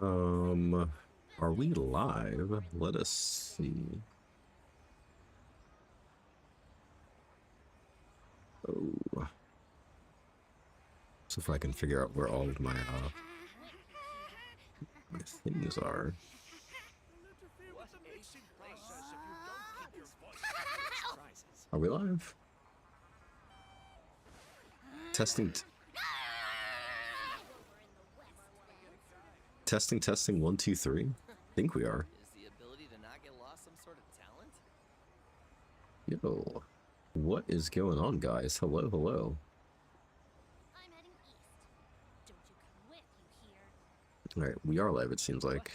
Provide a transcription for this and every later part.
Are we live? Let us see. Oh. So if I can figure out where all of my things are. Are we live? Testing. Testing, 1, 2, 3. I think we are. Is the ability to not get lost some sort of talent? Yo, what is going on, guys? Hello, hello. I'm heading east. Don't you come with, you hear? All right, we are live, it seems like.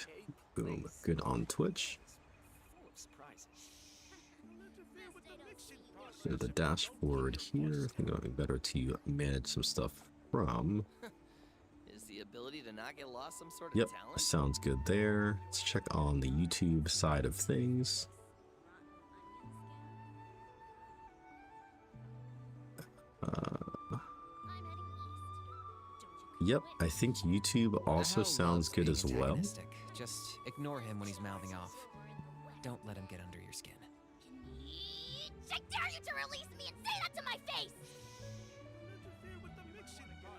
Boom. Good on Twitch. So the dashboard here. I think it would be better to manage some stuff from. Is the ability to not get lost some sort of Yep, talent? sounds good there. Let's check on the YouTube side of things. Yep, I think YouTube also sounds good as well. Just ignore him when he's mouthing off. Don't let him get under your skin. I dare you to release me and say that to my face!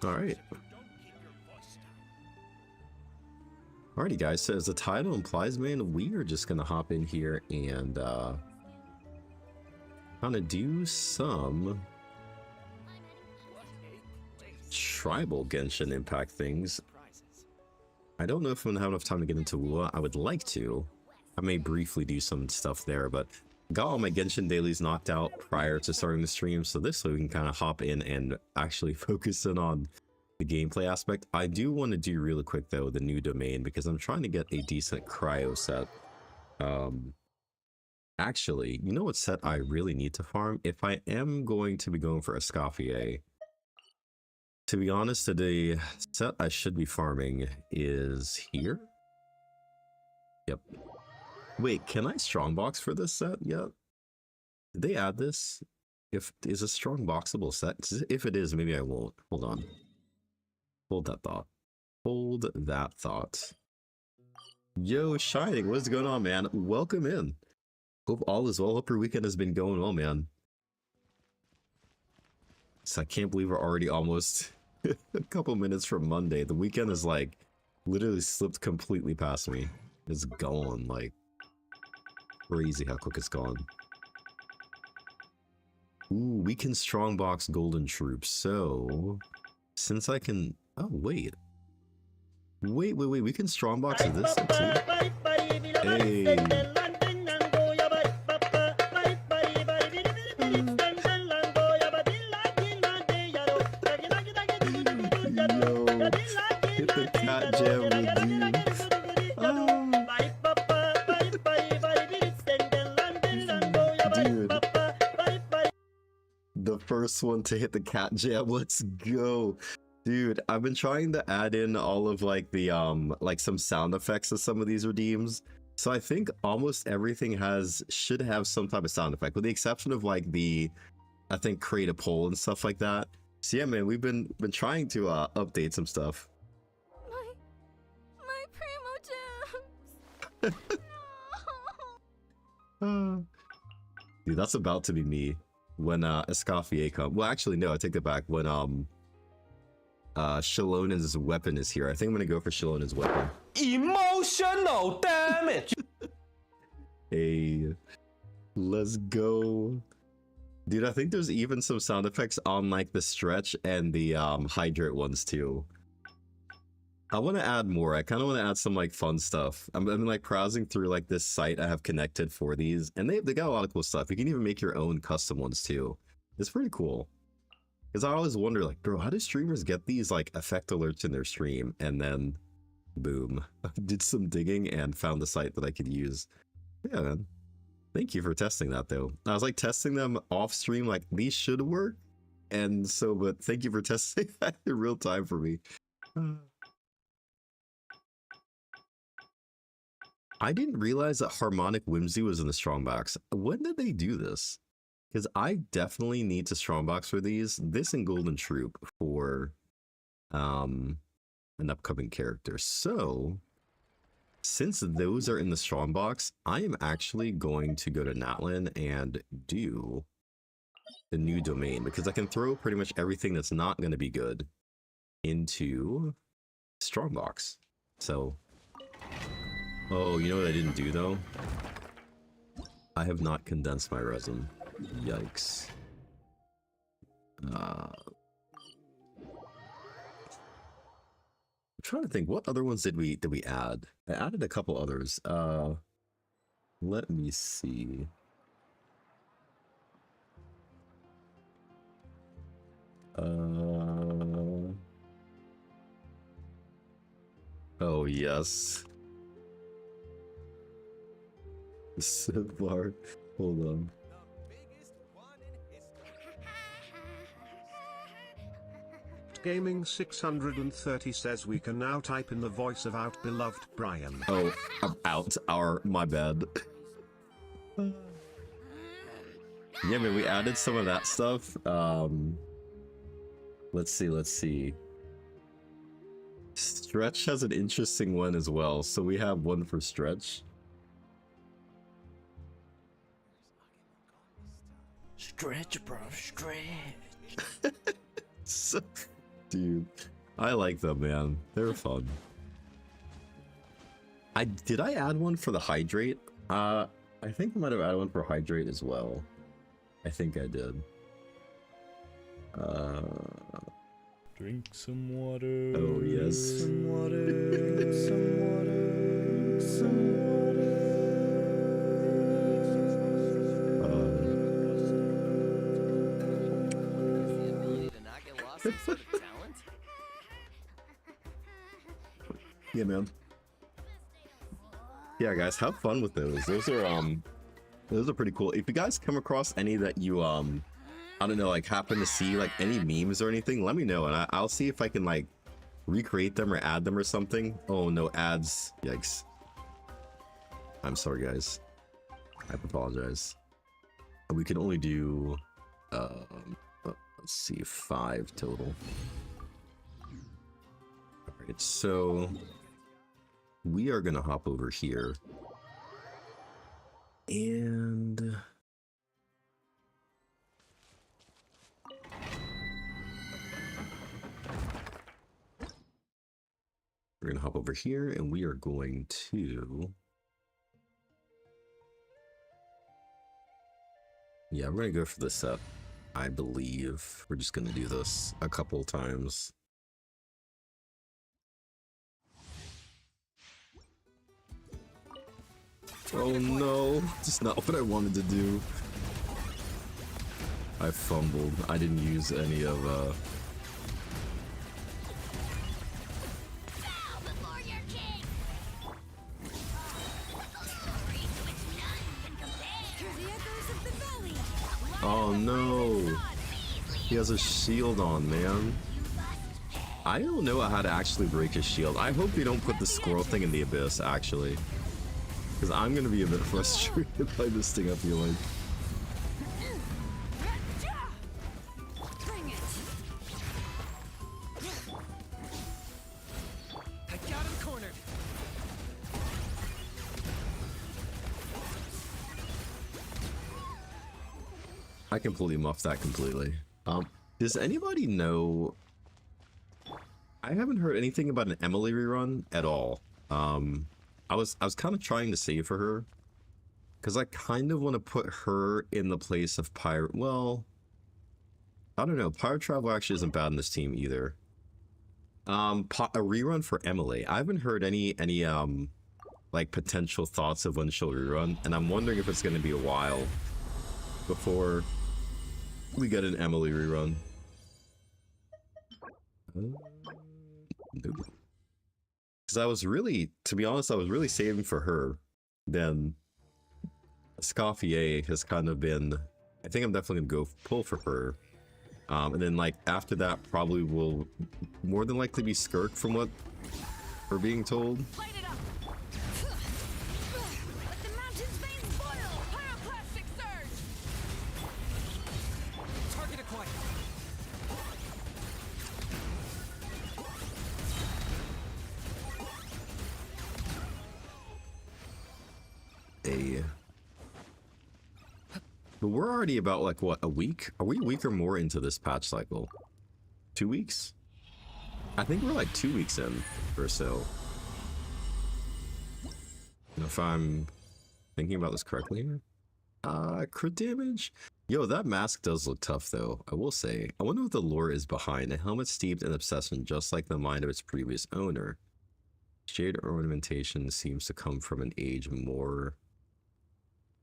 Alright. Alrighty guys, so as the title implies, man, we are just gonna hop in here and kind of do some tribal Genshin Impact things. I don't know if I'm gonna have enough time to get into Wua. I would like to. I may briefly do some stuff there, but got all my Genshin dailies knocked out prior to starting the stream, so this way we can kind of hop in and actually focus in on the gameplay aspect. I do want to do really quick though the new domain because I'm trying to get a decent cryo set. Actually, you know what set I really need to farm? If I am going to be going for Escoffier, to be honest, the set I should be farming is here. Yep. Wait, can I strongbox for this set yet? Did they add this? Is a strong boxable set? If it is, maybe I won't. Hold on. Hold that thought. Hold that thought. Yo, Shining, what's going on, man? Welcome in. Hope all is well. Hope your weekend has been going well, man. So I can't believe we're already almost a couple minutes from Monday. The weekend is like literally slipped completely past me. It's gone, like crazy how quick it's gone. Ooh, we can strongbox Golden Troops. So since I can, oh wait, we can strongbox this too. Hey. Hit the cat jam with you. Dude. The first one to hit the cat jam, let's go. Dude, I've been trying to add in all of like the like some sound effects to some of these redeems. So I think almost everything should have some type of sound effect, with the exception of like the, I think, create a poll and stuff like that. So yeah, man, we've been trying to update some stuff. My primo gems! No! Dude, that's about to be me when Escoffier comes. Well, actually, no, I take it back. When Shalonen's weapon is here, I think I'm gonna go for Shalonen's weapon. Emotional damage. Hey, let's go. Dude, I think there's even some sound effects on like the stretch and the hydrate ones too. I want to add more. I kind of want to add some like fun stuff. I'm like browsing through like this site I have connected for these, and they got a lot of cool stuff. You can even make your own custom ones too. It's pretty cool. Because I always wonder, like, bro, how do streamers get these like effect alerts in their stream? And then, boom, did some digging and found the site that I could use. Yeah, man. Thank you for testing that though. I was like testing them off stream, like these should work, and so, but thank you for testing that in real time for me. I didn't realize that Harmonic Whimsy was in the strongbox. When did they do this? Because I definitely need to strongbox for these. This and Golden Troop for an upcoming character. So since those are in the strong box, I am actually going to go to Natlan and do the new domain, because I can throw pretty much everything that's not going to be good into strongbox. So, oh, you know what I didn't do though? I have not condensed my resin. Yikes. I'm trying to think, what other ones did we add? I added a couple others. Let me see. Oh yes. Sidebar. Hold on. Gaming 630 says we can now type in the voice of our beloved Brian. Oh, about our, my bad. Yeah, man, we added some of that stuff. Let's see. Stretch has an interesting one as well, so we have one for Stretch. Stretch, bro, stretch. So, dude, I like them, man. They're fun. Did I add one for the hydrate? I think I might have added one for hydrate as well. I think I did. Drink some water. Oh yes. Some water. Some water. Some water. The ability to not get lost some sort of talent? Yeah, man. Yeah, guys, have fun with those. Those are pretty cool. If you guys come across any that you I don't know, like happen to see like any memes or anything, let me know and I'll see if I can like recreate them or add them or something. Oh no, ads. Yikes. I'm sorry, guys. I apologize. We can only do let's see, 5 total. Alright, so we are gonna hop over here and we're gonna hop over here and we are going to, yeah, we're gonna go for the set. I believe we're just gonna do this a couple times. Oh no, just not what I wanted to do. I fumbled. I didn't use any of Bow before your king. Glory to which none can compare. Through the echoes of the valley. Oh no, he has a shield on, man. I don't know how to actually break his shield. I hope they don't put the squirrel thing in the abyss, actually. Because I'm going to be a bit frustrated by this thing, I feel like. Bring it. I got him cornered. I completely muffed that completely. Does anybody know? I haven't heard anything about an Emily rerun at all. I was kind of trying to save for her because I kind of want to put her in the place of Pirate. Well, I don't know. Pirate Travel actually isn't bad in this team either. A rerun for Emily. I haven't heard any like potential thoughts of when she'll rerun, and I'm wondering if it's going to be a while before we get an Emily rerun. Nope. Because I was really, to be honest, I was really saving for her. Then Scoffier has kind of been, I think I'm definitely gonna go pull for her. And then like after that probably will more than likely be Skirk from what we're being told. Light it up. Let the mountain's veins boil. Pyroclastic surge. Target acquired. But we're already about like what, a week? Are we a week or more into this patch cycle? 2 weeks? I think we're like 2 weeks in or so. If I'm thinking about this correctly. Crit damage? Yo, that mask does look tough though, I will say. I wonder what the lore is behind a helmet steeped in obsession just like the mind of its previous owner. Shade ornamentation seems to come from an age more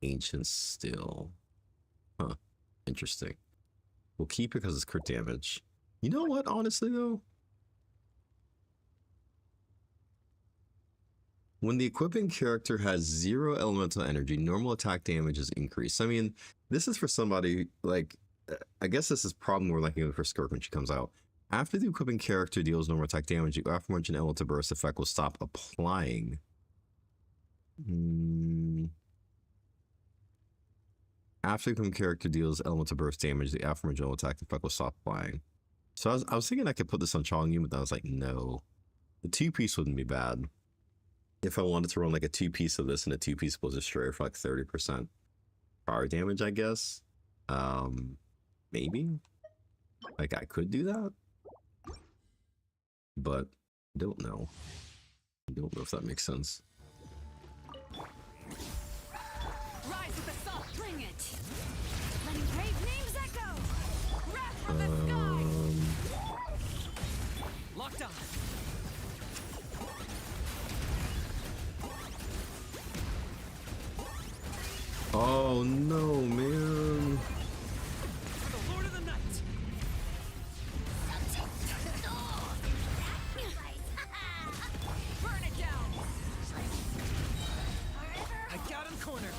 ancient still. Huh, interesting. We'll keep it because it's crit damage. You know what, honestly though? When the equipping character has 0 elemental energy, normal attack damage is increased. I mean, this is for somebody, like, I guess this is problem we're liking for Skirk when she comes out. After the equipping character deals normal attack damage, the aforementioned elemental burst effect will stop applying. After the equipping character deals elemental burst damage, the aforementioned attack effect will stop applying. So I was thinking I could put this on Chongyu, but I was like, no. The 2-piece wouldn't be bad. If I wanted to run like a 2-piece of this and a 2-piece Blizzard Destroyer for like 30% power damage, I guess. Maybe. Like I could do that. But I don't know. I don't know if that makes sense. Rise with the salt, bring it. Letting brave names echo. Wrath from the sky. Locked on. Oh no, man. For the Lord of the Night. Burn it down. I got him cornered.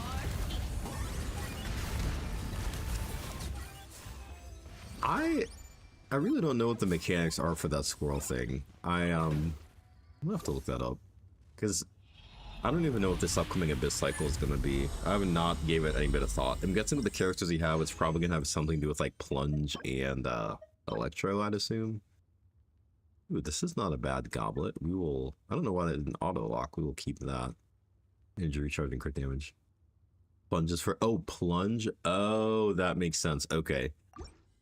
I really don't know what the mechanics are for that squirrel thing. I'm gonna have to look that up. Because I don't even know what this upcoming Abyss cycle is going to be. I have not gave it any bit of thought. I'm guessing with the characters you have, it's probably going to have something to do with like Plunge and Electro, I'd assume. Ooh, this is not a bad goblet. We will, I don't know why it didn't auto lock. We will keep that. Injury, charging, crit damage. Plunges for, oh, plunge. Oh, that makes sense. Okay.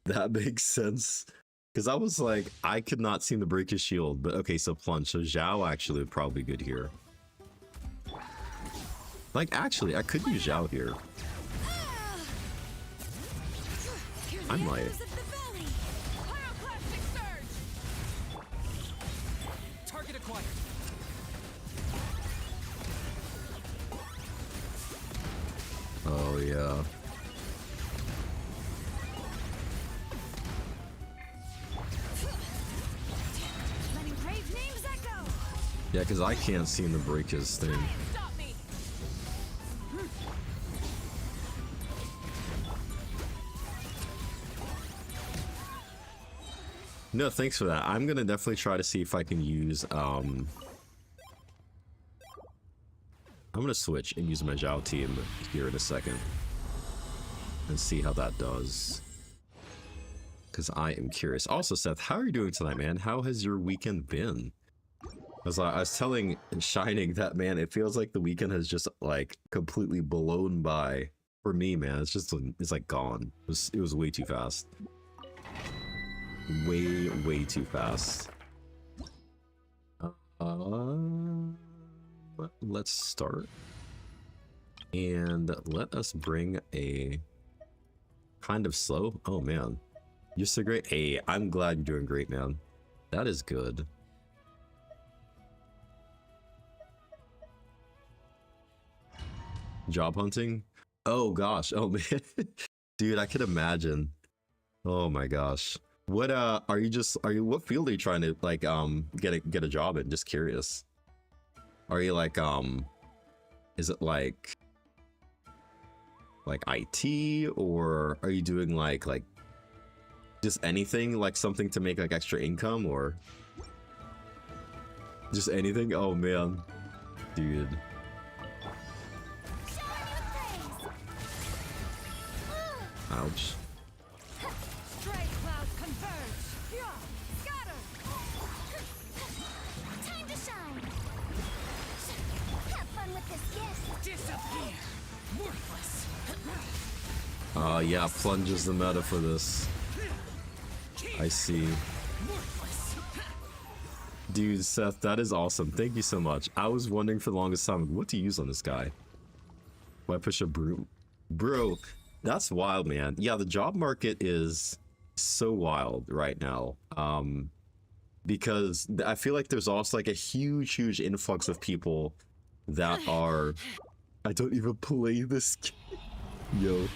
That makes sense. Because I was like, I could not seem to break his shield. But okay, so plunge. So Zhao actually would probably be good here. Like, actually, I could use Zhao here. I might. Target acquired. Oh, yeah. Letting brave names echo. Yeah, because I can't seem to break his thing. Stop me. No, thanks for that. I'm gonna definitely try to see if I can use I'm gonna switch and use my Zhao team here in a second and see how that does, because I am curious. Also, Seth, how are you doing tonight, man? How has your weekend been? I was telling Shining that, man, it feels like the weekend has just like completely blown by for me, man. It's like gone. It was way too fast. Way too fast. Let's start and let us bring a kind of slow. Oh man, you're so great. Hey, I'm glad you're doing great, man. That is good. Job hunting? Oh gosh. Oh man. Dude, I could imagine. Oh my gosh. What what field are you trying to like get a job in? Just curious. Are you like is it like IT, or are you doing like just anything, like something to make like extra income, or just anything? Oh man. Dude. Ouch. Stray clouds converge. Scatter. Time to shine. Have fun with this gift. Disappear. Yeah, plunge is the meta for this. I see. Dude, Seth, that is awesome. Thank you so much. I was wondering for the longest time, what to use on this guy. Why push a broom? Bro, that's wild, man. Yeah, the job market is so wild right now. Because I feel like there's also like a huge influx of people that are... I don't even play this game. Yo.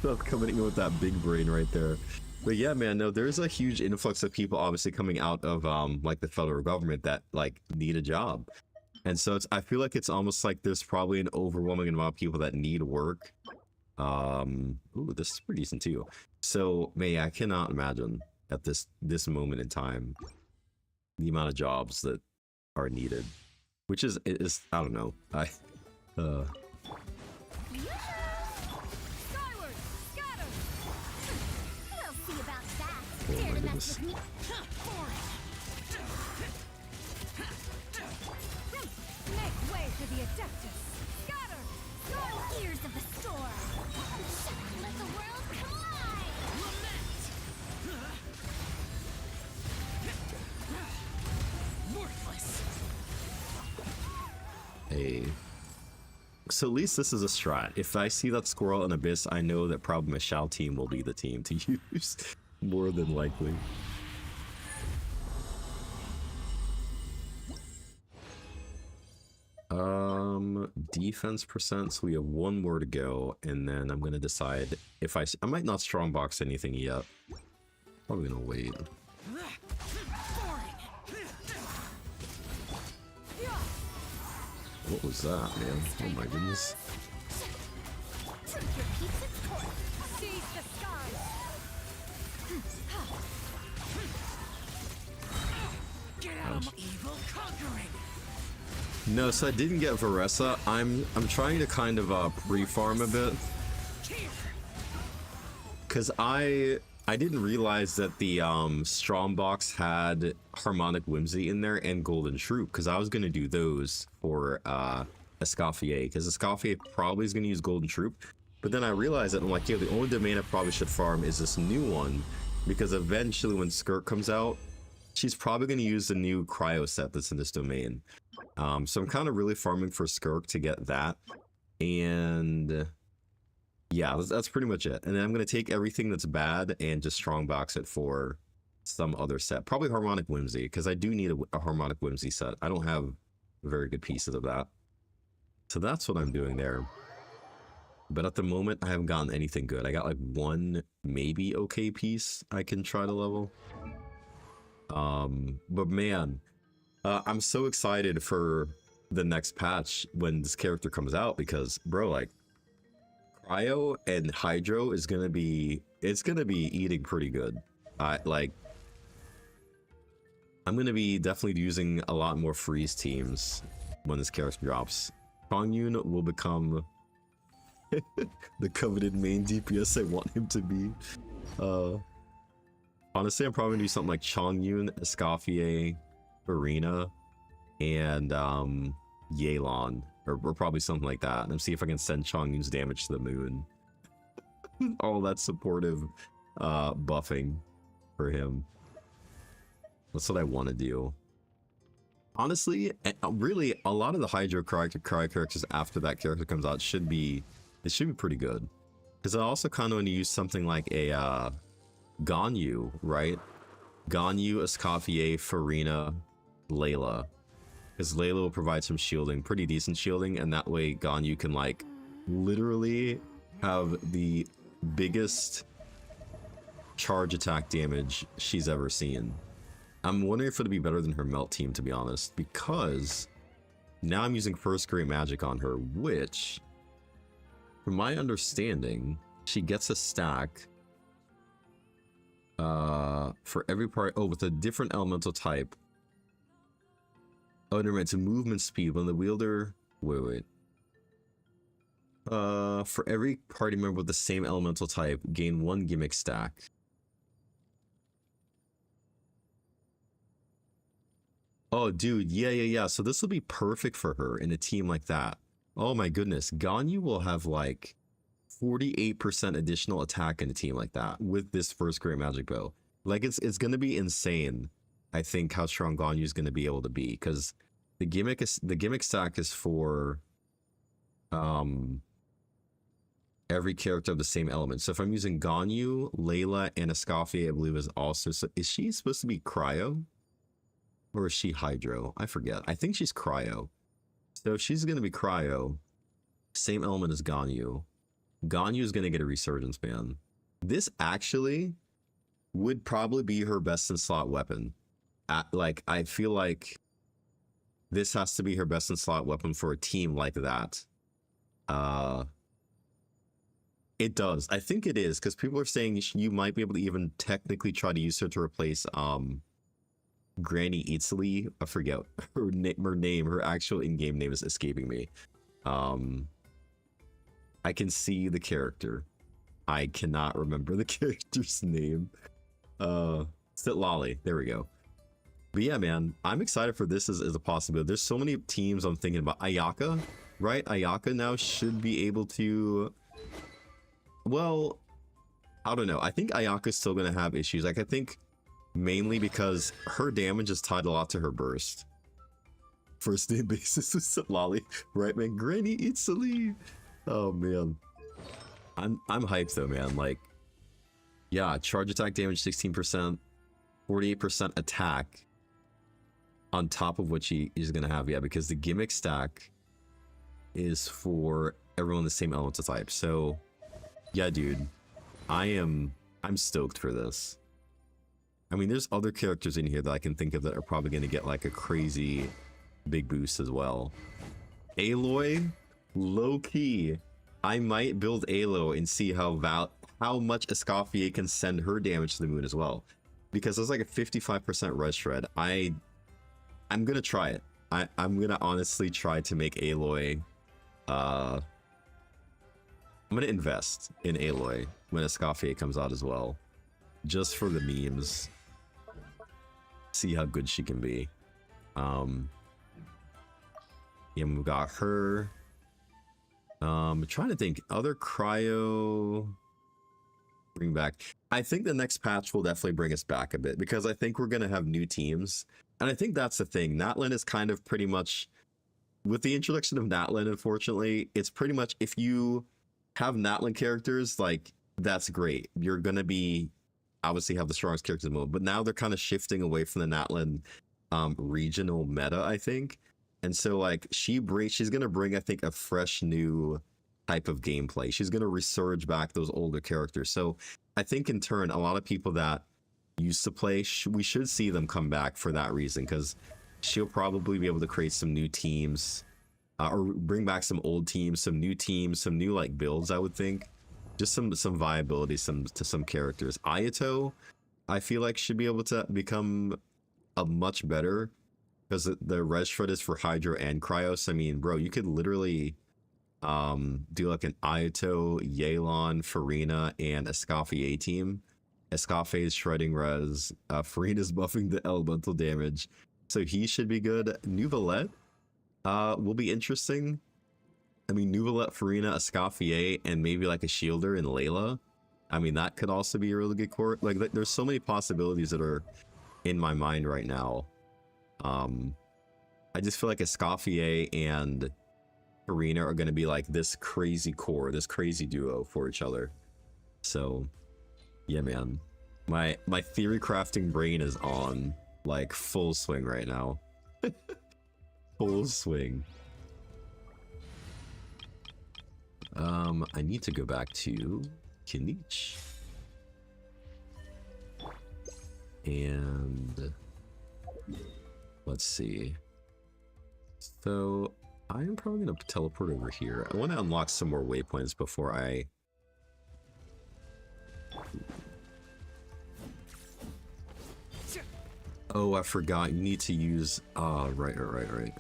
Stop coming in with that big brain right there. But yeah, man, no, there's a huge influx of people obviously coming out of like the federal government that like need a job. And so I feel like it's almost like there's probably an overwhelming amount of people that need work. Ooh, this is pretty decent too. So, man, I cannot imagine at this moment in time the amount of jobs that are needed, which is I don't know. Skyward, scatter. We'll see about that. Oh Dare my to goodness. mess with me? Make way for the Adeptus. Scatter. Go ears of the storm. Let the world collide. Worthless. Hey. So at least this is a strat. If I see that squirrel in Abyss, I know that probably Michelle team will be the team to use. More than likely. Defense percent, so we have one more to go, and then I'm gonna decide if I might not strongbox anything yet. Probably gonna wait. What was that, man? Oh my goodness. Seize the skies. Get out of my evil conquering. No, so I didn't get Varessa. I'm trying to kind of pre-farm a bit. Cause I didn't realize that the Strongbox had Harmonic Whimsy in there and Golden Shroop, because I was gonna do those for Escoffier, because Escoffier probably is gonna use Golden Shroop. But then I realized that I'm like, yeah, the only domain I probably should farm is this new one, because eventually when Skirt comes out, she's probably gonna use the new Cryo set that's in this domain. So I'm kind of really farming for Skirk to get that, and yeah, that's pretty much it. And then I'm gonna take everything that's bad and just strongbox it for some other set, probably Harmonic Whimsy, because I do need a Harmonic Whimsy set. I don't have very good pieces of that, so that's what I'm doing there. But at the moment, I haven't gotten anything good. I got like one maybe okay piece I can try to level. But man. I'm so excited for the next patch when this character comes out, because bro, like Cryo and Hydro is gonna be, it's gonna be eating pretty good. I'm gonna be definitely using a lot more freeze teams when this character drops. Chongyun will become the coveted main DPS I want him to be. Honestly, I'm probably gonna do something like Chongyun, Escoffier, Arena, and Yelan, or probably something like that, and see if I can send Chongyun's damage to the moon. All that supportive buffing for him. That's what I want to do. Honestly, really, a lot of the Hydro Cry characters after that character comes out should be pretty good. Because I also kind of want to use something like a Ganyu, right? Ganyu, Escoffier, Farina, Layla, because Layla will provide some shielding, pretty decent shielding, and that way Ganyu can like literally have the biggest charge attack damage she's ever seen. I'm wondering if it'll be better than her melt team, to be honest, because now I'm using first grade magic on her, which from my understanding she gets a stack for every part, with a different elemental type. Oh, never mind, it's a movement speed when the wielder... Wait. For every party member with the same elemental type, gain 1 gimmick stack. Oh, dude, yeah. So this will be perfect for her in a team like that. Oh my goodness. Ganyu will have like 48% additional attack in a team like that with this first great magic bow. Like it's gonna be insane. I think how strong Ganyu is gonna be able to be, because the gimmick stack is for every character of the same element. So if I'm using Ganyu, Layla, and Escoffier, I believe is also. So is she supposed to be Cryo? Or is she Hydro? I forget. I think she's Cryo. So if she's gonna be Cryo, same element as Ganyu. Ganyu is gonna get a resurgence, man. This actually would probably be her best in slot weapon. Like, I feel like this has to be her best in slot weapon for a team like that. It does. I think it is, because people are saying you might be able to even technically try to use her to replace Granny Eatsley. I forget her name. Her actual in-game name is escaping me. I can see the character. I cannot remember the character's name. Sitlali. There we go. But yeah, man, I'm excited for this as a possibility. There's so many teams I'm thinking about. Ayaka, right? Ayaka now should be able to... Well, I don't know. I think Ayaka's still going to have issues. Like, I think mainly because her damage is tied a lot to her burst. First name basis with Sitlali, right, man? Granny Eatsley. Oh, man. I'm hyped, though, man. Like, yeah, charge attack damage 16%, 48% attack on top of what she is going to have. Yeah, because the gimmick stack is for everyone the same elemental type. So, yeah, dude, I'm stoked for this. I mean, there's other characters in here that I can think of that are probably going to get like a crazy big boost as well. Aloy, low key, I might build Aloy and see how much Escoffier can send her damage to the moon as well, because there's like a 55% res shred. I'm gonna try it. I'm gonna honestly try to make Aloy. I'm gonna invest in Aloy when Escoffier comes out as well, just for the memes. See how good she can be. Yeah, we got her. I'm trying to think other cryo bring back. I think the next patch will definitely bring us back a bit, because I think we're gonna have new teams, and I think that's the thing. Natlan is kind of pretty much, with the introduction of Natlan, unfortunately, it's pretty much, if you have Natlan characters, like, that's great. You're gonna be obviously have the strongest characters in the mode, but now they're kind of shifting away from the Natlan regional meta, I think. And so like she's gonna bring, I think, a fresh new type of gameplay. She's gonna resurge back those older characters. So I think in turn, a lot of people that used to play, we should see them come back for that reason, because she'll probably be able to create some new teams, or bring back some old teams, some new like builds, I would think. Just some viability to some characters. Ayato, I feel like should be able to become a much better, because the res shred is for Hydro and Cryos. I mean, bro, you could literally do like an Ayato, Yelan, Farina, and Escoffier team. Escoffier is shredding res, Farina's buffing the elemental damage, so he should be good. Nuvalette will be interesting. I mean, Nuvalette, Farina, Escoffier, and maybe like a Shielder and Layla. I mean, that could also be a really good core. Like, there's so many possibilities that are in my mind right now. I just feel like Escoffier and Farina are going to be like this crazy core, this crazy duo for each other. So, yeah, man. My theory crafting brain is on, like, full swing right now. Full swing. I need to go back to Kinich. And let's see. So I'm probably gonna teleport over here. I want to unlock some more waypoints before I... Oh, I forgot. You need to use... right.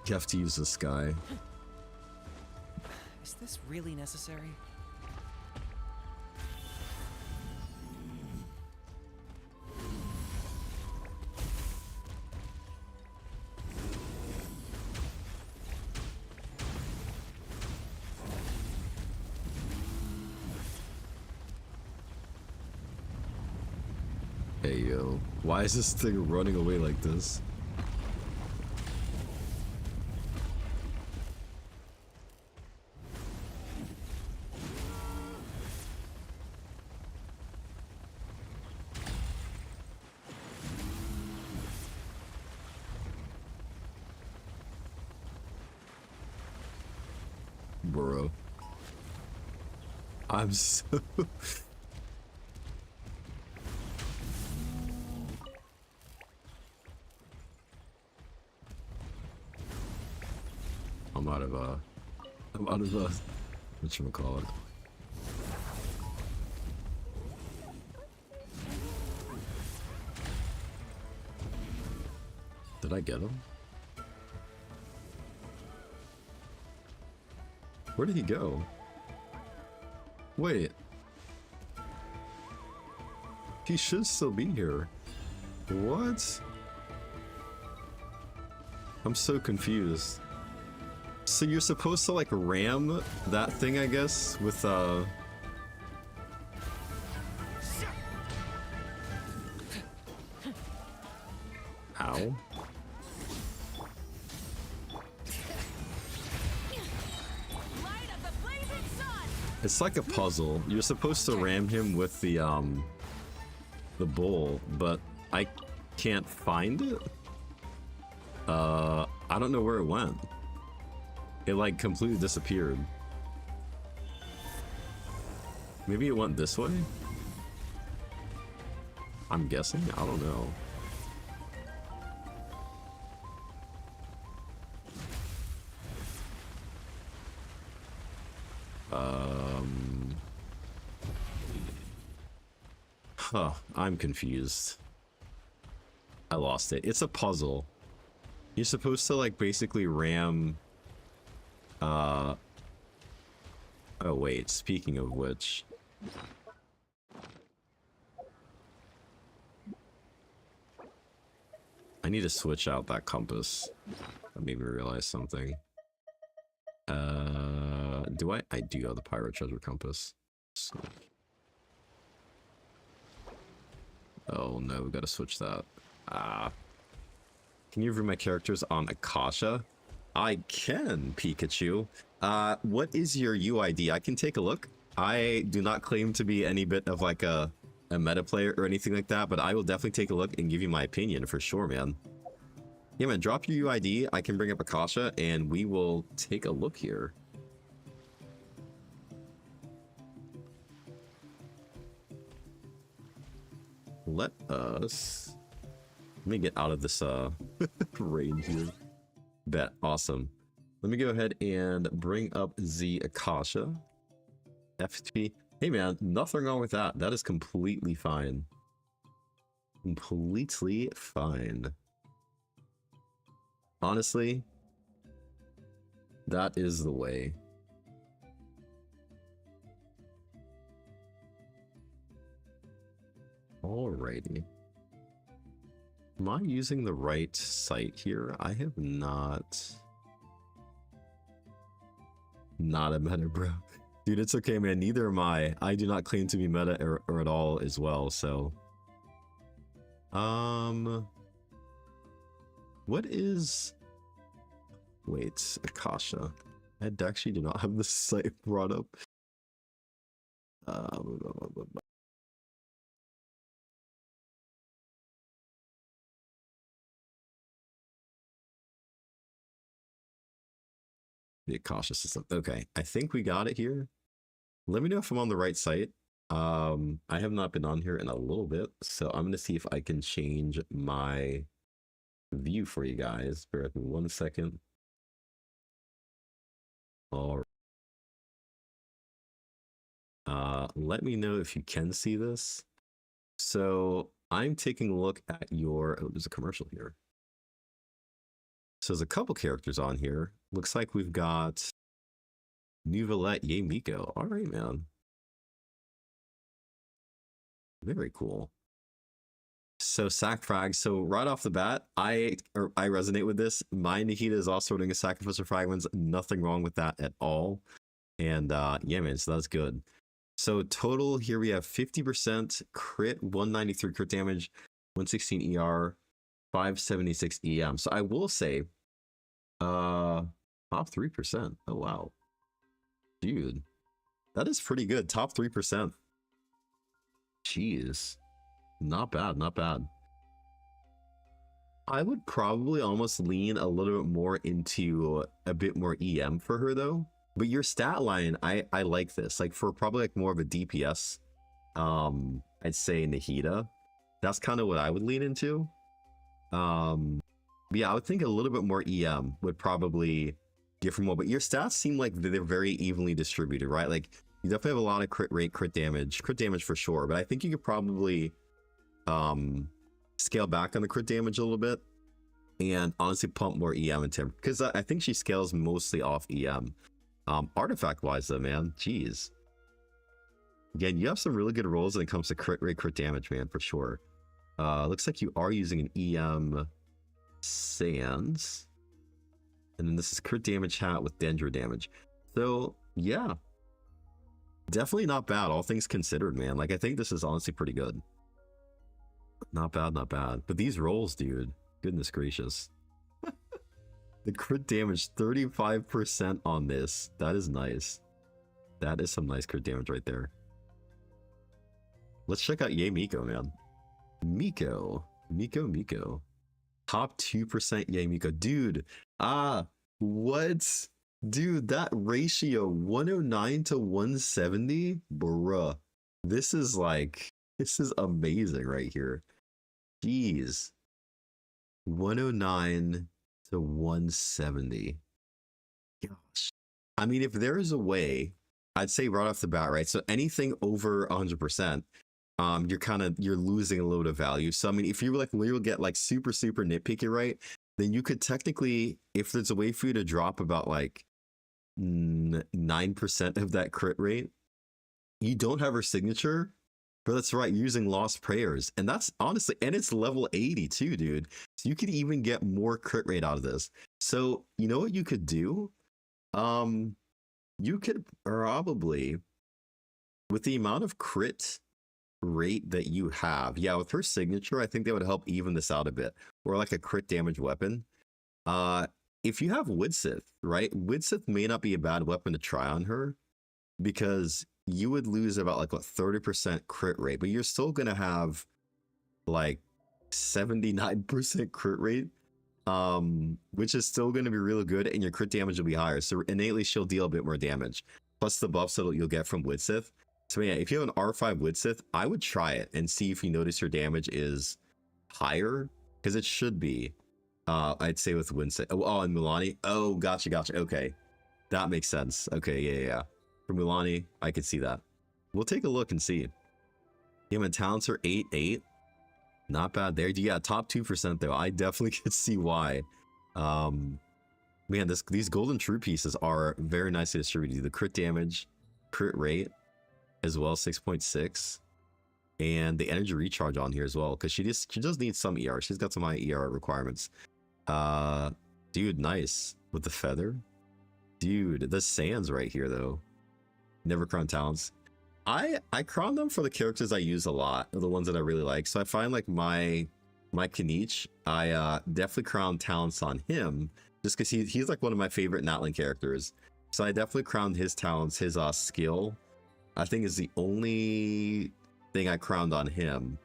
You have to use this guy. Is this really necessary? Hey yo, why is this thing running away like this? Bro. I'm so... I'm out of whatchamacallit. Did I get him? Where did he go? Wait. He should still be here. What? I'm so confused. So you're supposed to like ram that thing, I guess, with Ow. It's like a puzzle. You're supposed to ram him with the bull, but I can't find it. I don't know where it went. It like completely disappeared. Maybe it went this way? I'm guessing? I don't know. Huh, I'm confused. I lost it. It's a puzzle. You're supposed to like basically ram oh wait, speaking of which, I need to switch out that compass. That made me realize something. Do I do have the pirate treasure compass. So. Oh no, we gotta switch that. Can you view my characters on Akasha? I can, Pikachu. What is your UID? I can take a look. I do not claim to be any bit of like a meta player or anything like that, but I will definitely take a look and give you my opinion for sure, man. Yeah, man, drop your UID. I can bring up Akasha and we will take a look here. Let me get out of this range here. Bet. Awesome. Let me go ahead and bring up the Akasha. FTP. Hey man, nothing wrong with that. That is completely fine. Completely fine. Honestly, that is the way. Alrighty. Am I using the right site here? I have not. Not a meta, bro. Dude, it's okay, man. Neither am I. I do not claim to be meta or at all as well, so. What is... Wait, Akasha. I actually do not have the site brought up. The Akasha system. Okay, I think we got it here. Let me know if I'm on the right site. I have not been on here in a little bit, so I'm gonna see if I can change my view for you guys. Bear with me 1 second. All right. Let me know if you can see this. So I'm taking a look at your... Oh, there's a commercial here. So there's a couple characters on here. Looks like we've got Nuvalette, Yay Miko. All right, man. Very cool. So sack frag. So right off the bat, I resonate with this. My Nikita is also running a sacrifice of fragments. Nothing wrong with that at all. And yeah, man, so that's good. So total here we have 50% crit, 193 crit damage, 116 ER, 576 EM. So I will say, top 3%. Oh wow, dude, that is pretty good. Top 3%. Jeez, not bad, not bad. I would probably almost lean a little bit more into a bit more EM for her though. But your stat line, I like this. Like for probably like more of a DPS, I'd say Nahida. That's kind of what I would lean into. But yeah, I would think a little bit more EM would probably give her more. But your stats seem like they're very evenly distributed, right? Like you definitely have a lot of crit rate, crit damage for sure. But I think you could probably scale back on the crit damage a little bit and honestly pump more EM into him, because I think she scales mostly off EM. Artifact wise though, man, jeez. Again, you have some really good rolls when it comes to crit rate, crit damage, man, for sure. Looks like you are using an EM Sands, and then this is crit damage hat with Dendro damage. So yeah, definitely not bad, all things considered, man. Like I think this is honestly pretty good. Not bad, not bad. But these rolls, dude, goodness gracious. The crit damage 35% on this. That is nice. That is some nice crit damage right there. Let's check out Yay Miko, man. Miko. Top 2% Yay Miko. Dude. What? Dude, that ratio 109 to 170? Bruh. This is amazing right here. Jeez. 109 to 170. Gosh. I mean, if there is a way, I'd say right off the bat, right? So anything over 100%, you're losing a little bit of value. So I mean, if you like literally get like super nitpicky, right? Then you could technically, if there's a way for you to drop about like 9% of that crit rate, you don't have her signature. But that's right, you're using Lost Prayers. And that's honestly, and it's level 80 too, dude. So you could even get more crit rate out of this. So you know what you could do? You could probably, with the amount of crit rate that you have, yeah, with her signature, I think that would help even this out a bit. Or like a crit damage weapon. If you have Widsith, right? Widsith may not be a bad weapon to try on her, because you would lose about like what 30% crit rate, but you're still gonna have like 79% crit rate, which is still gonna be really good, and your crit damage will be higher. So innately she'll deal a bit more damage, plus the buffs that you'll get from Widsith. So yeah, if you have an R5 Widsith, I would try it and see if you notice your damage is higher, because it should be. I'd say with Widsith. Oh, and Milani. Oh, gotcha. Okay, that makes sense. Okay, yeah. For Milani, I could see that. We'll take a look and see. Yeah, my talents are 8-8. Not bad there. Yeah, top 2% though. I definitely could see why. Man, these golden true pieces are very nicely distributed. The crit damage, crit rate, as well, 6.6. And the energy recharge on here as well, because she does need some ER. She's got some high ER requirements. Dude, nice. With the feather. Dude, the sands right here though. Never crown talents. I crown them for the characters I use a lot, the ones that I really like. So I find like my Kanich, I definitely crown talents on him, just because he's like one of my favorite Natlan characters. So I definitely crowned his talents. His skill, I think, is the only thing I crowned on him.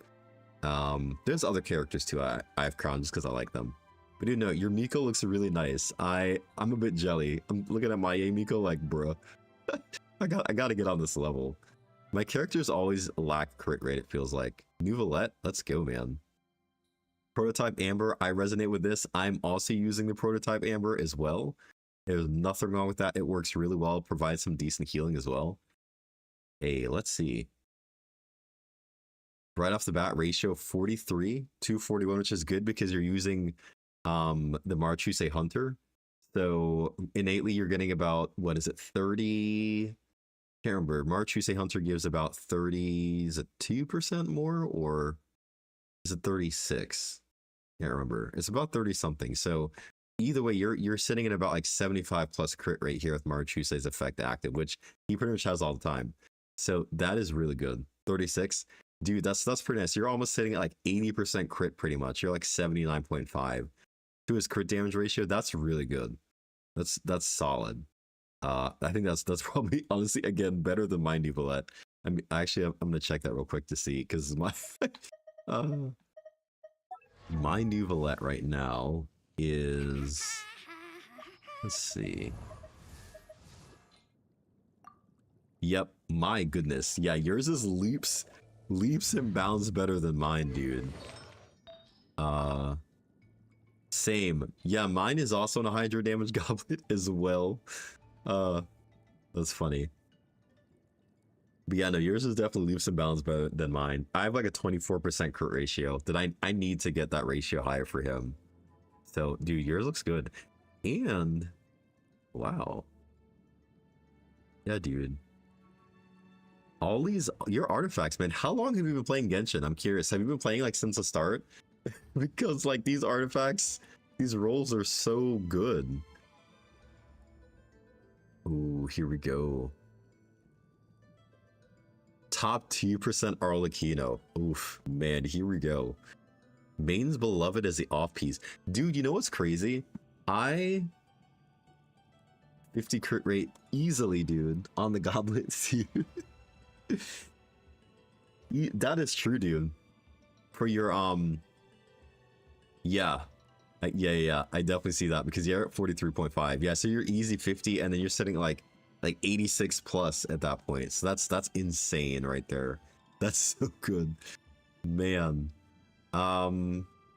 There's other characters too I've crowned just because I like them. But you know, your Miko looks really nice. I'm a bit jelly. I'm looking at my Miko like, bruh. I gotta get on this level. My characters always lack crit rate, it feels like. Nuvalette, let's go, man. Prototype Amber, I resonate with this. I'm also using the Prototype Amber as well. There's nothing wrong with that. It works really well. It provides some decent healing as well. Hey, let's see. Right off the bat, ratio 43 to 41, which is good because you're using the Marchuse Hunter. So innately you're getting about, what is it, 30? Can't remember. Marchuse Hunter gives about 30, is it 2% more, or is it 36? Can't remember. It's about 30 something. So either way, you're sitting at about like 75 plus crit rate here with Marchuse's effect active, which he pretty much has all the time. So that is really good. 36. Dude, that's pretty nice. You're almost sitting at like 80% crit pretty much. You're like 79.5 to his crit damage ratio. That's really good. That's solid. I think that's probably honestly again better than my new Valette. I mean, actually, I'm gonna check that real quick to see because my new Valette right now is, let's see. Yep, my goodness. Yeah, yours is leaps and bounds better than mine, dude. Same. Yeah, mine is also on a hydro damage goblet as well. That's funny. But yeah, no, yours is definitely leaps and bounds better than mine. I have like a 24% crit ratio that I need to get that ratio higher for him. So, dude, yours looks good. And, wow. Yeah, dude. All these, your artifacts, man. How long have you been playing Genshin? I'm curious. Have you been playing like since the start? Because like these artifacts, these rolls are so good. Ooh, here we go. Top 2% Arlecchino. Oof, man, here we go. Main's beloved as the off-piece. Dude, you know what's crazy? 50 crit rate easily, dude, on the goblets, dude. That is true, dude. For your, yeah. Yeah, I definitely see that because you're at 43.5. Yeah, so you're easy 50 and then you're sitting like 86 plus at that point. So that's insane right there. That's so good. Man.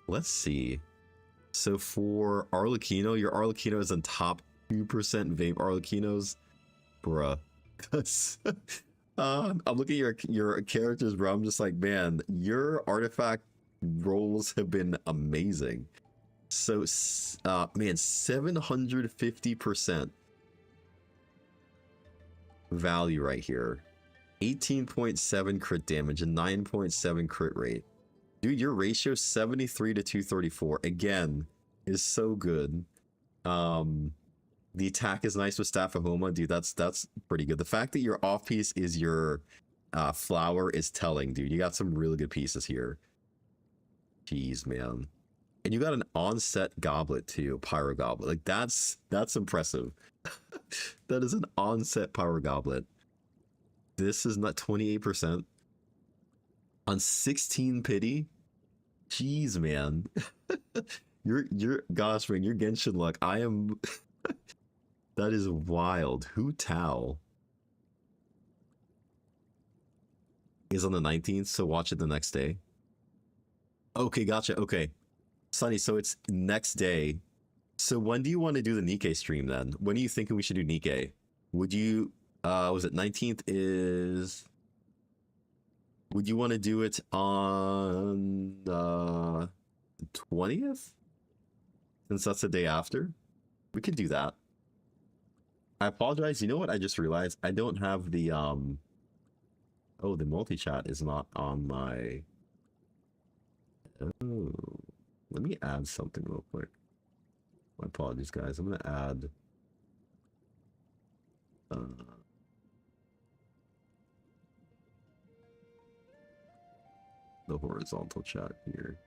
Let's see. So for Arlecchino, your Arlecchino is in top 2% vape Arlecchinos. Bruh. That's I'm looking at your characters, bro. I'm just like, man, your artifact rolls have been amazing. So man, 750% value right here. 18.7 crit damage and 9.7 crit rate. Dude, your ratio 73 to 234 again is so good. The attack is nice with Staff of Homa, dude. That's pretty good. The fact that your off piece is your flower is telling, dude. You got some really good pieces here. Jeez, man. And you got an onset goblet too, pyro goblet. Like that's impressive. That is an onset pyro goblet. This is not 28% on 16 pity. Jeez, man. You're gosh, man, your Genshin luck. I am. That is wild. Hu Tao is on the 19th, so watch it the next day. Okay, gotcha. Okay, Sunny, so it's next day. So when do you want to do the Nikkei stream then? When are you thinking we should do Nikkei? Would you, was it 19th is... Would you want to do it on the 20th? Since that's the day after? We could do that. I apologize. You know what? I just realized I don't have the, oh, the multi-chat is not on my... Oh, let me add something real quick. My apologies, guys. I'm going to add... the horizontal chat here.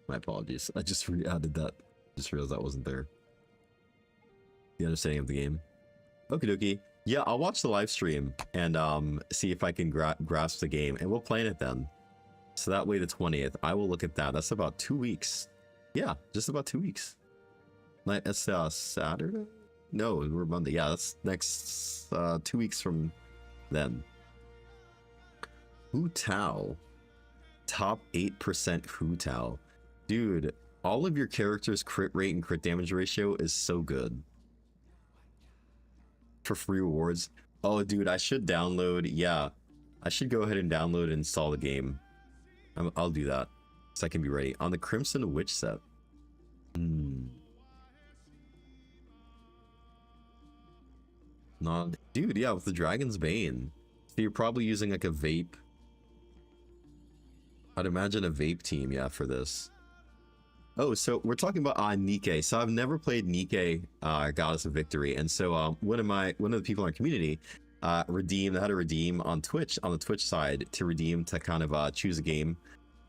My apologies. I just re-added that. Just realized that wasn't there. The understanding of the game. Okie dokie. Yeah, I'll watch the live stream and see if I can grasp the game, and we'll plan it then. So that way, the 20th, I will look at that. That's about 2 weeks. Yeah, just about 2 weeks. Like, that's Saturday? No, we're Monday. Yeah, that's next 2 weeks from then. Hu Tao. Top 8% Hu Tao. Dude, all of your characters' crit rate and crit damage ratio is so good. For free rewards. Oh, dude, I should download. Yeah, I should go ahead and download and install the game. I'll do that so I can be ready on the Crimson Witch set. Not, dude. Yeah, with the Dragon's Bane. So you're probably using like a vape. I'd imagine a vape team. Yeah, for this. Oh, so we're talking about Nikke. So I've never played Nikke, Goddess of Victory, and so one of the people in our community had to redeem on Twitch, on the Twitch side, to redeem to kind of choose a game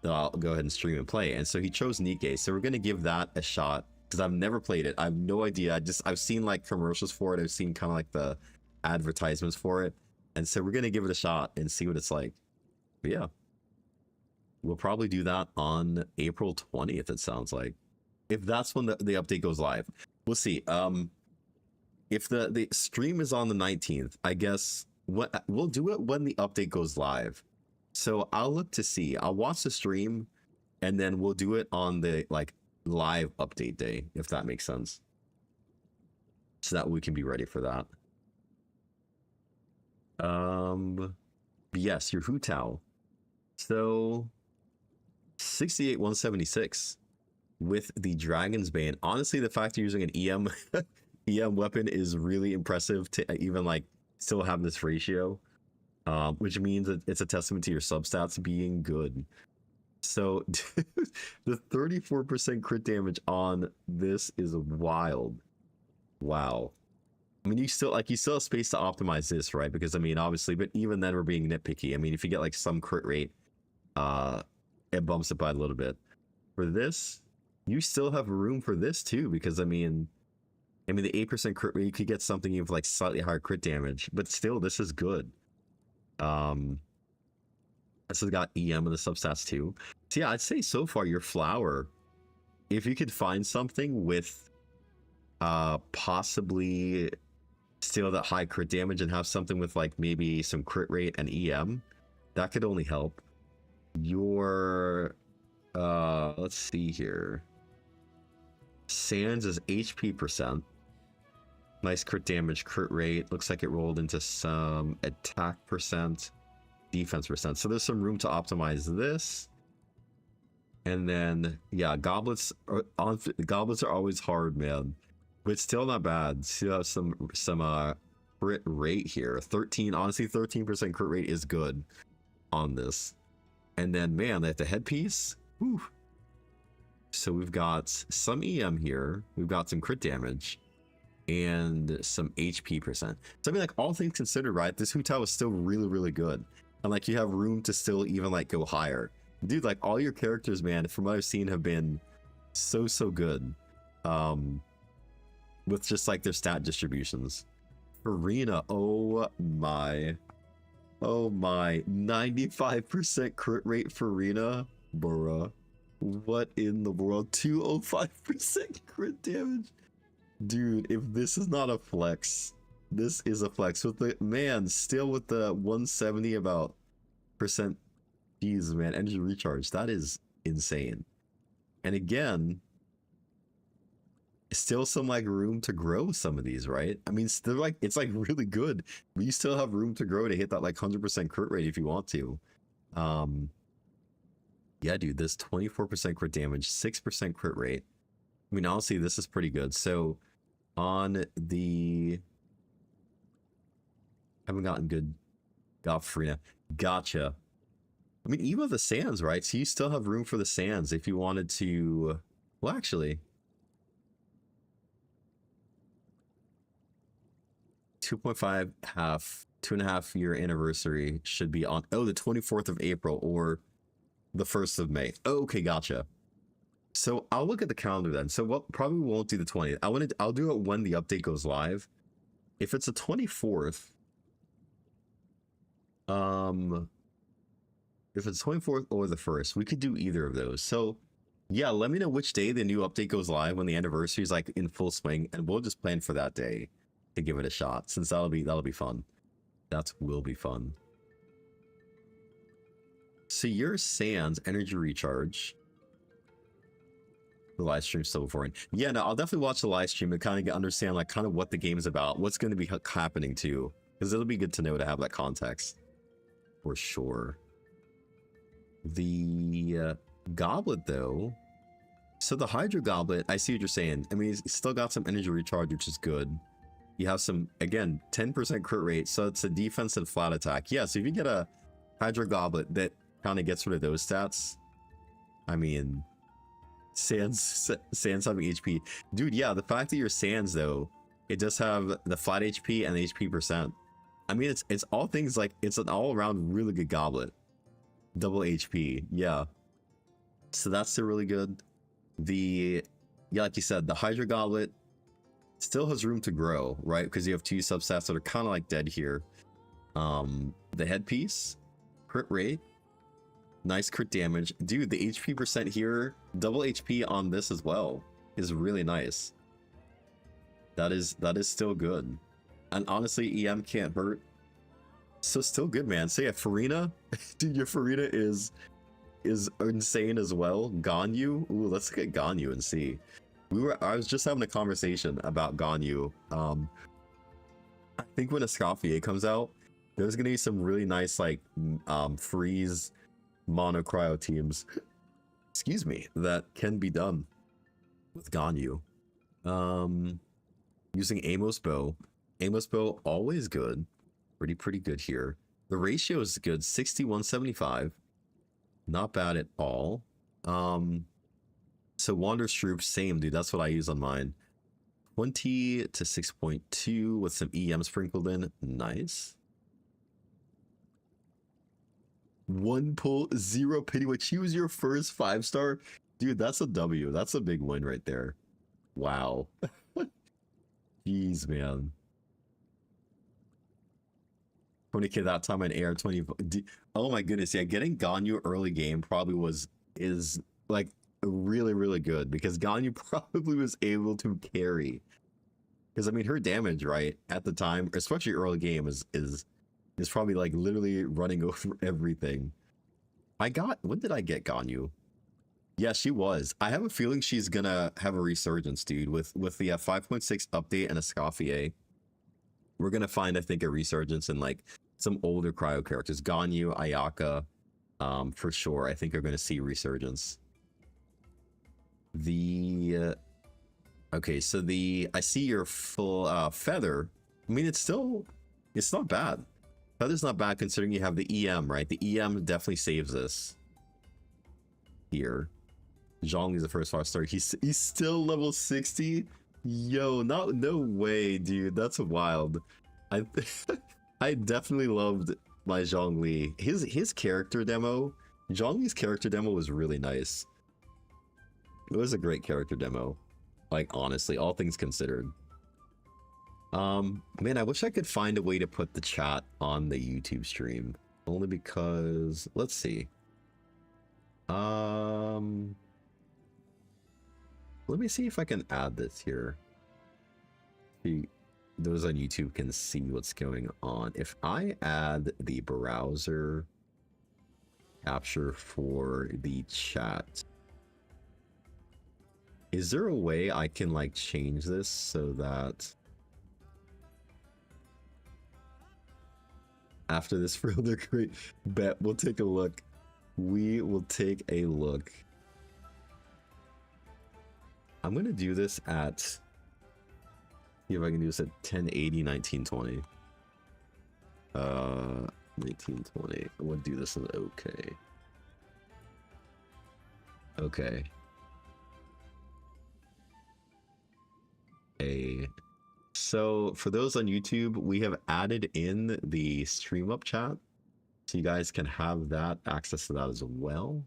that I'll go ahead and stream and play. And so he chose Nikke. So we're gonna give that a shot because I've never played it. I have no idea. I've seen like commercials for it. I've seen kind of like the advertisements for it, and so we're gonna give it a shot and see what it's like. But yeah. We'll probably do that on April 20th, it sounds like. If that's when the update goes live. We'll see. If the stream is on the 19th, I guess we'll do it when the update goes live. So I'll look to see. I'll watch the stream and then we'll do it on the like live update day, if that makes sense. So that we can be ready for that. Yes, your Hutao. So 68-176 with the Dragon's Bane. Honestly, the fact you're using an EM weapon is really impressive to even like still have this ratio, which means that it's a testament to your substats being good. So the 34% crit damage on this is wild. Wow. I mean, you still have space to optimize this, right? Because I mean, obviously, but even then we're being nitpicky. I mean, if you get like some crit rate, it bumps it by a little bit. For this, you still have room for this too, because I mean the 8% crit rate, you could get something even with like slightly higher crit damage, but still this is good. This has got EM in the substats too. So yeah, I'd say so far your flower, if you could find something with possibly still that high crit damage and have something with like maybe some crit rate and EM, that could only help. Your let's see here, Sands is HP percent, nice crit damage, crit rate, looks like it rolled into some attack percent, defense percent, so there's some room to optimize this. And then yeah, goblets are always hard, man, but still not bad. Still have some crit rate here. 13% crit rate is good on this. And then, man, at the headpiece, whew. So we've got some EM here. We've got some crit damage and some HP percent. So I mean, like, all things considered, right? This Hutao is still really, really good. And like, you have room to still even like go higher. Dude, like all your characters, man, from what I've seen, have been so good. With just like their stat distributions. Arena, oh my. 95% crit rate for Rena, bruh. What in the world? 205% crit damage, dude. If this is not a flex, this is a flex. With the man still with the 170 about percent. Jeez, man, energy recharge. That is insane. And again, still some like room to grow some of these, right? I mean, still like it's like really good, but you still have room to grow to hit that like 100% crit rate if you want to. Yeah, dude, this 24% crit damage, 6% crit rate. I mean, honestly, this is pretty good. So on the haven't gotten good Goffrina. Gotcha. I mean, even the sands, right? So you still have room for the sands if you wanted to. Well, actually, 2.5 year anniversary should be on the 24th of April or the 1st of May. Oh, okay, gotcha. So I'll look at the calendar then. So what probably won't do the 20th. I'll do it when the update goes live. If it's the 24th, if it's 24th or the 1st, we could do either of those. So yeah, let me know which day the new update goes live when the anniversary is like in full swing, and we'll just plan for that day to give it a shot, since that'll be fun. That will be fun. So your Sans energy recharge. The live stream's still boring. Yeah, no, I'll definitely watch the live stream and kind of understand like kind of what the game's about, what's going to be happening too, because it'll be good to know, to have that context for sure. The goblet though, so the Hydro Goblet, I see what you're saying. I mean, it's still got some energy recharge, which is good. You have some, again, 10% crit rate, so it's a defense and flat attack. Yeah, so if you get a Hydro Goblet that kind of gets rid of those stats, I mean, Sans having HP. Dude, yeah, the fact that your Sans though, it does have the flat HP and the HP percent. I mean, it's all things like it's an all-around really good goblet. Double HP, yeah. So that's still really good. Yeah, like you said, the Hydra Goblet still has room to grow, right? Because you have two substats that are kind of like dead here. The headpiece, crit rate, nice crit damage. Dude, the HP percent here, double HP on this as well, is really nice. That is still good. And honestly, EM can't hurt. So still good, man. So yeah, Farina, dude, your Farina is insane as well. Ganyu, ooh, let's look at Ganyu and see. I was just having a conversation about Ganyu. I think when Escoffier comes out, there's gonna be some really nice like freeze mono cryo teams, excuse me, that can be done with Ganyu. Using Amos Bow. Amos Bow always good. Pretty good here. The ratio is good, 61-75. Not bad at all. So Wander's Troop, same, dude. That's what I use on mine. 20 to 6.2 with some EM sprinkled in. Nice. 1 pull, 0 pity. What, she was your first 5-star? Dude, that's a W. That's a big win right there. Wow. Jeez, man. 20k that time on AR 20. Oh my goodness, yeah, getting Ganyu early game probably is like really good, because Ganyu probably was able to carry. Because I mean, her damage, right, at the time, especially early game, is probably like literally running over everything. When did I get Ganyu? Yeah, she was. I have a feeling she's gonna have a resurgence, dude, with the 5.6 update and Escoffier. We're gonna find, I think, a resurgence in like some older cryo characters. Ganyu, Ayaka, for sure, I think are gonna see resurgence. Okay, so I see your full feather. I mean, it's not bad. Feather's not bad considering you have the EM, right? The EM definitely saves this. Here. Zhongli's the first 5-star. He's still level 60? Yo, no way, dude. That's wild. I definitely loved my Zhongli. His character demo, Zhongli's character demo was really nice. It was a great character demo. Like, honestly, all things considered. Man, I wish I could find a way to put the chat on the YouTube stream. Only because, let's see. Let me see if I can add this here. Those on YouTube can see what's going on. If I add the browser capture for the chat, is there a way I can like change this so that after this further great bet, we'll take a look. We will take a look. I'm gonna do this at, see if I can do this at 1080 1920. 1920. I want to do this in okay. Okay. So for those on YouTube, we have added in the stream up chat, so you guys can have that access to that as well.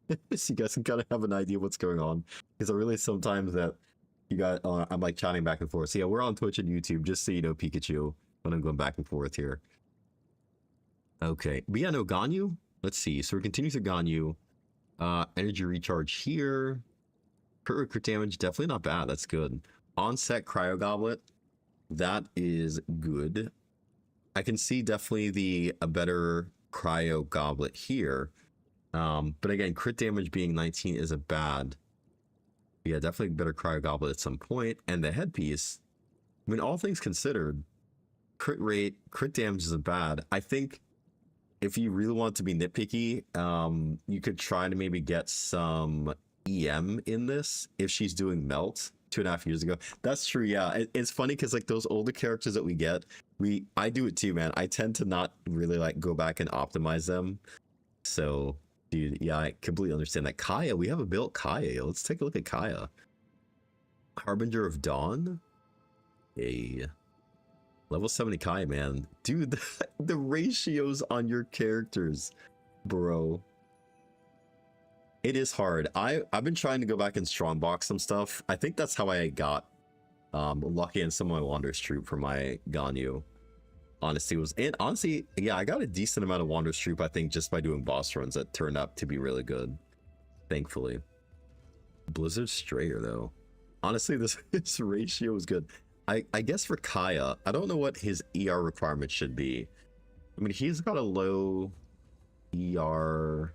So you guys can kind of have an idea what's going on, because I really sometimes that you guys, I'm like chatting back and forth. So yeah, we're on Twitch and YouTube, just so you know, Pikachu, when I'm going back and forth here. Okay, but yeah, no, Ganyu. Let's see. So we're continuing to Ganyu. Energy recharge here. Crit damage, definitely not bad. That's good. Onset cryo goblet, that is good. I can see definitely a better cryo goblet here. But again, crit damage being 19 isn't bad. Yeah, definitely better cryo goblet at some point. And the headpiece, I mean, all things considered, crit rate, crit damage isn't bad. I think if you really want to be nitpicky, you could try to maybe get some EM in this if she's doing melt 2.5 years ago. That's true. Yeah, it's funny because like those older characters that we get, I do it too, man. I tend to not really like go back and optimize them. So Dude, yeah, I completely understand that. Kaya, we have a built Kaya. Let's take a look at Kaya. Harbinger of Dawn. A level 70 Kaya, man. Dude, the ratios on your characters, bro. It is hard. I've been trying to go back and strongbox some stuff. I think that's how I got lucky in some of my Wanderer's Troop for my Ganyu. Honestly, yeah, I got a decent amount of Wanderer's Troop, I think, just by doing boss runs that turned out to be really good. Thankfully. Blizzard Strayer, though. Honestly, this ratio is good. I guess for Kaya, I don't know what his ER requirement should be. I mean, he's got a low ER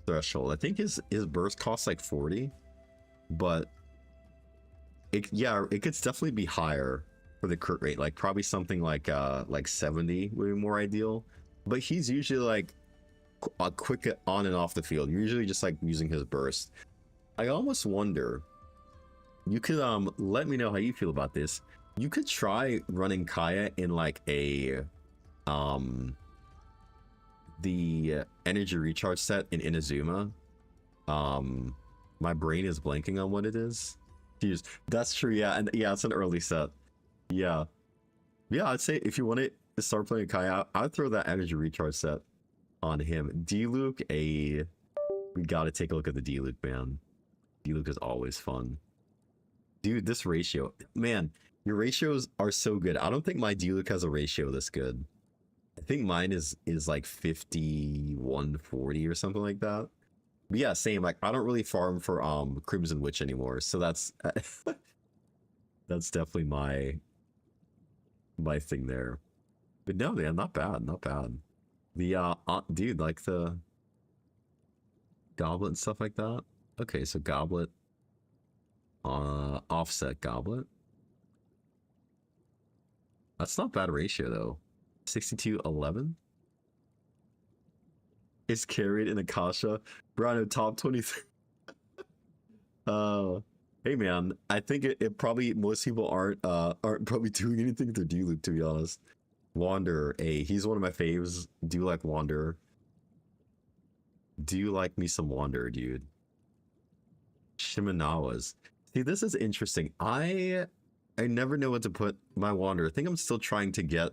threshold. I think his burst costs like 40, but it could definitely be higher for the crit rate, like probably something like 70 would be more ideal. But he's usually like a quick on and off the field, usually just like using his burst. I almost wonder, you could let me know how you feel about this. You could try running Kaya in like a the energy recharge set in Inazuma. My brain is blanking on what it is. Jeez, that's true. Yeah, and yeah, it's an early set. Yeah, I'd say if you want to start playing Kaya, I'd throw that energy recharge set on him. D-Luke, we gotta take a look at the D-Luke, man. D-Luke is always fun. Dude, this ratio, man, your ratios are so good. I don't think my D-Luke has a ratio this good. I think mine is like 5140 or something like that. But yeah, same. Like, I don't really farm for Crimson Witch anymore, so that's that's definitely my thing there. But no, man, not bad, not bad. The dude, like the goblet and stuff like that. Okay, so goblet, offset goblet. That's not bad ratio though. 62-11. It's carried in Akasha. Brano top 23. Hey man, I think it probably, most people aren't probably doing anything with their D-Luke, to be honest. Wanderer, he's one of my faves. Do you like Wanderer? Do you like me some Wanderer, dude? Shimenawas. See, this is interesting. I never know what to put my Wanderer. I think I'm still trying to get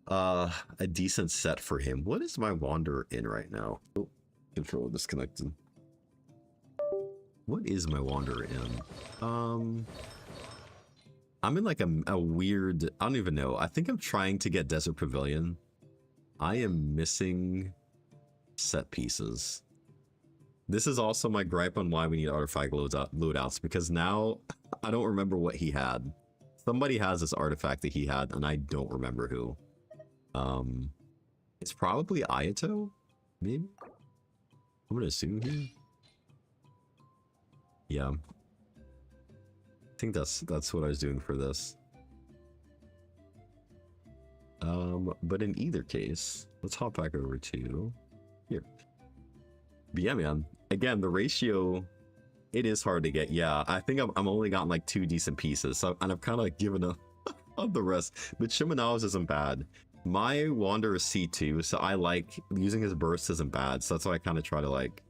a decent set for him. What is my Wanderer in right now? Oh, control disconnected. What is my Wanderer in? I'm in like a weird, I don't even know. I think I'm trying to get Desert Pavilion. I am missing set pieces. This is also my gripe on why we need artifact loadouts, because now I don't remember what he had. Somebody has this artifact that he had, and I don't remember who. It's probably Ayato, maybe? I'm gonna assume here. Yeah. I think that's what I was doing for this. But in either case, let's hop back over to here. But yeah, man. Again, the ratio, it is hard to get. Yeah, I think I'm only gotten like 2 decent pieces, so and I've kind of like given up on the rest. But Shimenawas isn't bad. My Wanderer is C2, so I like using his burst isn't bad. So that's why I kind of try to like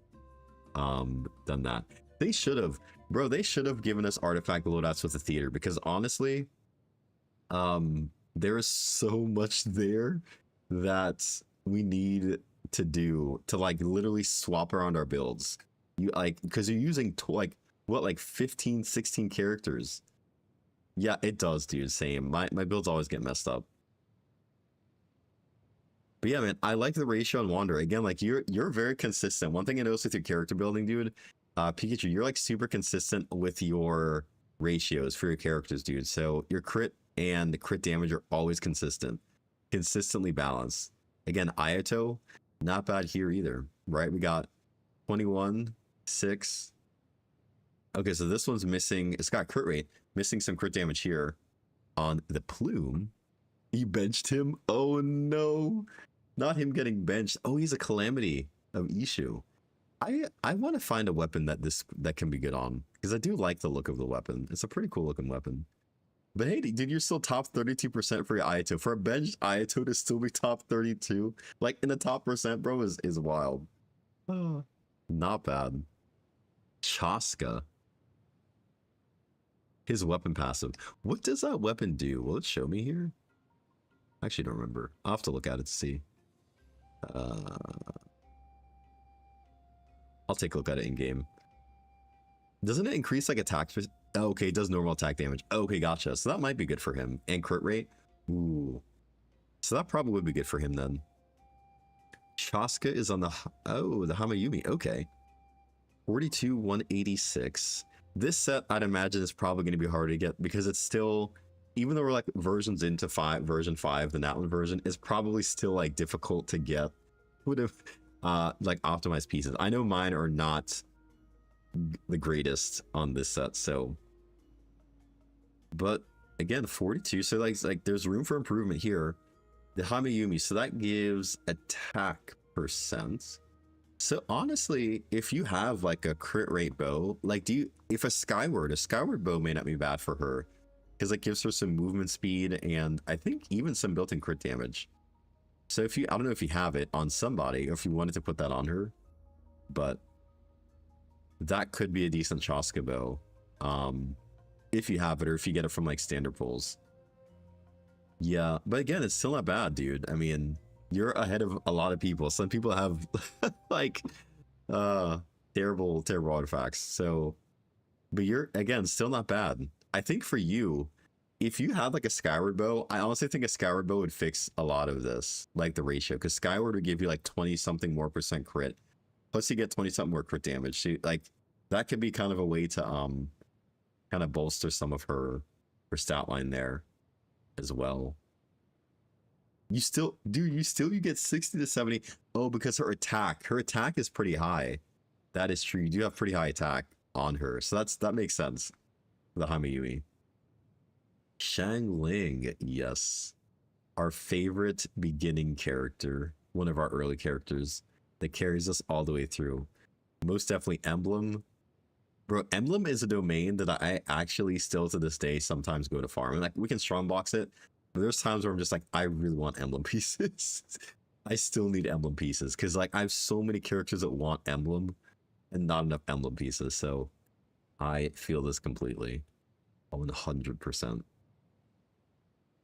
done that. They should have, bro. They should have given us artifact loadouts with the theater, because honestly, there is so much there that we need to do to like literally swap around our builds. You like, because you're using like 15, 16 characters. Yeah, it does, dude. Same. My builds always get messed up. But yeah, man, I like the ratio on Wanderer. Again, like you're very consistent. One thing I noticed with your character building, dude, Pikachu, you're like super consistent with your ratios for your characters, dude. So your crit and the crit damage are always consistently balanced. Again, Ayato, not bad here either, right? We got 21, 6. Okay, so this one's missing. It's got crit rate, missing some crit damage here. On the Plume, he benched him. Oh no, not him getting benched. Oh, he's a Calamity of Ishu. I want to find a weapon that can be good on, because I do like the look of the weapon. It's a pretty cool looking weapon. But hey, dude, you're still top 32% for your Ayato. For a bench Ayato to still be top 32, like in the top percent, bro, is wild. Not bad. Chaska. His weapon passive. What does that weapon do? Will it show me here? I actually don't remember. I'll have to look at it to see. I'll take a look at it in game. Doesn't it increase like attack? Oh, okay, it does normal attack damage. Okay, gotcha. So that might be good for him. And crit rate. Ooh. So that probably would be good for him then. Chaska is on the... Oh, the Hamayumi. Okay. 42, 186. This set, I'd imagine, is probably going to be hard to get because it's still... Even though we're like versions into version 5, the Natlan version is probably still like difficult to get. Would have like optimized pieces. I know mine are not the greatest on this set, so... But again, 42, so like there's room for improvement here. The Hamayumi, so that gives attack percent. So honestly, if you have like a crit rate bow, like if a skyward bow may not be bad for her, because it gives her some movement speed and I think even some built-in crit damage. So if you, I don't know if you have it on somebody or if you wanted to put that on her, but that could be a decent Chaska bow. If you have it or if you get it from like standard pulls. Yeah, but again, it's still not bad, dude. I mean, you're ahead of a lot of people. Some people have like terrible artifacts. So, but you're again still not bad. I think for you, if you had like a Skyward bow, I honestly think a Skyward bow would fix a lot of this, like the ratio, because Skyward would give you like 20 something more percent crit, plus you get 20 something more crit damage. So like that could be kind of a way to kind of bolster some of her stat line there as well. You still, dude, you get 60 to 70. Oh, because her attack is pretty high. That is true. You do have pretty high attack on her, so that makes sense. The Hamayumi. Shang Ling, yes. Our favorite beginning character, one of our early characters that carries us all the way through. Most definitely Emblem. Bro, Emblem is a domain that I actually still to this day sometimes go to farm. And like we can strongbox it, but there's times where I'm just like, I really want Emblem pieces. I still need Emblem pieces because like I have so many characters that want Emblem and not enough Emblem pieces. So I feel this completely. 100%.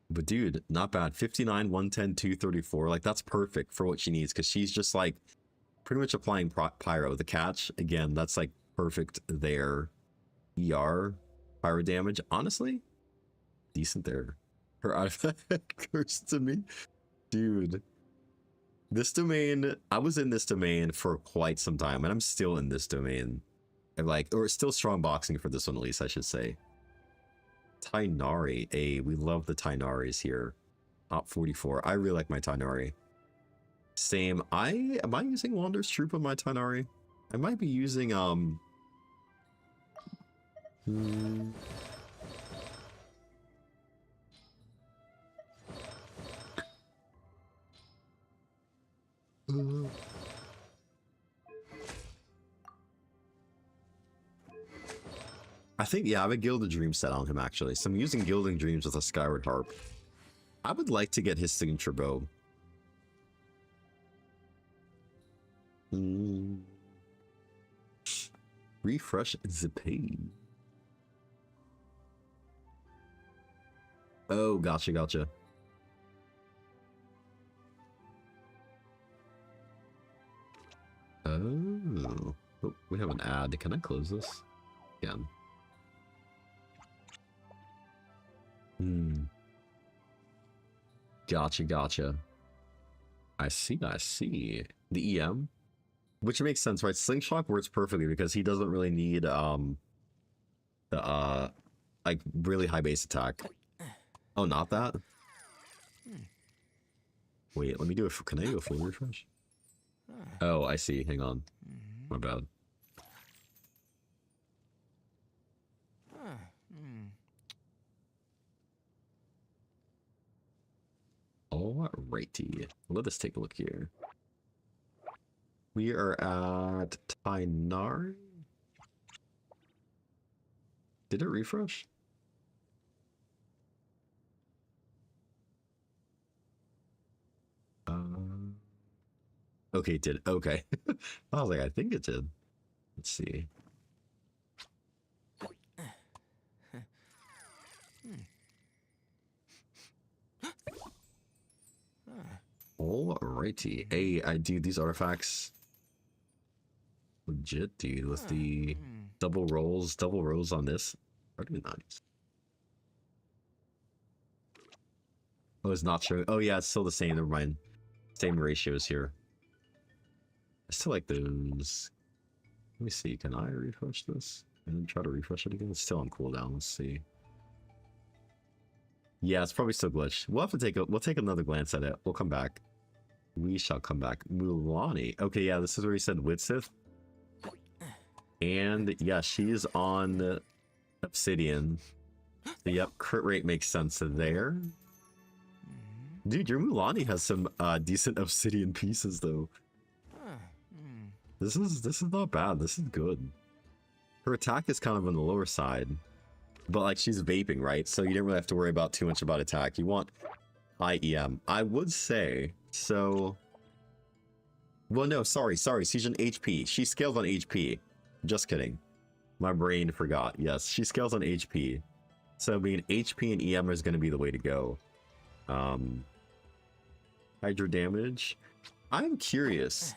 But dude, not bad. 59, 110, 234. Like that's perfect for what she needs because she's just like pretty much applying pyro. The catch, again, that's like perfect there. ER, pyro damage, honestly, decent there. Her artifact curse to me. Dude. This domain, I was in this domain for quite some time, and I'm still in this domain. Or still strong boxing for this one, at least, I should say. Tainari. We love the Tainaris here. Top 44. I really like my Tainari. Same. Am I using Wander's Troop on my Tainari? I might be using, I think, yeah, I have a Gilded Dream set on him, actually. So I'm using Gilding Dreams with a Skyward Harp. I would like to get his signature bow. Refresh the page. Oh, gotcha. Oh, we have an ad. Can I close this? Again. Gotcha. I see. The EM? Which makes sense, right? Slingshot works perfectly because he doesn't really need, like, really high base attack. Oh, not that? Wait, let me do can I do a full refresh? Oh, I see. Hang on. My bad. Alrighty. Let us take a look here. We are at Tainari. Did it refresh? Okay, it did. Okay. I was like, I think it did. Let's see. Alrighty. Hey, I do these artifacts legit, dude, with the double rolls on this. Pretty nice. Oh, it's not showing. Oh, yeah, it's still the same. Never mind. Same ratios here. I still like those. Let me see. Can I refresh this? And then try to refresh it again? It's still on cooldown. Let's see. Yeah, it's probably still glitched. We'll have to take we'll take another glance at it. We'll come back. We shall come back. Mulani. Okay, yeah, this is where he said Widsith. And yeah, she's on Obsidian. So, yep, crit rate makes sense there. Dude, your Mulani has some decent Obsidian pieces though. This is not bad. This is good. Her attack is kind of on the lower side. But like she's vaping, right? So you don't really have to worry about too much about attack. You want high EM. I would say so. Well, no, sorry. She's an HP. She scales on HP. Just kidding. My brain forgot. Yes, she scales on HP. So I mean, HP and EM is going to be the way to go. Hydro damage. I'm curious.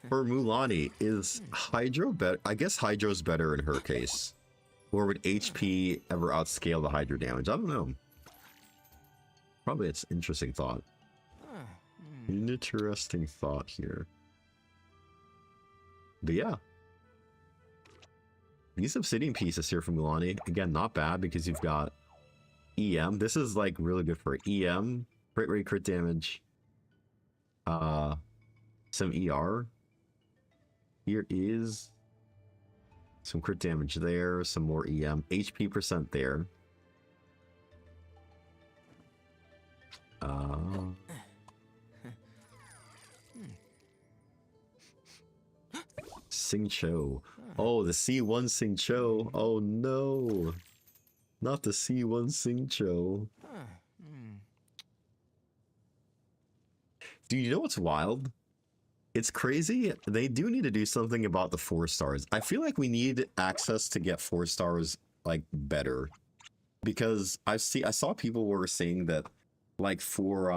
For Mulani, is Hydro better? I guess Hydro's better in her case. Or would HP ever outscale the Hydro damage? I don't know. Probably it's an interesting thought. Interesting thought here. But yeah. These Obsidian pieces here from Mulani, again, not bad because you've got EM. This is like really good for EM, crit rate, crit damage, some ER. Here is some crit damage there, some more EM, HP percent there. Sing Cho. Oh, the C1 Sing Cho. Oh no. Not the C1 Sing Cho. Do you know what's wild? It's crazy. They do need to do something about the 4 stars. I feel like we need access to get 4 stars like better. Because I saw people were saying that like for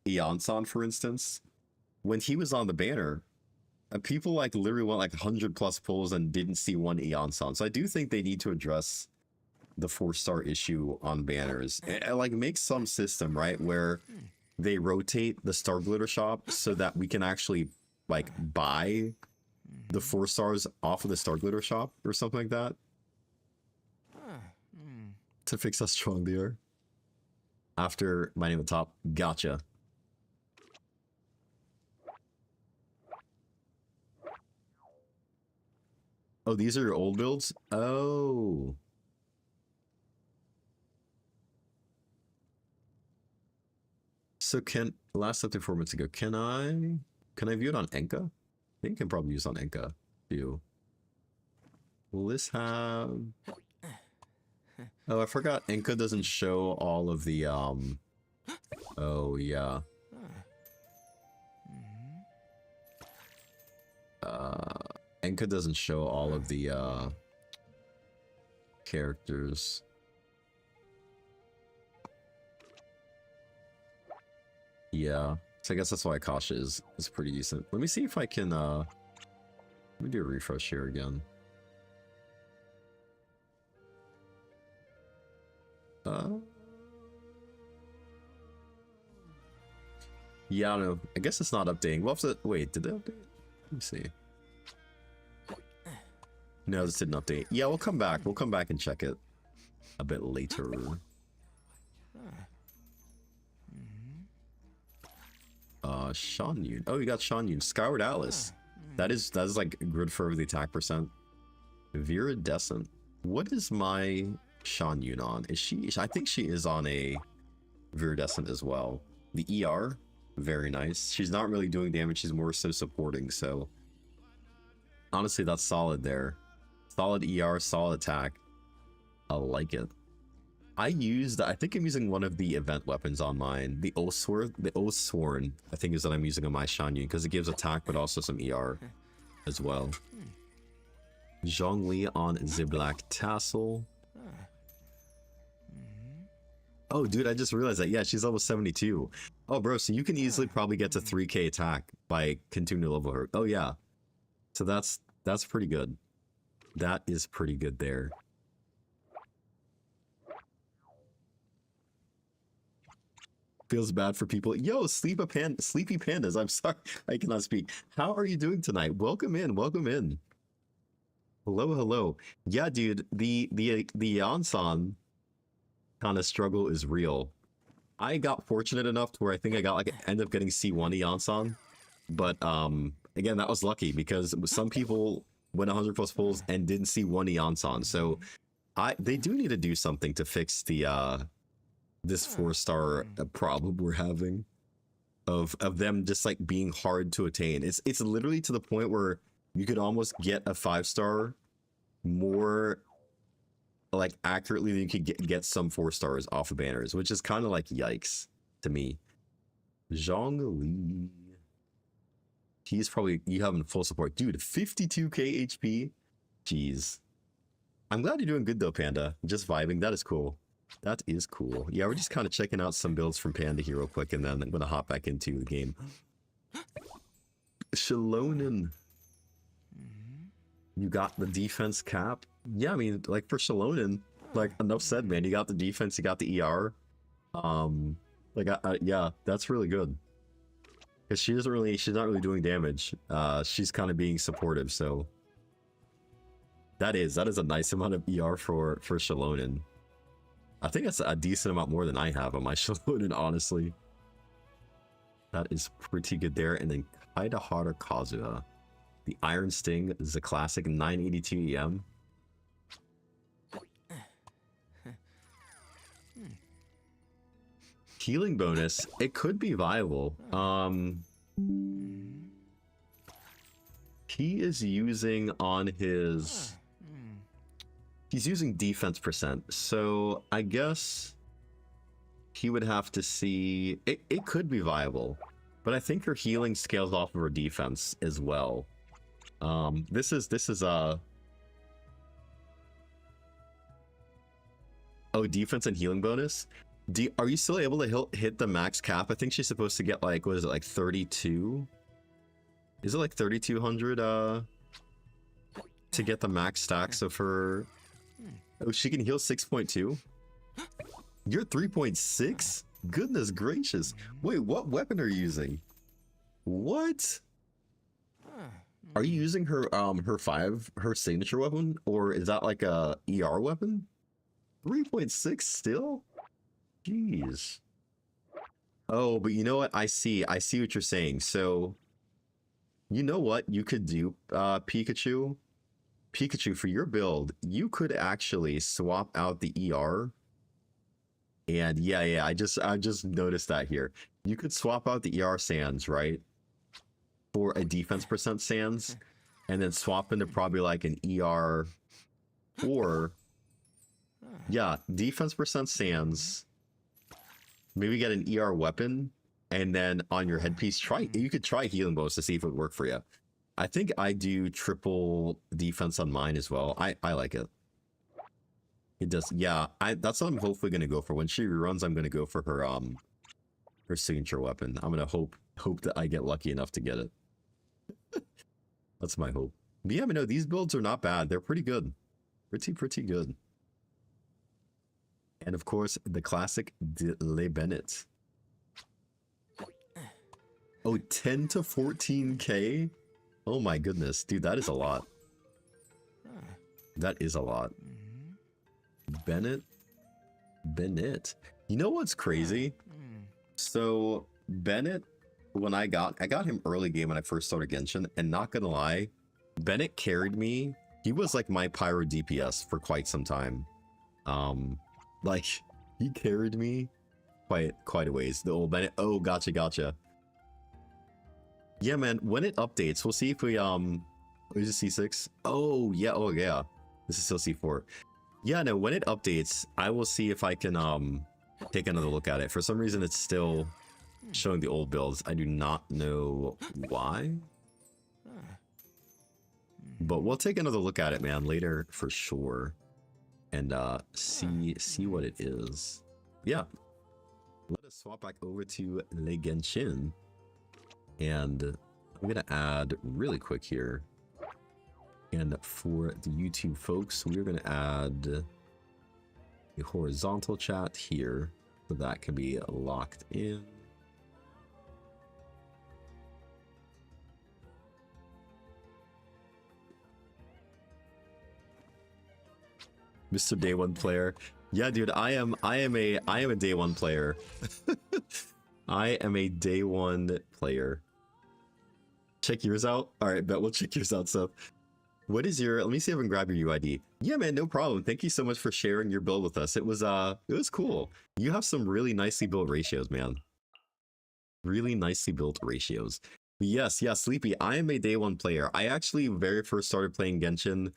Eonson, for instance, when he was on the banner, people like literally went like 100+ pulls and didn't see one Eonson. So I do think they need to address the 4-star issue on banners. And like make some system, right, where they rotate the Star Glitter shop so that we can actually like buy the 4 stars off of the Star Glitter shop or something like that. To fix how strong they are. After my name at top. Gotcha. Oh, these are your old builds? Oh. So last update 4 months ago, can I view it on Enka? I think I can probably use it on Enka view. Will this have... Oh, I forgot Enka doesn't show all of the oh yeah. Enka doesn't show all of the characters. Yeah, so I guess that's why Akasha is pretty decent. Let me see if I can let me do a refresh here again. Yeah, I don't know. I guess it's not updating. We'll have to wait. Did they update? Let me see. No, this didn't update. Yeah, we'll come back. We'll come back and check it a bit later. Shan Yun. Oh, you got Shan Yun. Skyward Atlas. That is like good for the attack percent. Viridescent. What is my Shan Yun on? Is she? I think she is on a Viridescent as well. The ER, very nice. She's not really doing damage. She's more so supporting. So honestly, that's solid there. Solid ER, solid attack. I like it. I think I'm using one of the event weapons on mine. The Oathsworn, I think is what I'm using on my Shanyu, because it gives attack but also some ER as well. Zhongli on the Black Tassel. Oh, dude, I just realized that. Yeah, she's level 72. Oh, bro, so you can easily probably get to 3k attack by continuing to level her. Oh, yeah. So that's pretty good. That is pretty good there. Feels bad for people. Yo, sleepy pandas. I'm sorry, I cannot speak. How are you doing tonight? Welcome in. Welcome in. Hello, hello. Yeah, dude. The Yansan kind of struggle is real. I got fortunate enough to where I think I got end up getting C1 Yansan, but again, that was lucky because some people went 100 plus pulls and didn't see one Yansan. So they do need to do something to fix the this 4-star problem we're having of them just like being hard to attain. It's literally to the point where you could almost get a 5-star more like accurately than you could get some 4-stars off of banners, which is kind of like yikes to me. Zhongli. He's probably, you have him in full support. Dude, 52k HP. Jeez. I'm glad you're doing good though, Panda. Just vibing. That is cool. That is cool. Yeah, we're just kind of checking out some builds from Panda here real quick, and then I'm going to hop back into the game. Shalonen. You got the defense cap. Yeah, I mean, like for Shalonen, like enough said, man. You got the defense, you got the ER. Yeah, that's really good. Because she's not really doing damage. She's kind of being supportive, so that is a nice amount of ER for Shalonen. I think that's a decent amount more than I have on my Shalonen, honestly. That is pretty good there. And then Kaidahara Kazuha. The Iron Sting is a classic 982 EM. Healing bonus, it could be viable. He is using on his... He's using defense percent, so I guess he would have to see... It could be viable, but I think her healing scales off of her defense as well. This is oh, defense and healing bonus. Are you still able to hit the max cap? I think she's supposed to get like, what is it, like 32? Is it like 3,200 to get the max stacks of her? Oh, she can heal 6.2. You're 3.6? Goodness gracious. Wait, what weapon are you using? What? Are you using her her signature weapon, or is that like a ER weapon? 3.6 still? Jeez. Oh, but you know what? I see what you're saying. So, you know what you could do, Pikachu? Pikachu, for your build, you could actually swap out the ER. And yeah, I just noticed that here. You could swap out the ER sands, right? For a defense percent sands, and then swap into probably like an ER, or yeah, defense percent sands. Maybe get an ER weapon, and then on your headpiece, you could try healing bonus to see if it would work for you. I think I do triple defense on mine as well. I like it. It does, yeah. That's what I'm hopefully gonna go for. When she reruns, I'm gonna go for her her signature weapon. I'm gonna hope that I get lucky enough to get it. That's my hope. But yeah, but no, these builds are not bad. They're pretty good. Pretty good. And of course, the classic Le Bennett. Oh, 10 to 14k? Oh my goodness. Dude, that is a lot. That is a lot. Bennett. You know what's crazy? So, Bennett, when I got him early game when I first started Genshin, and not gonna lie, Bennett carried me. He was like my pyro DPS for quite some time. Like, he carried me quite a ways. The old Bennett. Oh, gotcha. Yeah, man, when it updates, we'll see if we, is it C6? Oh, yeah, this is still C4. Yeah, no, when it updates, I will see if I can take another look at it. For some reason, it's still showing the old builds. I do not know why. But we'll take another look at it, man, later for sure. And see what it is. Yeah. Let us swap back over to Le Genshin. And I'm gonna add really quick here. And for the YouTube folks, we're gonna add a horizontal chat here. So that can be locked in. Mr. Day One player. Yeah, dude, I am a day one player. I am a day one player. Check yours out. All right, bet we'll check yours out, Seth. What is your, let me see if I can grab your UID. Yeah, man, no problem. Thank you so much for sharing your build with us. It was cool. You have some really nicely built ratios, man. Really nicely built ratios. But yes, Sleepy, I am a day one player. I actually very first started playing Genshin,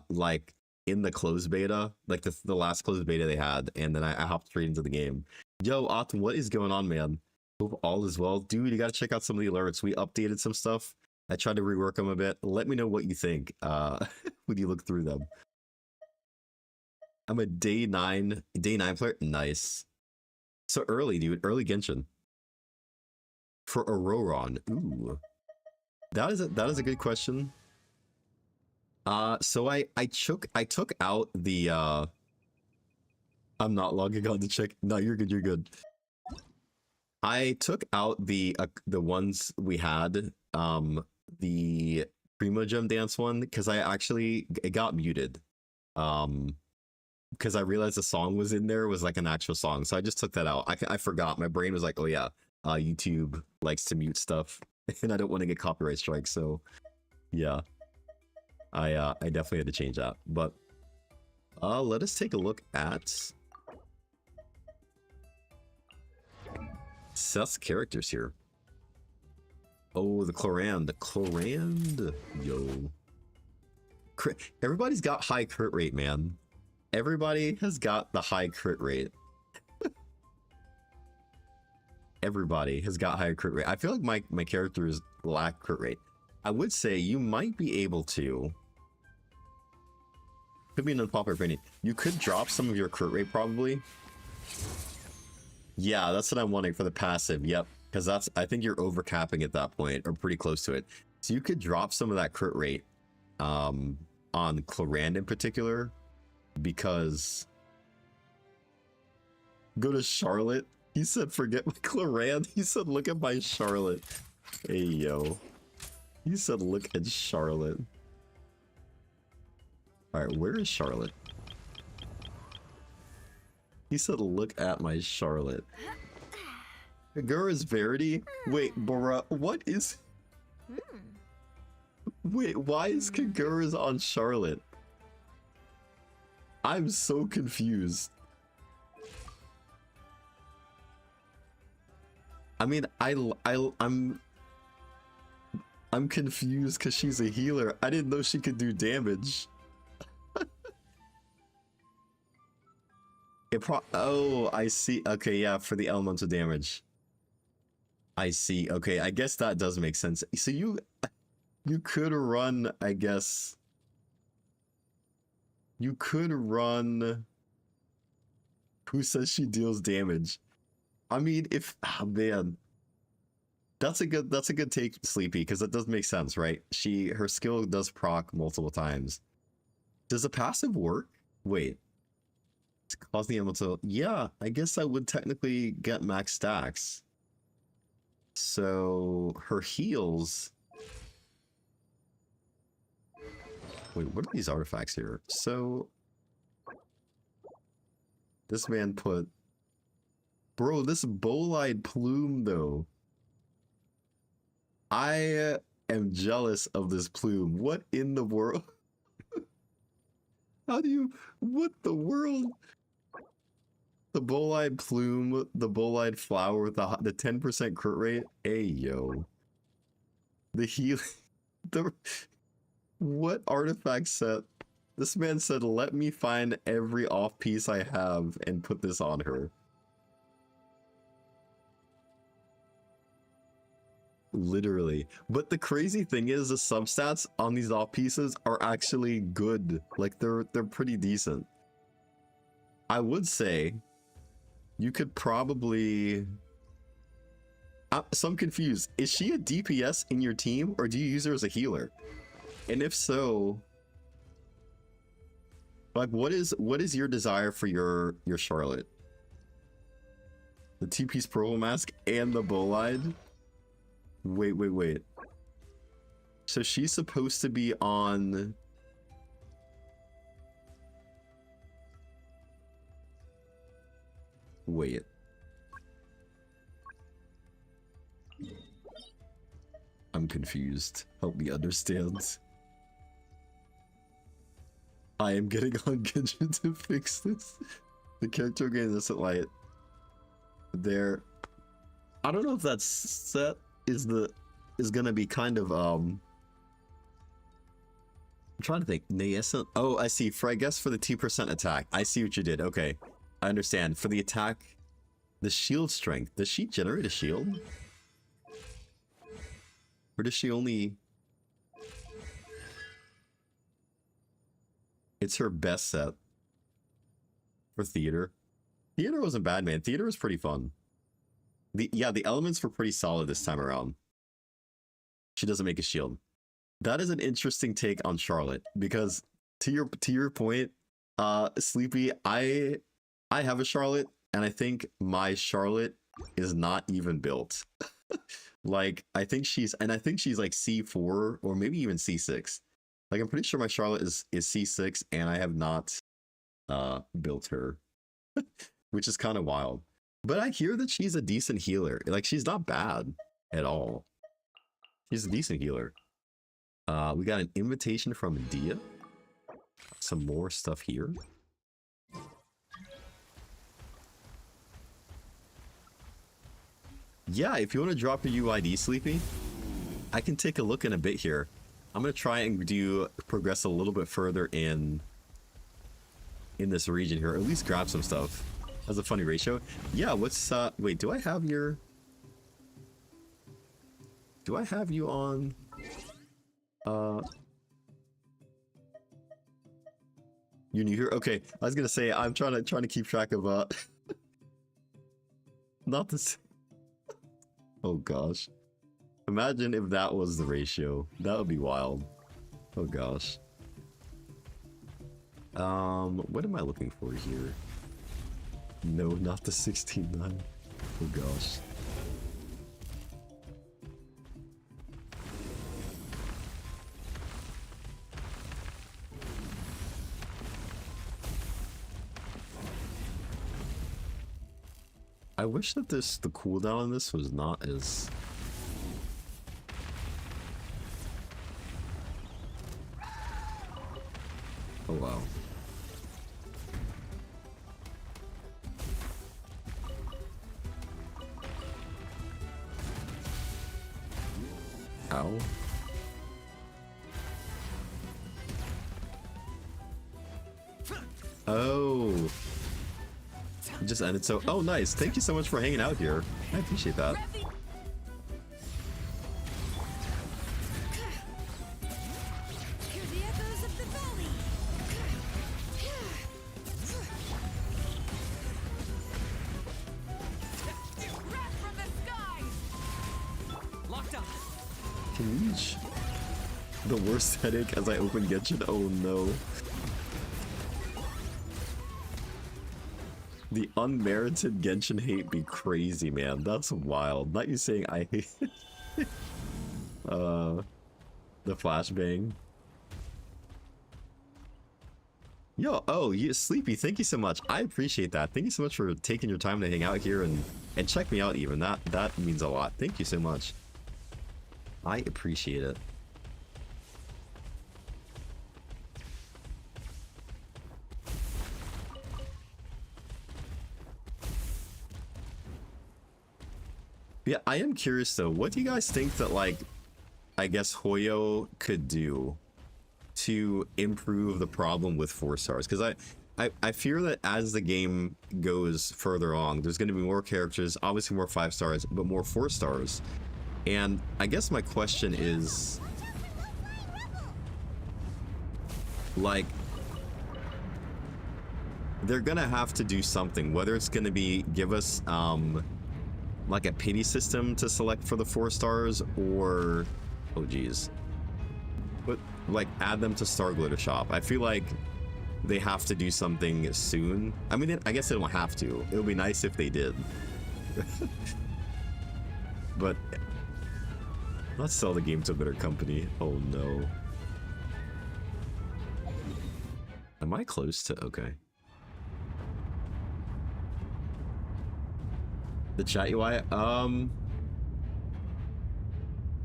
like in the closed beta, like the last closed beta they had, and then I hopped straight into the game. Yo, Autumn, what is going on, man? Hope all is well. Dude, you gotta check out some of the alerts. We updated some stuff. I tried to rework them a bit. Let me know what you think when you look through them. I'm a day nine player. Nice. So early, dude. Early Genshin. For Auroron. Ooh. That is a good question. So I took out the I'm not logging on to check. No, you're good. I took out the ones we had, the Primo Gem Dance one, because it got muted. Because I realized the song was in there, was like an actual song, so I just took that out. I forgot. My brain was like, oh yeah, YouTube likes to mute stuff, and I don't want to get copyright strikes, so yeah. I definitely had to change that. But let us take a look at Seth's characters here. Oh, the Clorand. Yo. Everybody's got high crit rate, man. Everybody has got the high crit rate. Everybody has got higher crit rate. I feel like my characters lack crit rate. I would say you might be able to. Could be an unpopular opinion. You could drop some of your crit rate probably. Yeah, that's what I'm wanting for the passive. Yep, because I think you're overcapping at that point, or pretty close to it. So you could drop some of that crit rate on Clorand in particular, because go to Charlotte. He said, forget my Clorand. He said, look at my Charlotte. Hey, yo. He said, look at Charlotte. Alright, where is Charlotte? He said, look at my Charlotte. Kagura's Verity? Wait, bruh, what is... Wait, why is Kagura's on Charlotte? I'm so confused. I mean, I'm confused because she's a healer. I didn't know she could do damage. Oh, I see. Okay, yeah, for the elemental damage. I see. Okay, I guess that does make sense. So you could run, I guess. You could run. Who says she deals damage? I mean, oh man, that's a good take, Sleepy, because that does make sense, right? Her skill does proc multiple times. Does a passive work? Wait, it's cause the elemental. Yeah, I guess I would technically get max stacks. So her heals. Wait, what are these artifacts here? So this man put. Bro, this bolide plume, though. I am jealous of this plume. What in the world? How do you... What the world? The bolide plume, the bolide flower with the 10% crit rate. Hey, yo. The heal... What artifact set This man said, let me find every off piece I have and put this on her. Literally. But the crazy thing is the substats on these off pieces are actually good. Like they're pretty decent. I would say you could probably... so I'm confused. Is she a DPS in your team or do you use her as a healer? And if so, like what is your desire for your Charlotte? The two-piece purple mask and the bolide? Wait. So she's supposed to be on... Wait. I'm confused. Help me understand. I am getting on Genshin to fix this. The character game isn't like there. I don't know if that set is gonna be kind of I'm trying to think. Oh, I see. I guess for the 2% attack. I see what you did. Okay. I understand. For the attack, the shield strength. Does she generate a shield? Or does she only... It's her best set. For theater. Theater wasn't bad, man. Theater was pretty fun. The elements were pretty solid this time around. She doesn't make a shield. That is an interesting take on Charlotte. Because to your point, Sleepy, I have a Charlotte, and I think my Charlotte is not even built. Like, I think she's like C4 or maybe even C6. Like, I'm pretty sure my Charlotte is C6 and I have not built her, which is kind of wild. But I hear that she's a decent healer. Like, she's not bad at all. She's a decent healer. We got an invitation from Dia. Some more stuff here. Yeah, if you want to drop your UID, Sleepy, I can take a look in a bit here. I'm going to try and progress a little bit further in this region here, or at least grab some stuff. That's a funny ratio. Yeah, what's, wait, do I have you on, you're new here? Okay, I was going to say, I'm trying to keep track of, not this. Oh gosh. Imagine if that was the ratio. That would be wild. Oh gosh. What am I looking for here? No, not the 16-9. Oh gosh. I wish that the cooldown on this was not as... Oh wow. Ow. Oh. It just ended so... Oh, nice. Thank you so much for hanging out here. I appreciate that. Hear the echoes of the valley. Wrath from the skies. Locked up. Can reach. The worst headache as I open Genshin. Oh no. The unmerited Genshin hate be crazy, man. That's wild. Not you saying I hate the flashbang. Yo, oh, you Sleepy, thank you so much. I appreciate that. Thank you so much for taking your time to hang out here and check me out even. That means a lot. Thank you so much. I appreciate it. Yeah, I am curious though. What do you guys think that, like, I guess Hoyo could do to improve the problem with 4 stars, because I fear that as the game goes further on, there's going to be more characters, obviously more 5 stars, but more 4 stars. And I guess my question is, like, they're gonna have to do something, whether it's gonna be give us like a pity system to select for the 4 stars, or oh geez, but like add them to Star Glitter Shop. I feel like they have to do something soon. I mean, I guess they don't have to. It would be nice if they did. But let's sell the game to a better company. Oh no. Am I close to okay? The chat UI?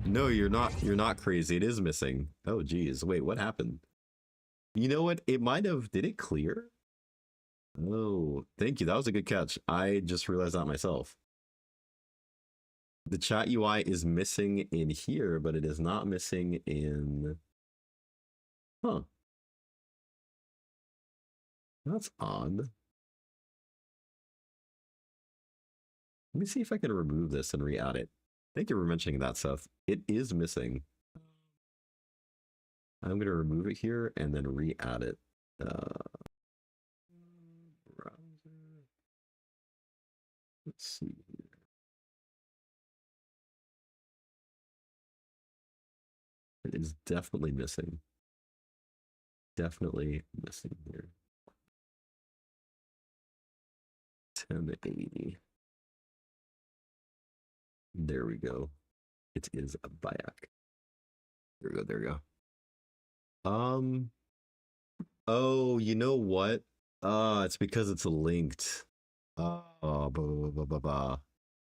No, you're not crazy. It is missing. Oh geez. Wait, what happened? You know what? It might have, did it clear? Oh, thank you. That was a good catch. I just realized that myself. The chat UI is missing in here, but it is not missing in... Huh. That's odd. Let me see if I can remove this and re-add it. Thank you for mentioning that, Seth. It is missing. I'm going to remove it here and then re-add it. Browser. Let's see here. It is definitely missing. Definitely missing here. 1080. There we go. It is a back. There we go. There we go. Oh, you know what? It's because it's linked.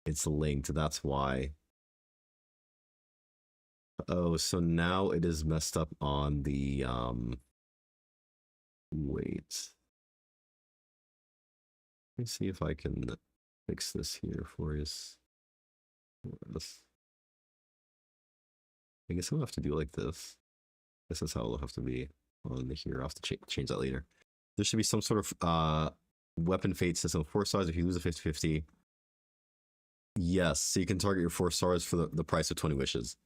It's linked. That's why. Oh, so now it is messed up on the wait. Let me see if I can fix this here for us. I guess I'm gonna have to do like this. This is how it'll have to be on here. I'll have to change that later. There should be some sort of weapon fate system. 4 stars if you lose a 50-50. Yes, so you can target your 4 stars for the price of 20 wishes.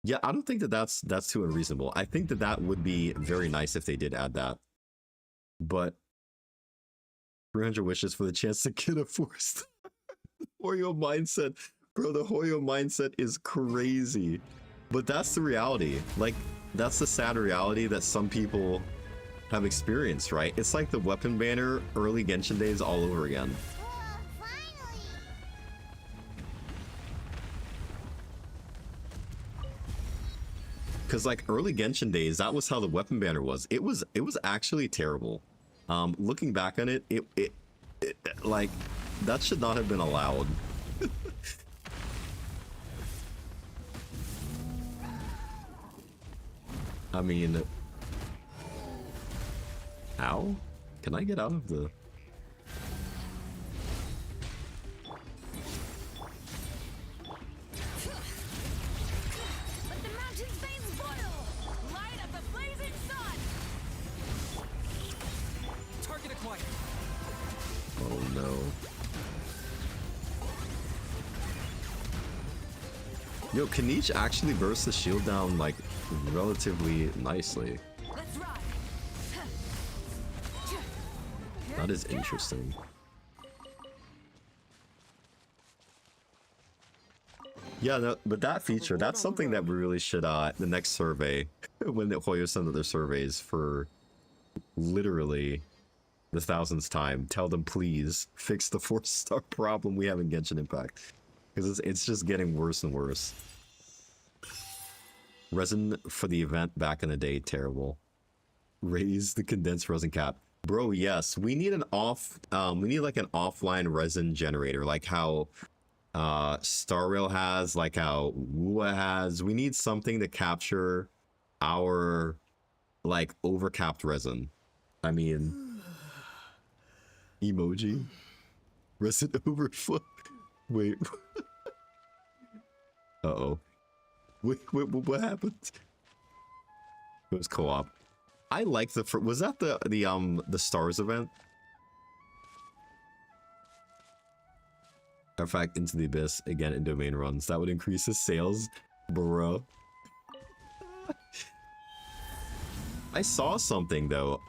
Yeah, I don't think that that's too unreasonable. I think that that would be very nice if they did add that. But 300 wishes for the chance to get a 4-star. Hoyo mindset. Bro, the Hoyo mindset is crazy. But that's the reality. Like, that's the sad reality that some people have experienced, right? It's like the weapon banner early Genshin days all over again. Because like early Genshin days, that was how the weapon banner was. It was actually terrible. Looking back on it, it like that should not have been allowed. I mean, ow? Can I get out of the... Let the mountain's veins boil! Light up the blazing sun! Target acquired. Oh no. Yo, can Nietzsche actually burst the shield down like relatively nicely? Let's ride! That is interesting. Yeah, no, but that feature, that's something that we really should, the next survey, when Hoyo sends their surveys for literally the 1000th time, tell them please fix the 4-star problem we have in Genshin Impact. Because it's just getting worse and worse. Resin for the event back in the day, terrible. Raise the condensed resin cap. Bro, yes, we need an we need like an offline resin generator, like how Star Rail has, like how Wua has. We need something to capture our like overcapped resin. I mean, emoji. Resin overflow. Wait. Uh-oh. Wait, what happened? It was co-op. I like the was that the stars event? In fact, Into the Abyss again in domain runs. That would increase his sales, bro. I saw something though.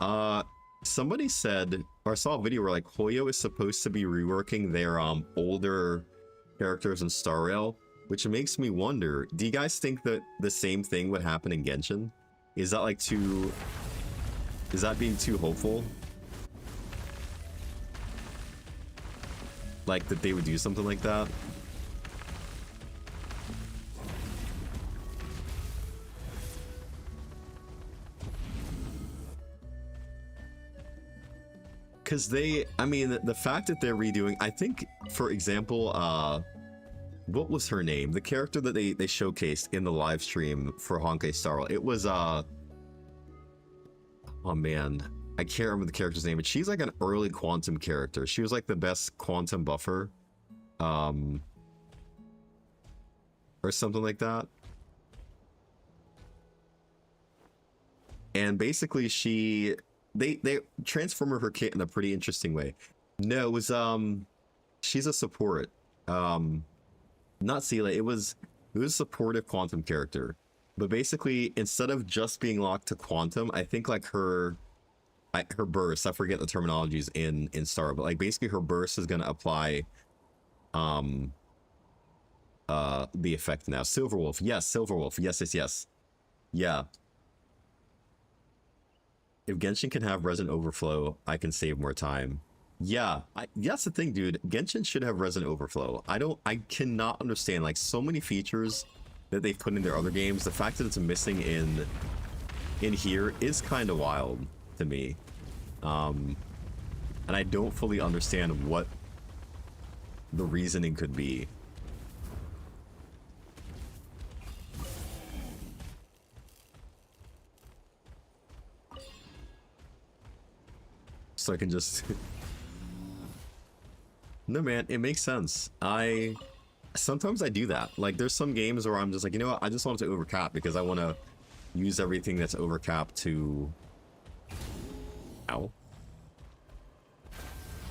Somebody said, or I saw a video where like Hoyo is supposed to be reworking their older characters in Star Rail, which makes me wonder, do you guys think that the same thing would happen in Genshin? Is that like too... Is that being too hopeful? Like that they would do something like that? Because they, I mean, the fact that they're redoing, I think, for example, what was her name? The character that they showcased in the live stream for Honkai Star Rail. It was, oh man, I can't remember the character's name, but she's like an early quantum character. She was like the best quantum buffer, or something like that. And basically they transformed her kit in a pretty interesting way. No, it was she's a support. Not Seela, it was a supportive quantum character. But basically, instead of just being locked to quantum, I think like her burst, I forget the terminologies in Star, but like basically her burst is gonna apply the effect now. Silverwolf, yes, Silverwolf, yes. Yeah. If Genshin can have resin overflow, I can save more time. Yeah, that's the thing, dude. Genshin should have resin overflow. I cannot understand like so many features that they've put in their other games. The fact that it's missing in here is kind of wild to me. And I don't fully understand what the reasoning could be. So I can just... No, man, it makes sense. Sometimes I do that. Like, there's some games where I'm just like, you know what? I just want it to overcap because I want to use everything that's overcapped to... Ow.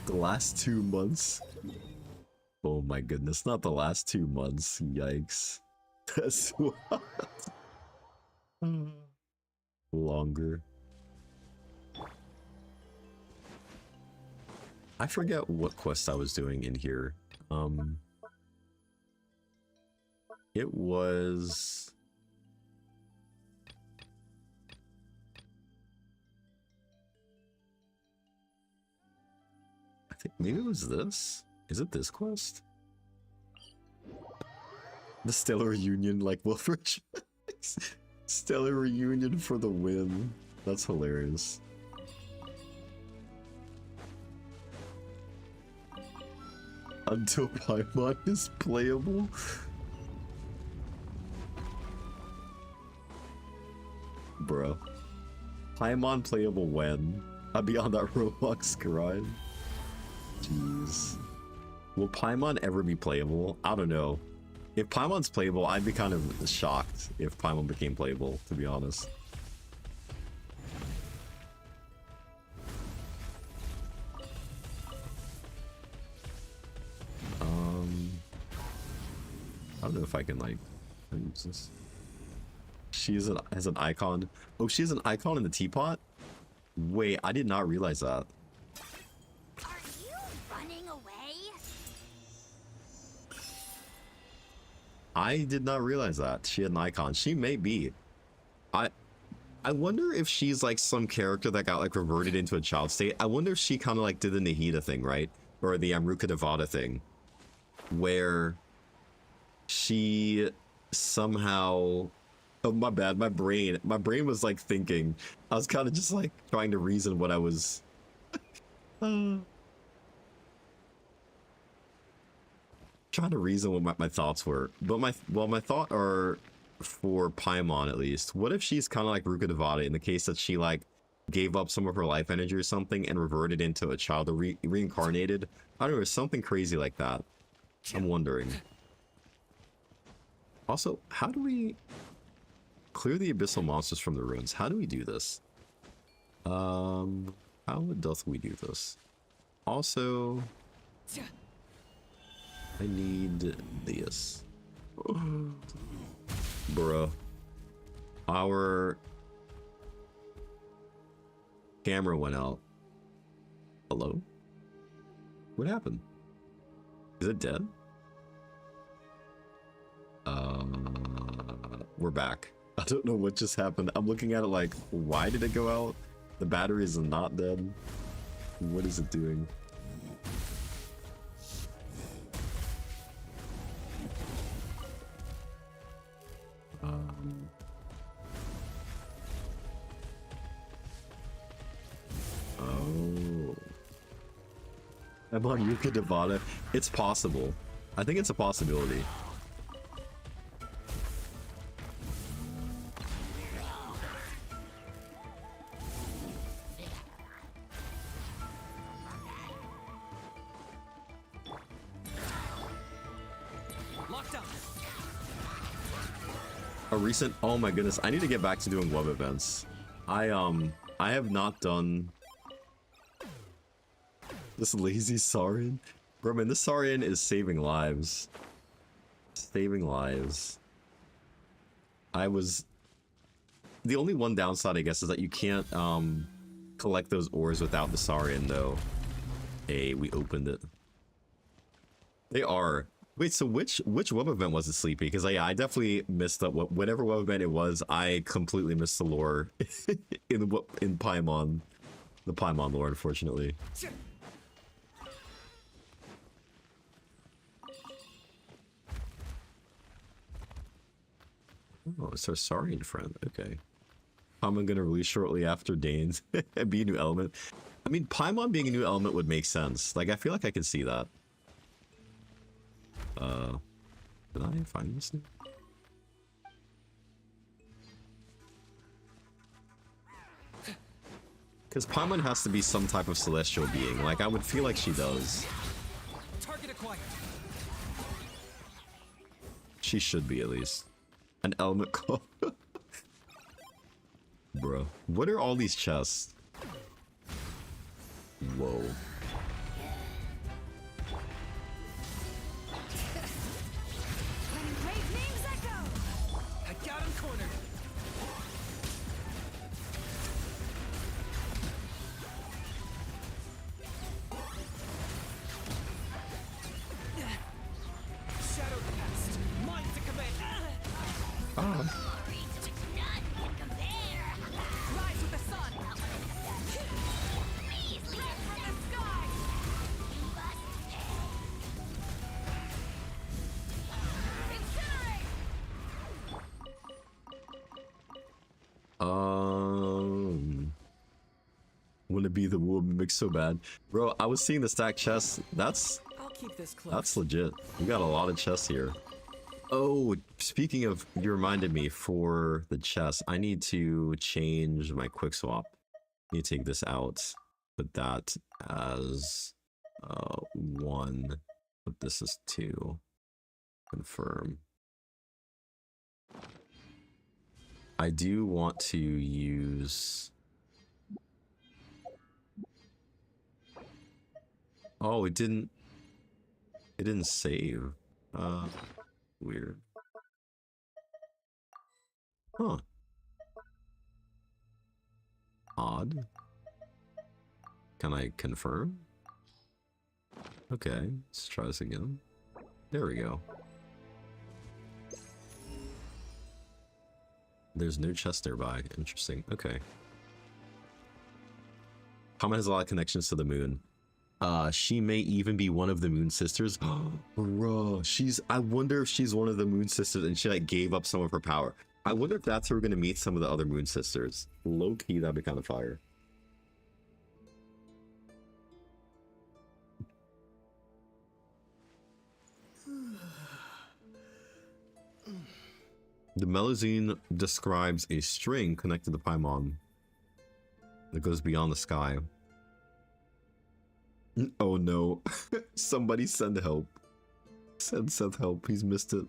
The last 2 months? Oh my goodness, not the last 2 months. Yikes. That's what? Longer. I forget what quest I was doing in here. It was... I think maybe it was this? Is it this quest? The Stellar Reunion, like Wolfridge. Stellar Reunion for the win. That's hilarious. Until Paimon is playable. Bro. Paimon playable when? I'll be on that Roblox grind. Jeez. Will Paimon ever be playable? I don't know. If Paimon's playable, I'd be kind of shocked if Paimon became playable, to be honest. I don't know if I can like use this. She has an icon. Oh, she has an icon in the teapot? Wait, I did not realize that. Are you running away? I did not realize that she had an icon. She may be. I wonder if she's like some character that got like reverted into a child state. I wonder if she kind of like did the Nahida thing, right? Or the Amruka Devata thing, where she somehow... Oh, my bad. My brain was like thinking. I was kind of just like trying to reason what I was... trying to reason what my thoughts were. But my thought are for Paimon at least. What if she's kind of like Ruka Devata in the case that she like gave up some of her life energy or something and reverted into a child or reincarnated? I don't know, something crazy like that. I'm wondering. Also, how do we clear the abyssal monsters from the ruins? How do we do this? How doth we do this? Also, I need this. Bruh. Our camera went out. Hello? What happened? Is it dead? We're back. I don't know what just happened. I'm looking at it like, why did it go out? The battery is not dead. What is it doing? Oh. I'm on Yuka Devada. It's possible. I think it's a possibility. A recent, oh my goodness, I need to get back to doing web events. I have not done this lazy Saurian. Bro, man, this Saurian is saving lives. Saving lives. The only one downside, I guess, is that you can't collect those ores without the Saurian, though. Hey, we opened it. They are. Wait, so which web event was it, Sleepy? Because I definitely missed up whatever web event it was. I completely missed the lore in Paimon, the Paimon lore, unfortunately. Oh, it's our Saurian friend. Okay. Paimon gonna release shortly after Danes and be a new element. I mean, Paimon being a new element would make sense. Like, I feel like I could see that. Did I find this thing? Because Paimon has to be some type of celestial being. Like, I would feel like she does. Target acquired. She should be, at least. An element call. Bro, what are all these chests? Whoa. I got him cornered. Shadow cast. Mine to command. Ah. Rise with the sun. Red from the sky. Incinerate. Wanna be the wool mix so bad. Bro, I was seeing the stacked chests. That's I'll keep this close. That's legit. We got a lot of chests here. Oh, speaking of, you reminded me for the chest, I need to change my quick swap. I need to take this out, put that as 1, put this as 2, confirm. I do want to use... Oh, it didn't save. Weird. Huh. Odd. Can I confirm? Okay, let's try this again. There we go. There's no chest nearby. Interesting. Okay. Paimon has a lot of connections to the moon. She may even be one of the Moon Sisters. Bro, I wonder if she's one of the Moon Sisters and she like gave up some of her power. I wonder if that's where we're gonna meet some of the other Moon Sisters. Low key, that'd be kind of fire. The Melazine describes a string connected to Paimon that goes beyond the sky. Oh no. Somebody send help. Send Seth help. He's missed it.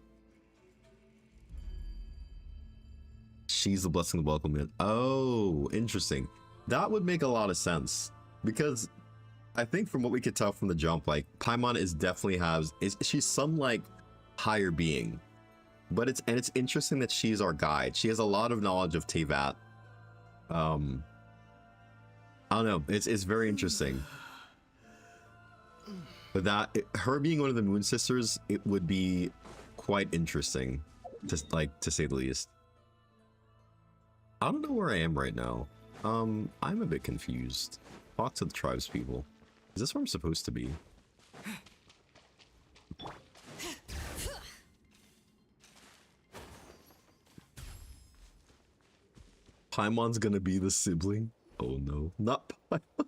She's the blessing of welcome in. Oh, interesting. That would make a lot of sense because I think from what we could tell from the jump, like Paimon is definitely she's some like higher being, but it's interesting that she's our guide. She has a lot of knowledge of Teyvat. I don't know. It's very interesting. But her being one of the Moon Sisters, it would be quite interesting, to say the least. I don't know where I am right now. I'm a bit confused. Talk to the tribespeople. Is this where I'm supposed to be? Paimon's gonna be the sibling? Oh no. Not Paimon's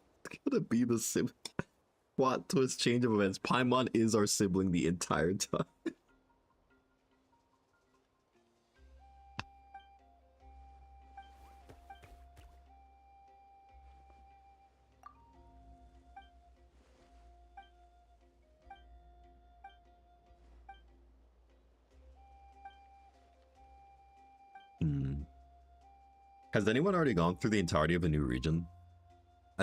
gonna be the sibling. Plot twist, change of events. Paimon is our sibling the entire time. Has anyone already gone through the entirety of the new region?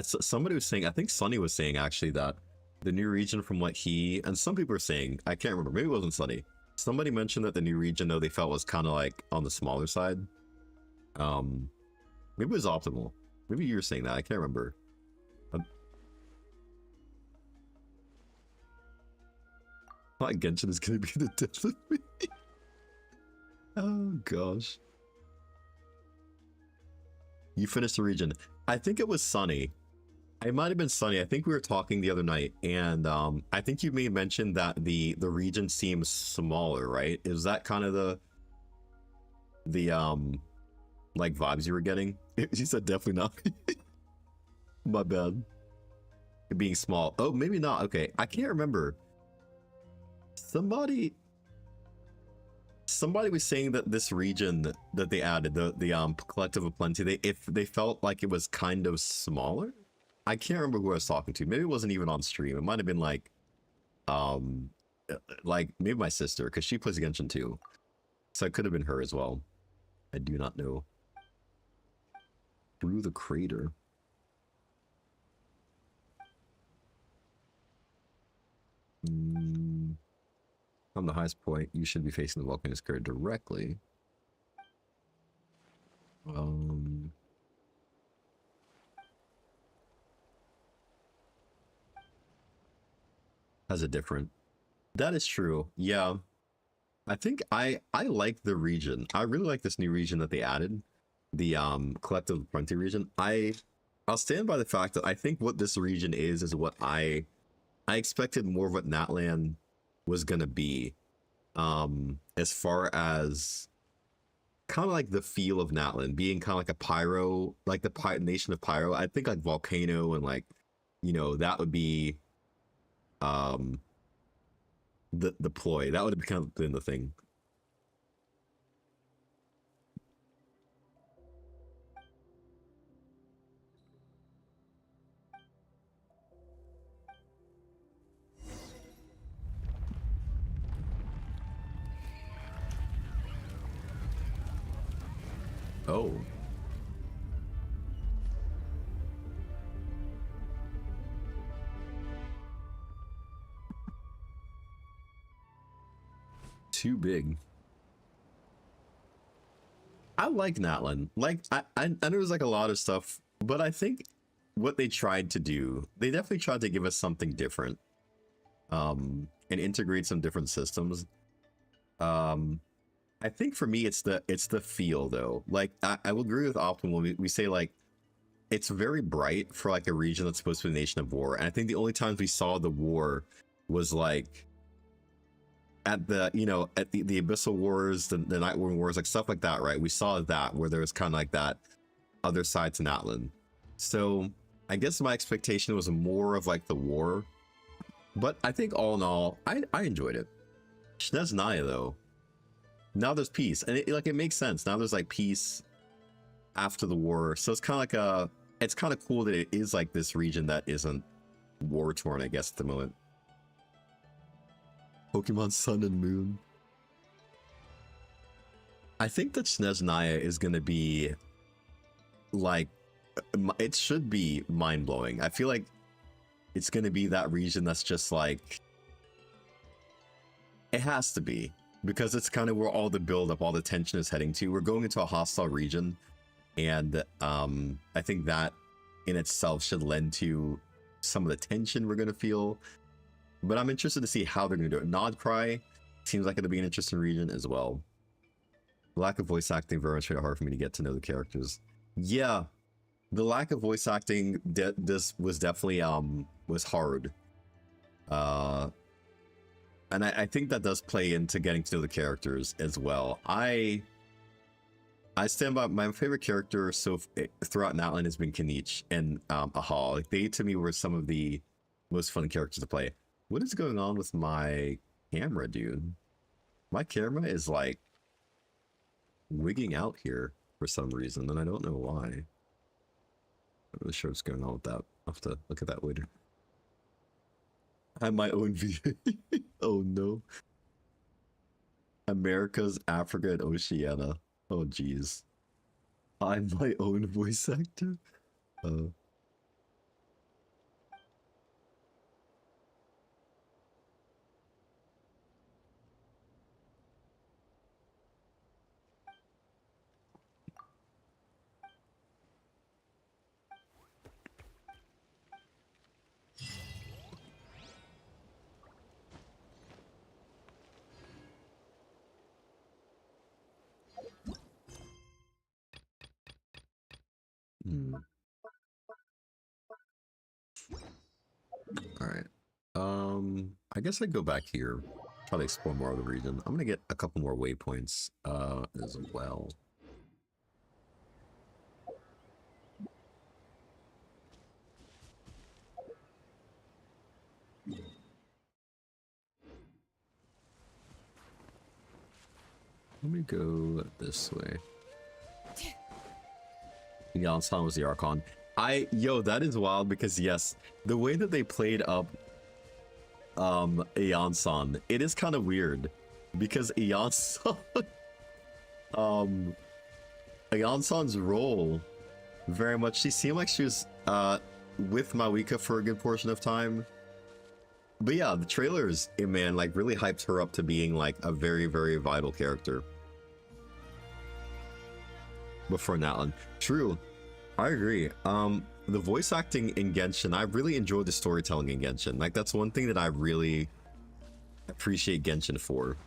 Somebody was saying, I think Sunny was saying actually that the new region from what he, and some people are saying, I can't remember, maybe it wasn't Sunny. Somebody mentioned that the new region though they felt was kind of like on the smaller side. Maybe it was optimal. Maybe you were saying that, I can't remember. I thought Genshin is gonna be the death of me. Oh gosh. You finished the region. I think it was Sunny. It might have been Sunny. I think we were talking the other night, and I think you may have mentioned that the region seems smaller, right? Is that kind of the like vibes you were getting? She said definitely not. My bad. It being small. Oh, maybe not. Okay, I can't remember. Somebody was saying that this region that they added, the Collective of Plenty, if they felt like it was kind of smaller. I can't remember who I was talking to. Maybe it wasn't even on stream. It might have been like maybe my sister, because she plays Genshin too. So it could have been her as well. I do not know. Through the crater. From the highest point, you should be facing the volcano's crater directly. Has a different. That is true. Yeah. I think I like the region. I really like this new region that they added. The Collective Frontier region. I'll stand by the fact that I think what this region is what I expected more of what Natlan was gonna be. As far as kind of like the feel of Natlan being kind of like a pyro, like the nation of pyro. I think like volcano and like, you know, that would be the ploy. That would have kind of been the thing. Oh. Too big. I like Natlan. Like I know there's like a lot of stuff, but I think what they tried to do, they definitely tried to give us something different. And integrate some different systems. I think for me it's the feel though. Like I will agree with Optimal. We say like it's very bright for like a region that's supposed to be a nation of war. And I think the only times we saw the war was like at the, you know, at the Abyssal Wars, the Nightworm Wars, like stuff like that, right? We saw that where there was kind of like that other side to Natlan. So I guess my expectation was more of like the war. But I think all in all, I enjoyed it. Snezhnaya though. Now there's peace, and it makes sense. Now there's like peace after the war, so it's kind of like it's kind of cool that it is like this region that isn't war torn, I guess, at the moment. Pokemon Sun and Moon. I think that Snezhnaya is gonna be like it should be mind-blowing. I feel like it's gonna be that region that's just like, it has to be, because it's kind of where all the build-up, all the tension is heading to. We're going into a hostile region, and I think that in itself should lend to some of the tension we're gonna feel. But I'm interested to see how they're gonna do it. Nodcry seems like it'll be an interesting region as well. Lack of voice acting very much made it hard for me to get to know the characters. Yeah, the lack of voice acting, this was definitely was hard. And I think that does play into getting to know the characters as well. I stand by my favorite character throughout Natlan has been Kanich and Aha. Like, they to me were some of the most fun characters to play. What is going on with my camera, dude? My camera is like wigging out here for some reason, and I don't know why. I'm not really sure what's going on with that. I'll have to look at that later. I have my own video. Oh no. Americas, Africa, and Oceania. Oh geez. I'm my own voice actor? Alright. I guess I'd go back here, try to explore more of the region. I'm gonna get a couple more waypoints as well. Let me go this way. Yansan was the Archon. Yo, that is wild because yes, the way that they played up Yansan, it is kind of weird because Yansan Yansan's role very much, she seemed like she was with Mawika for a good portion of time. But yeah, the trailers, man, like really hyped her up to being like a very, very vital character. Before Natlan. True. I agree. The voice acting in Genshin, I really enjoyed the storytelling in Genshin. Like, that's one thing that I really appreciate Genshin for.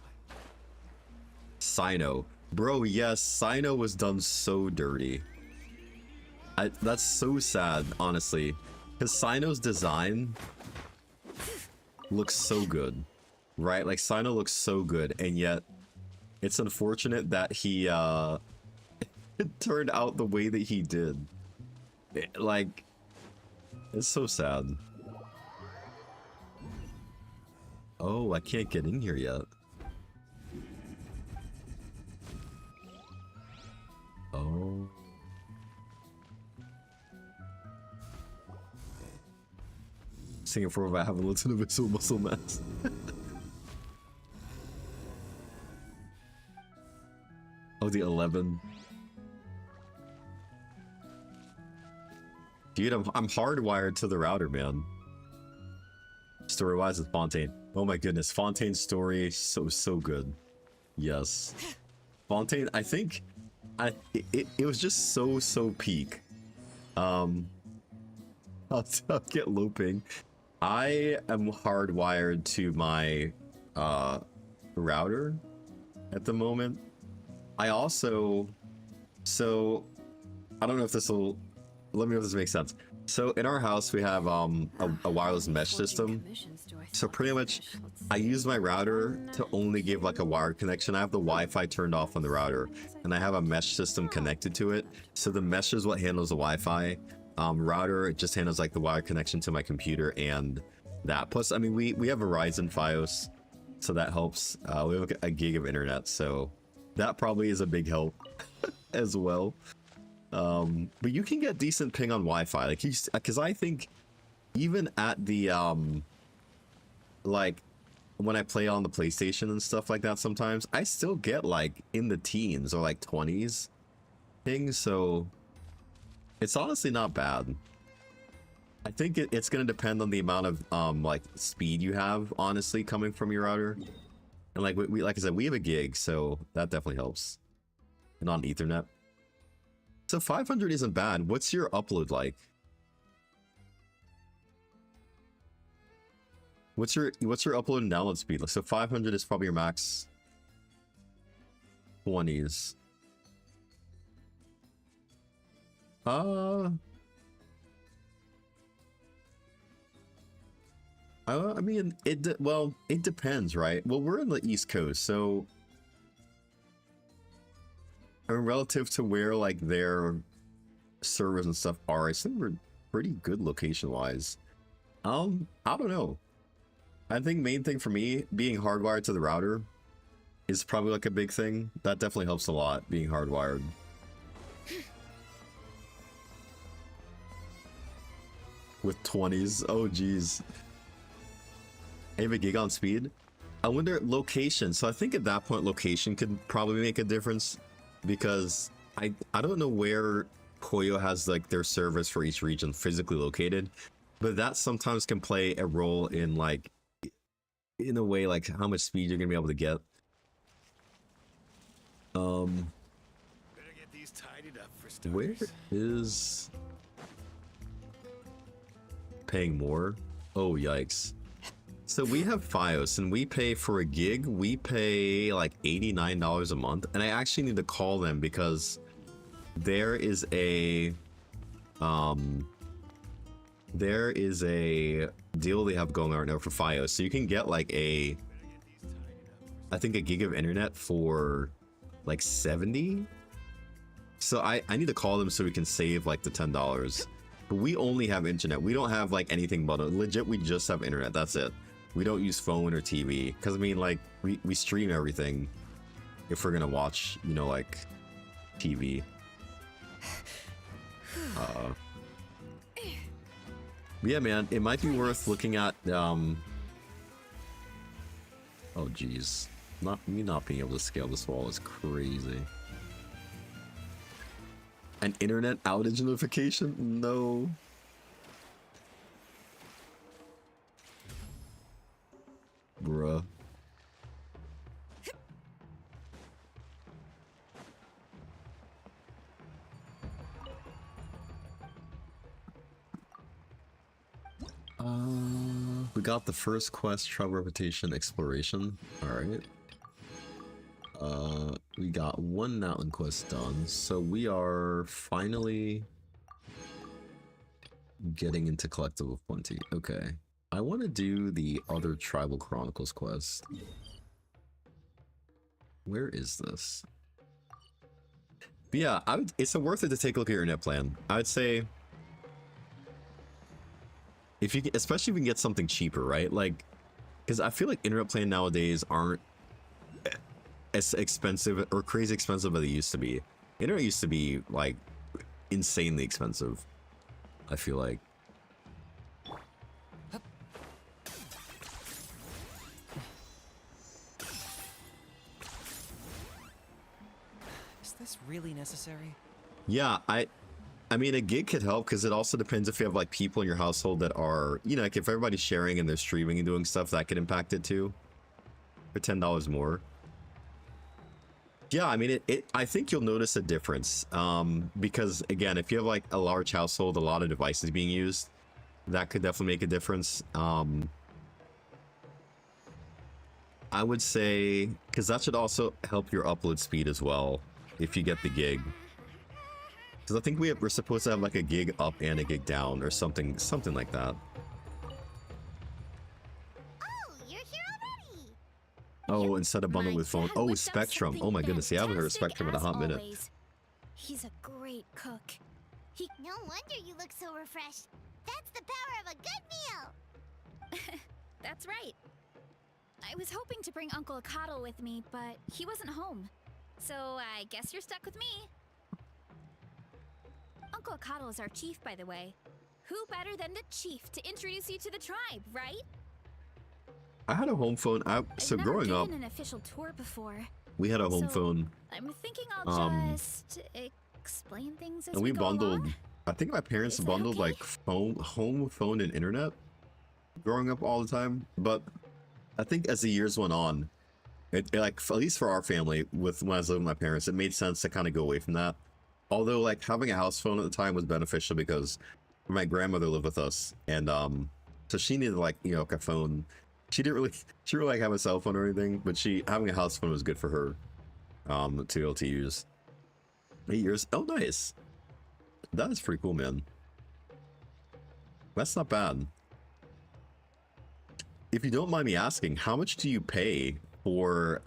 Sino. Bro, yes, Sino was done so dirty. That's so sad, honestly. Because Sino's design looks so good, right? Like, Sino looks so good, and yet it's unfortunate that he it turned out the way that he did. Like, it's so sad. Oh, I can't get in here yet. Oh. Singapore, if I have a little bit of muscle mass. Oh, the 11. Dude, I'm hardwired to the router, man. Story-wise with Fontaine. Oh my goodness, Fontaine's story, so good. Yes. Fontaine, I think it was just so peak. I'll get looping. I am hardwired to my router at the moment. I also, so I don't know if this will, let me know if this makes sense. So in our house we have a wireless mesh system. So pretty much I use my router to only give like a wired connection. I have the Wi-Fi turned off on the router and I have a mesh system connected to it. So the mesh is what handles the Wi-Fi. Router, it just handles like the wired connection to my computer and that. Plus, I mean, we have Verizon Fios, so that helps. We have a gig of internet, so that probably is a big help as well. But you can get decent ping on Wi-Fi, like, because I think even at the like when I play on the PlayStation and stuff like that, sometimes I still get like in the teens or like 20s ping. So It's honestly not bad. I think it's gonna depend on the amount of like speed you have, honestly, coming from your router. And like we like I said, we have a gig, so that definitely helps. And on Ethernet. So 500 isn't bad. What's your upload like? What's your upload and download speed? Like, so 500 is probably your max. 20s. I mean, it depends, right? Well, we're in the East Coast, so I mean, relative to where like their servers and stuff are, I think we're pretty good location-wise. I don't know. I think main thing for me, being hardwired to the router is probably like a big thing. That definitely helps a lot, being hardwired. With 20s, oh geez. I have a gig on speed. I wonder location. So I think at that point location could probably make a difference, because I don't know where Koyo has like their servers for each region physically located, but that sometimes can play a role in like, in a way, like how much speed you're gonna be able to get. Better get these tidied up for starters. Where is paying more? Oh yikes. So we have Fios and we pay for a gig, we pay like $89 a month, and I actually need to call them because there is a deal they have going on right now for Fios. So you can get like I think a gig of internet for like 70. So I need to call them so we can save like the $10. But we only have internet. We don't have like anything but legit, we just have internet. That's it. We don't use phone or TV. Because I mean, like, we stream everything if we're gonna watch, you know, like TV. Yeah, man, it might be worth looking at oh geez. Not being able to scale this wall is crazy. An internet outage notification? No. Bruh. We got the first quest, travel reputation exploration. Alright. We got one Natlan quest done, so we are finally getting into collectible plenty. Okay. I want to do the other Tribal Chronicles quest. Where is this? But yeah, it's worth it to take a look at your internet plan. I would say, if you, especially if you can get something cheaper, right? Like, because I feel like internet plan nowadays aren't as expensive or crazy expensive as they used to be. Internet used to be like insanely expensive, I feel like. Is this really necessary? Yeah, I mean, a gig could help because it also depends if you have like people in your household that are, you know, like if everybody's sharing and they're streaming and doing stuff, that could impact it too. For $10 more. Yeah, I mean, I think you'll notice a difference because again, if you have like a large household, a lot of devices being used, that could definitely make a difference. I would say, because that should also help your upload speed as well if you get the gig. Because I think we're supposed to have like a gig up and a gig down or something like that. Oh, you're here already. Oh, instead of bundle My with phone. dad Oh, whipped up Spectrum. Oh my something goodness, yeah, I haven't heard of fantastic Spectrum in a as hot minute. always. He's a great cook. No wonder you look so refreshed. That's the power of a good meal. That's right. I was hoping to bring Uncle Akatl with me, but he wasn't home. So I guess you're stuck with me. Uncle Akatl is our chief, by the way. Who better than the chief to introduce you to the tribe, right? I had a home phone. So I've growing never up, given an official tour before. we had a home So, phone, I'm thinking I'll just explain things as and we go bundled. along. I think my parents Is that bundled okay? like home phone and internet growing up all the time, but I think as the years went on, it like at least for our family, with when I was living with my parents, it made sense to kind of go away from that. Although like having a house phone at the time was beneficial because my grandmother lived with us, and so she needed like, you know, like a phone. She didn't really like have a cell phone or anything, but having a house phone was good for her to be able to use. 8 years. Oh, nice. That is pretty cool, man. That's not bad. If you don't mind me asking, how much do you pay for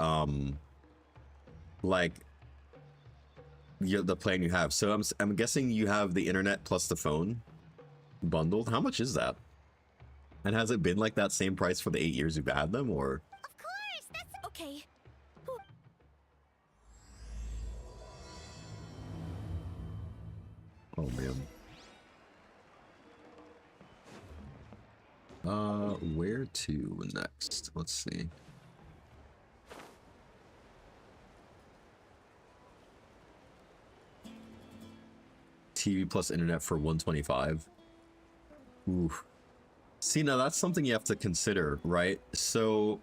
like the plan you have? So I'm guessing you have the internet plus the phone bundled. How much is that? And has it been like that same price for the 8 years you've had them, or? Of course, that's okay. Oh man. Where to next? Let's see. TV plus internet for 125. Ooh. See, now that's something you have to consider, right? So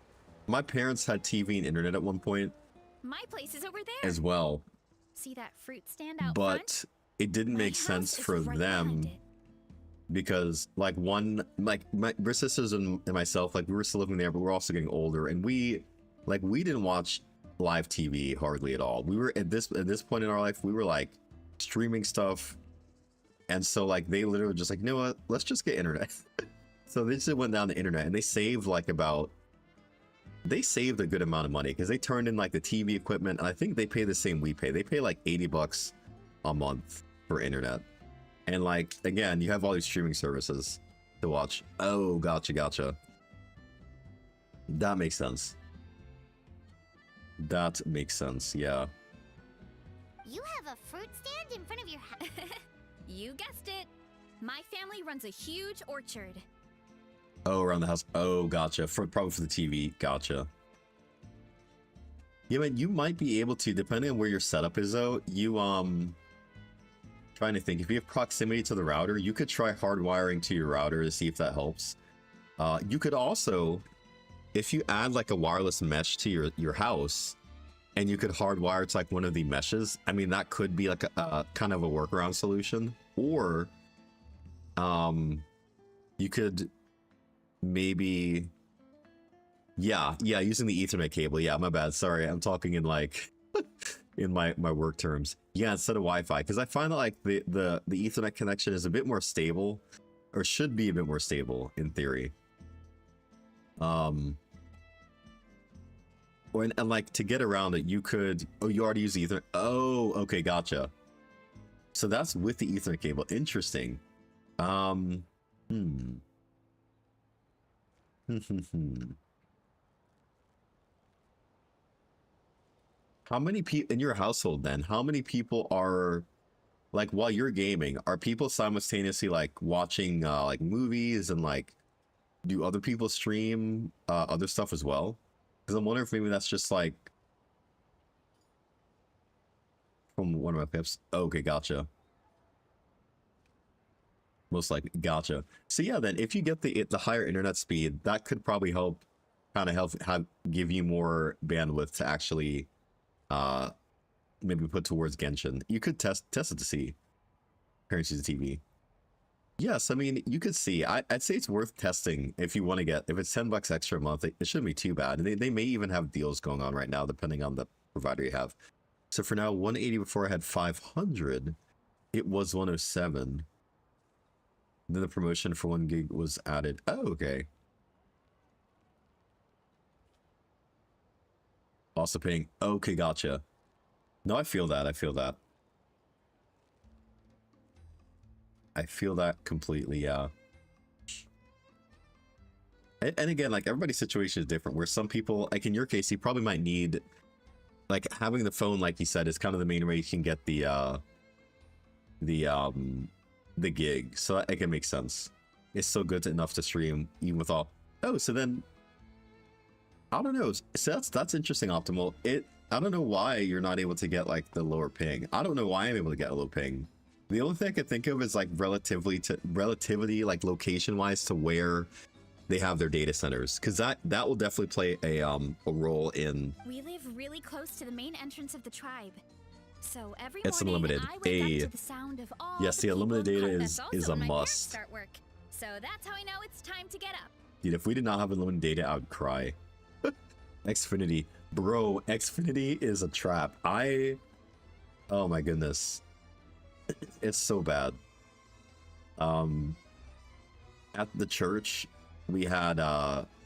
my parents had TV and internet at one point My place is over there. as well, See that fruit stand out front? but it didn't My make house sense is for right them behind it. because like my sisters and myself, like we were still living there, but we're also getting older, and we didn't watch live TV hardly at all. We were at this point in our life, we were like streaming stuff, and so like they literally just like, you know what, let's just get internet. So they just went down the internet, and they saved a good amount of money because they turned in like the TV equipment, and I think they pay the same we pay. They pay like $80 a month for internet. And like, again, you have all these streaming services to watch. Oh, gotcha. That makes sense. That makes sense, yeah. You have a fruit stand in front of your house? You guessed it. My family runs a huge orchard. Oh, around the house. Oh, gotcha. Probably for the TV. Gotcha. Yeah, man, you might be able to, depending on where your setup is, though. You, trying to think. If you have proximity to the router, you could try hardwiring to your router to see if that helps. You could also, if you add like a wireless mesh to your house, and you could hardwire to like one of the meshes, I mean, that could be like a kind of a workaround solution. Or, you could maybe, yeah, using the Ethernet cable. Yeah, my bad. Sorry, I'm talking in like in my work terms. Yeah, instead of Wi-Fi, because I find that like the Ethernet connection is a bit more stable, or should be a bit more stable in theory. And like to get around it, you could. Oh, you already use the Ethernet. Oh, okay, gotcha. So that's with the Ethernet cable. Interesting. How many people in your household then? How many people are like, while you're gaming, are people simultaneously like watching like movies, and like do other people stream other stuff as well? Because I'm wondering if maybe that's just like from one of my pips. Okay, gotcha. Most likely, gotcha. So yeah, then if you get the higher internet speed, that could probably help give you more bandwidth to actually maybe put towards Genshin. You could test it to see. Parents use the TV. Yes, I mean, you could see. I'd say it's worth testing if you want to get. If it's $10 extra a month, it shouldn't be too bad. They may even have deals going on right now, depending on the provider you have. So for now, 180 before I had 500. It was 107. Then the promotion for 1 gig was added. Oh, okay. Also paying. Okay, gotcha. No, I feel that. I feel that completely, yeah. And again, like everybody's situation is different, where some people, like in your case, you probably might need, like having the phone, like you said, is kind of the main way you can get the gig. So that can make sense. It's still good enough to stream even with all. Oh, so then I don't know. So that's interesting, Optimal. I don't know why you're not able to get like the lower ping. I don't know why I'm able to get a low ping The only thing I could think of is like relativity, like location wise to where they have their data centers, because that will definitely play a role in. We live really close to the main entrance of the tribe. So every It's morning unlimited. I wake up to the sound of all Yes, the unlimited people. data That's is also a when my parents must. start work. So that's how I know it's time to get up. Dude, if we did not have unlimited data, I would cry. Xfinity, bro, Xfinity is a trap. Oh my goodness, it's so bad. At the church, we had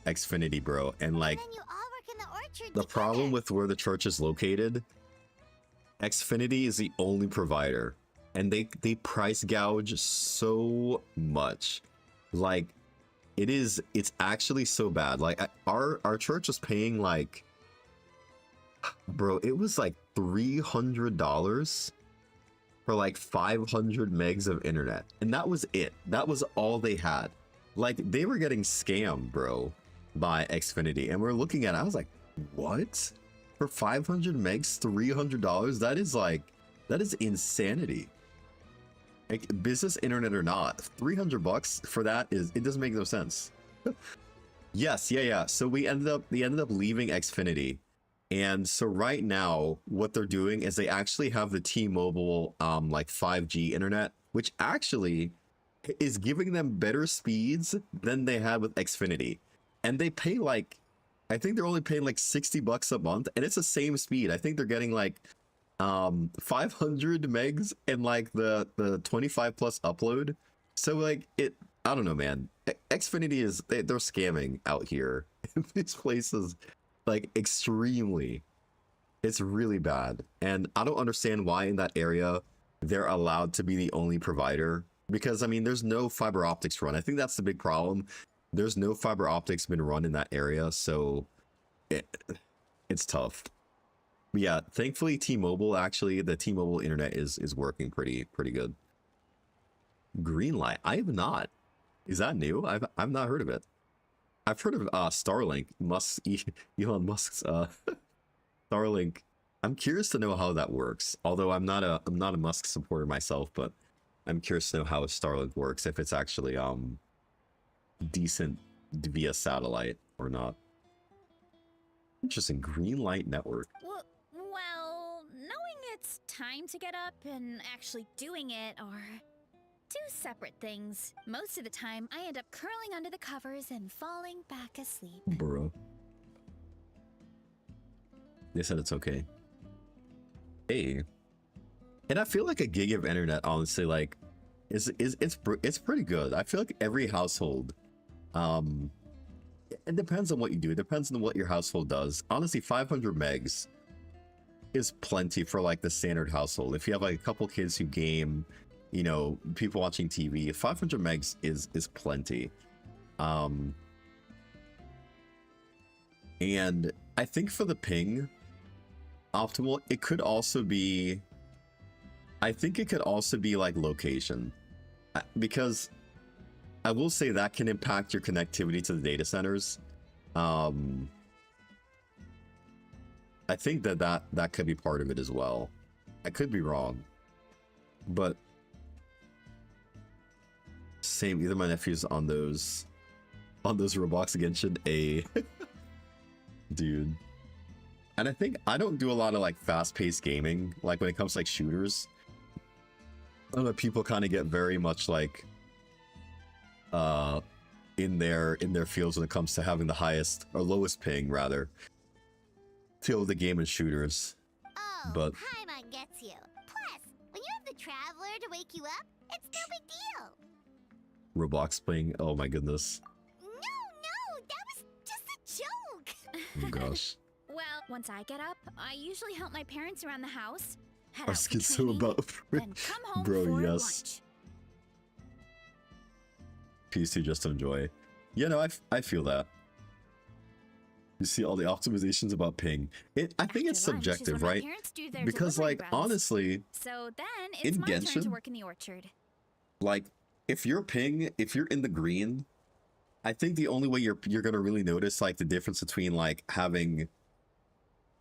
Xfinity, bro, and like And then you all work in the orchard the together. problem with where the church is located, Xfinity is the only provider, and they price gouge so much. Like it's actually so bad. Like our church was paying like, bro, it was like $300 for like 500 megs of internet, and that was it. That was all they had. Like they were getting scammed, bro, by Xfinity, and we're looking at it, I was like, what? For 500 megs, $300? That is insanity. Like, business internet or not, $300 for that it doesn't make no sense. Yes, yeah. So they ended up leaving Xfinity. And so right now, what they're doing is they actually have the T-Mobile like 5G internet, which actually is giving them better speeds than they had with Xfinity. And they pay like, I think they're only paying like $60 a month, and it's the same speed. I think they're getting like 500 megs and like the 25 plus upload. So like I don't know, man. Xfinity they're scamming out here in these places, like extremely. It's really bad, and I don't understand why in that area they're allowed to be the only provider, because I mean there's no fiber optics run. I think that's the big problem. There's no fiber optics been run in that area, so it's tough. But yeah, thankfully T-Mobile, actually the T-Mobile internet is working pretty good. Greenlight, I have not. Is that new? I've not heard of it. I've heard of Starlink, Elon Musk's Starlink. I'm curious to know how that works. Although I'm not a Musk supporter myself, but I'm curious to know how Starlink works, if it's actually decent via satellite or not. Interesting. Greenlight network. Well, knowing it's time to get up and actually doing it are two separate things. Most of the time, I end up curling under the covers and falling back asleep. Bro. They said it's okay. Hey. And I feel like a gig of internet, honestly, like, it's pretty good. I feel like every household, it depends on what you do. It depends on what your household does. Honestly, 500 megs is plenty for like the standard household. If you have like a couple kids who game, you know, people watching TV, 500 megs is plenty. And I think for the ping optimal, it could also be, I think it could also be like location, because I will say that can impact your connectivity to the data centers. I think that could be part of it as well. I could be wrong, but same. Either my nephew's on those Roblox Genshin, dude. And I think I don't do a lot of like fast-paced gaming. Like when it comes to like shooters, I know people kind of get very much like in their fields when it comes to having the highest or lowest ping rather to able to game in shooters. Oh, But Paimon gets you. Plus, when you have the Traveler to wake you up, it's no big deal. Roblox ping, oh my goodness. No, that was just a joke. Oh gosh. Well, once I get up, I usually help my parents around the house. Head I out was for so training, about then come home bro, for yes. lunch. PC just to enjoy. Yeah, no, I feel that. You see all the optimizations about ping. I think it's After lunch is subjective, when my right? parents do their Because delivery like runs. honestly, So then it's in my turn Genshin, to work in the orchard. like if you're in the green, I think the only way you're gonna really notice like the difference between like having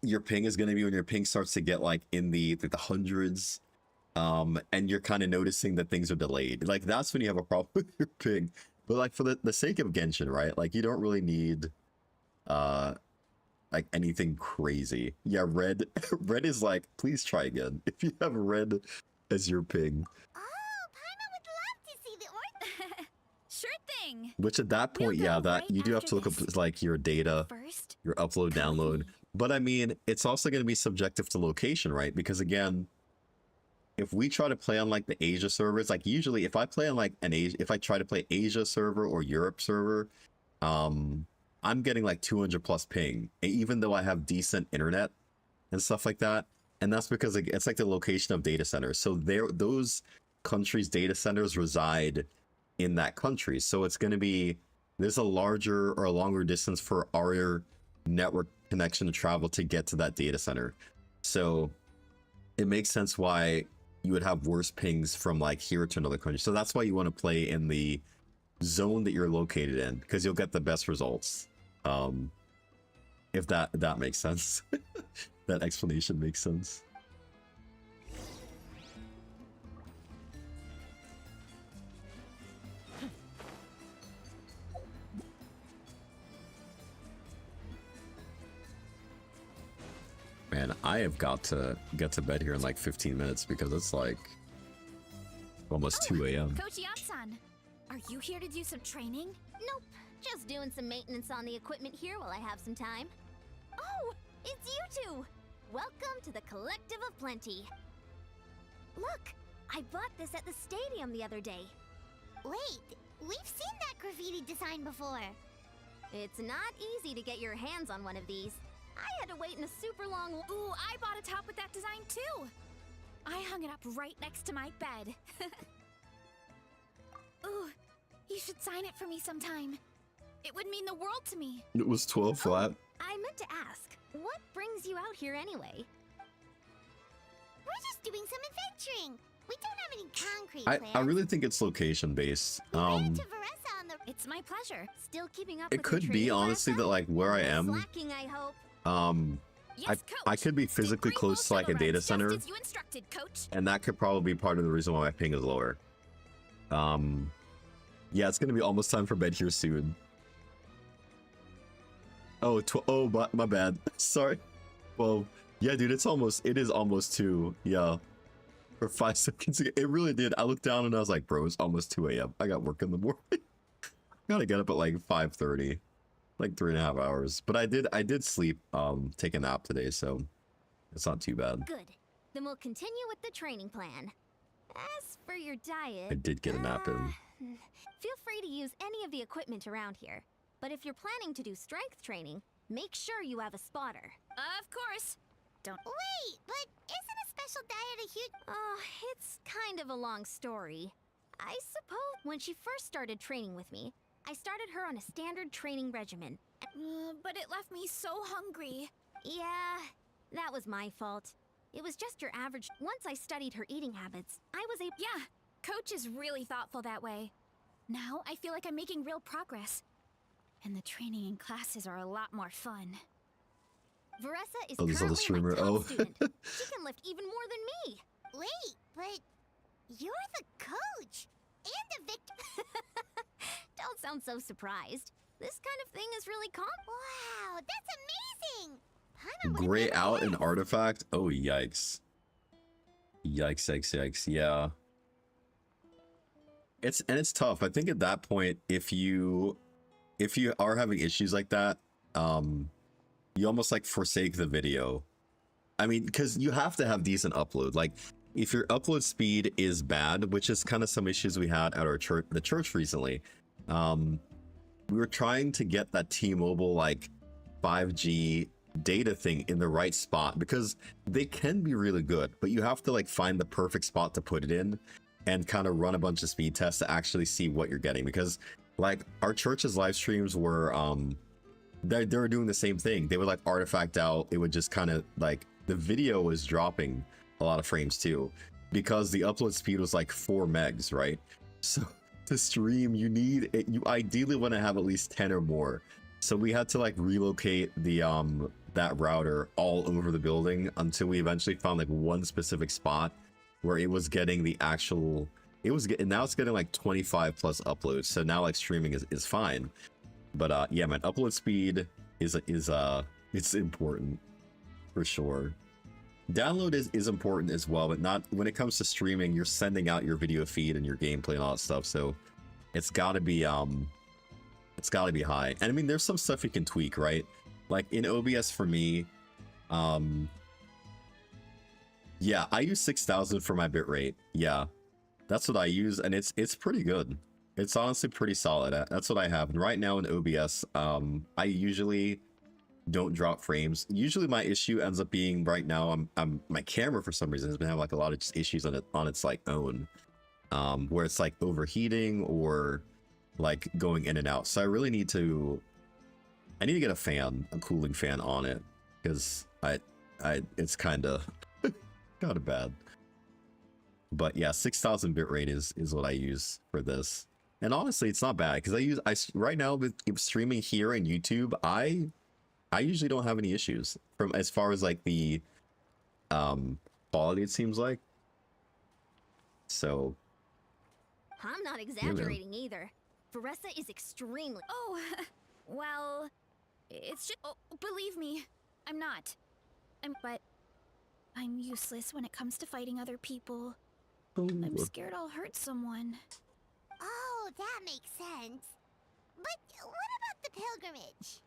your ping is gonna be when your ping starts to get like in the hundreds and you're kind of noticing that things are delayed. Like that's when you have a problem with your ping. But like for the sake of Genshin, right? Like you don't really need like anything crazy. Yeah, red red is like, please try again. If you have red as your ping. Oh, Paimon would love to see the orb. Sure thing. Which at that point, We'll yeah, go that right you do have after to look this. up like your data, First, your upload, download. But I mean, it's also going to be subjective to location, right? Because again, if we try to play on like the Asia servers, like usually if I play on like an Asia, if I try to play Asia server or Europe server, I'm getting like 200 plus ping, even though I have decent internet and stuff like that. And that's because it's like the location of data centers. So those countries' data centers reside in that country. So it's going to be, there's a larger or a longer distance for our network connection to travel to get to that data center. So it makes sense why you would have worse pings from like here to another country. So that's why you want to play in the zone that you're located in, because you'll get the best results. If that makes sense. That explanation makes sense. Man, I have got to get to bed here in like 15 minutes because it's like almost 2 a.m. Coach Yatsan, are you here to do some training? nope. Just doing some maintenance on the equipment here while I have some time. Oh, it's you two. Welcome to the Collective of Plenty. Look, I bought this at the stadium the other day. Wait, we've seen that graffiti design before. It's not easy to get your hands on one of these. I had to wait in a super long Ooh, I bought a top with that design too. I hung it up right next to my bed. Ooh, you should sign it for me sometime. It would mean the world to me. It was 12 flat. I meant to ask, what brings you out here anyway? We're just doing some adventuring. We don't have any concrete plans. I really think it's location based. We ran to Varesa on the... It's my pleasure. Still keeping up It with could your be training, honestly Varesa? that like where I am, Slacking, I hope. Yes, Coach. I could be Stay physically green close to while like a Silver data runs, center, Just as you instructed, Coach. and that could probably be part of the reason why my ping is lower. Yeah, it's gonna be almost time for bed here soon. Oh, my bad. Sorry. Well, yeah, dude, it is almost 2. Yeah. For 5 seconds ago. It really did. I looked down and I was like, bro, it's almost 2 a.m. I got work in the morning. Gotta get up at like 5:30. Like 3.5 hours. But I did sleep, take a nap today, so it's not too bad. Good. Then we'll continue with the training plan. As for your diet... I did get a nap in. Feel free to use any of the equipment around here. But if you're planning to do strength training, make sure you have a spotter. Of course. Don't. Wait, but isn't a special diet a huge... Oh, it's kind of a long story. I suppose when she first started training with me, I started her on a standard training regimen. But it left me so hungry. Yeah, that was my fault. It was just your average... Once I studied her eating habits, I was able... Yeah, Coach is really thoughtful that way. Now I feel like I'm making real progress. And the training and classes are a lot more fun. Varesa is Oh, this other currently my streamer. top Oh. student. She can lift even more than me. Wait, but you're the coach and a victor. Don't sound so surprised. This kind of thing is really Wow, that's amazing. Paimon would've Gray never out an guessed. artifact? Oh, yikes. Yikes. Yeah. It's tough. I think at that point, if you are having issues like that, you almost like forsake the video. I mean, because you have to have decent upload. Like, if your upload speed is bad, which is kind of some issues we had at our church, the church recently, we were trying to get that T-Mobile like 5G data thing in the right spot, because they can be really good, but you have to like find the perfect spot to put it in and kind of run a bunch of speed tests to actually see what you're getting. Because like our church's live streams were they were doing the same thing. They would like artifact out. It would just kind of like, the video was dropping a lot of frames too, because the upload speed was like 4 megs, right? So to stream, you ideally want to have at least 10 or more. So we had to like relocate the that router all over the building until we eventually found like one specific spot where it was getting the actual, now it's getting like 25 plus uploads. So now like streaming is fine. But yeah, man, upload speed is it's important for sure. Download is important as well, but not when it comes to streaming. You're sending out your video feed and your gameplay and all that stuff, so it's gotta be high. And I mean, there's some stuff you can tweak, right? Like in OBS for me, yeah, I use 6,000 for my bitrate. Yeah, that's what I use, and it's pretty good. It's honestly pretty solid. That's what I have. And right now in OBS, I usually don't drop frames. Usually my issue ends up being right now, my camera for some reason has been having like a lot of just issues on its like own, where it's like overheating or like going in and out. So I really need to get a cooling fan on it, because it's kind of bad. But yeah, 6,000 bitrate is what I use for this. And honestly, it's not bad, because right now with streaming here in YouTube, I usually don't have any issues from as far as like the quality, it seems like. So I'm not exaggerating either. Veressa is extremely... Oh, well, it's just... Oh, believe me, I'm not. But I'm useless when it comes to fighting other people. I'm scared I'll hurt someone. Oh, that makes sense. But what about the pilgrimage?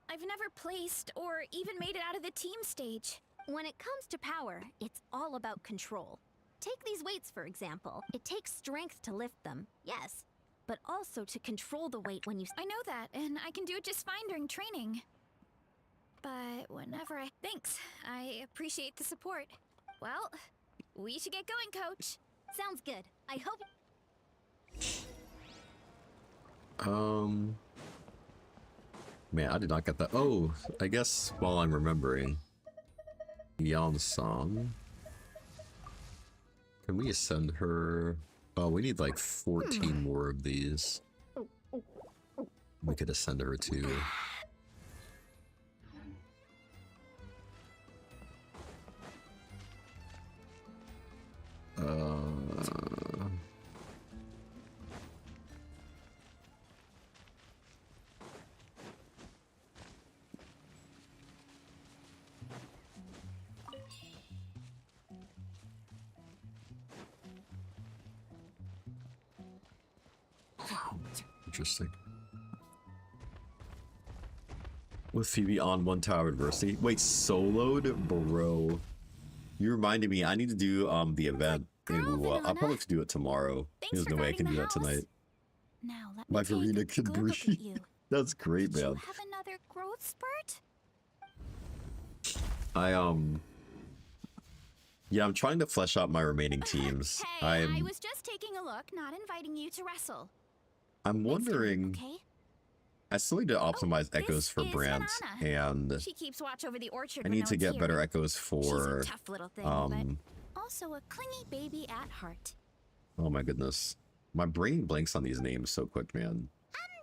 I've never placed or even made it out of the team stage. When it comes to power, it's all about control. Take these weights, for example. It takes strength to lift them, yes, but also to control the weight when you... I know that, and I can do it just fine during training. But whenever Thanks, I appreciate the support. Well, we should get going, Coach. Sounds good. I hope... Man, I did not get that. Oh, I guess while I'm remembering, Yeon-san. Can we send her? Oh, we need like 14 more of these. We could ascend her too. Interesting. With Phoebe on 1 tower adversity. Wait, soloed? Bro. You reminded me, I need to do the event. I'll probably do it tomorrow. There's no way I can do that tonight. Now let My me take Verena a can good look at breathe. you. That's great, Did you man. have another growth spurt? Yeah, I'm trying to flesh out my remaining teams. Hey, I was just taking a look, not inviting you to wrestle. I'm wondering. Okay? I still need to optimize echoes this for is Brant, Banana. and She keeps watch over the orchard. I when need no to one's get here. better echoes for. She's a tough little thing, but also a clingy baby at heart. Oh my goodness, my brain blanks on these names so quick, man.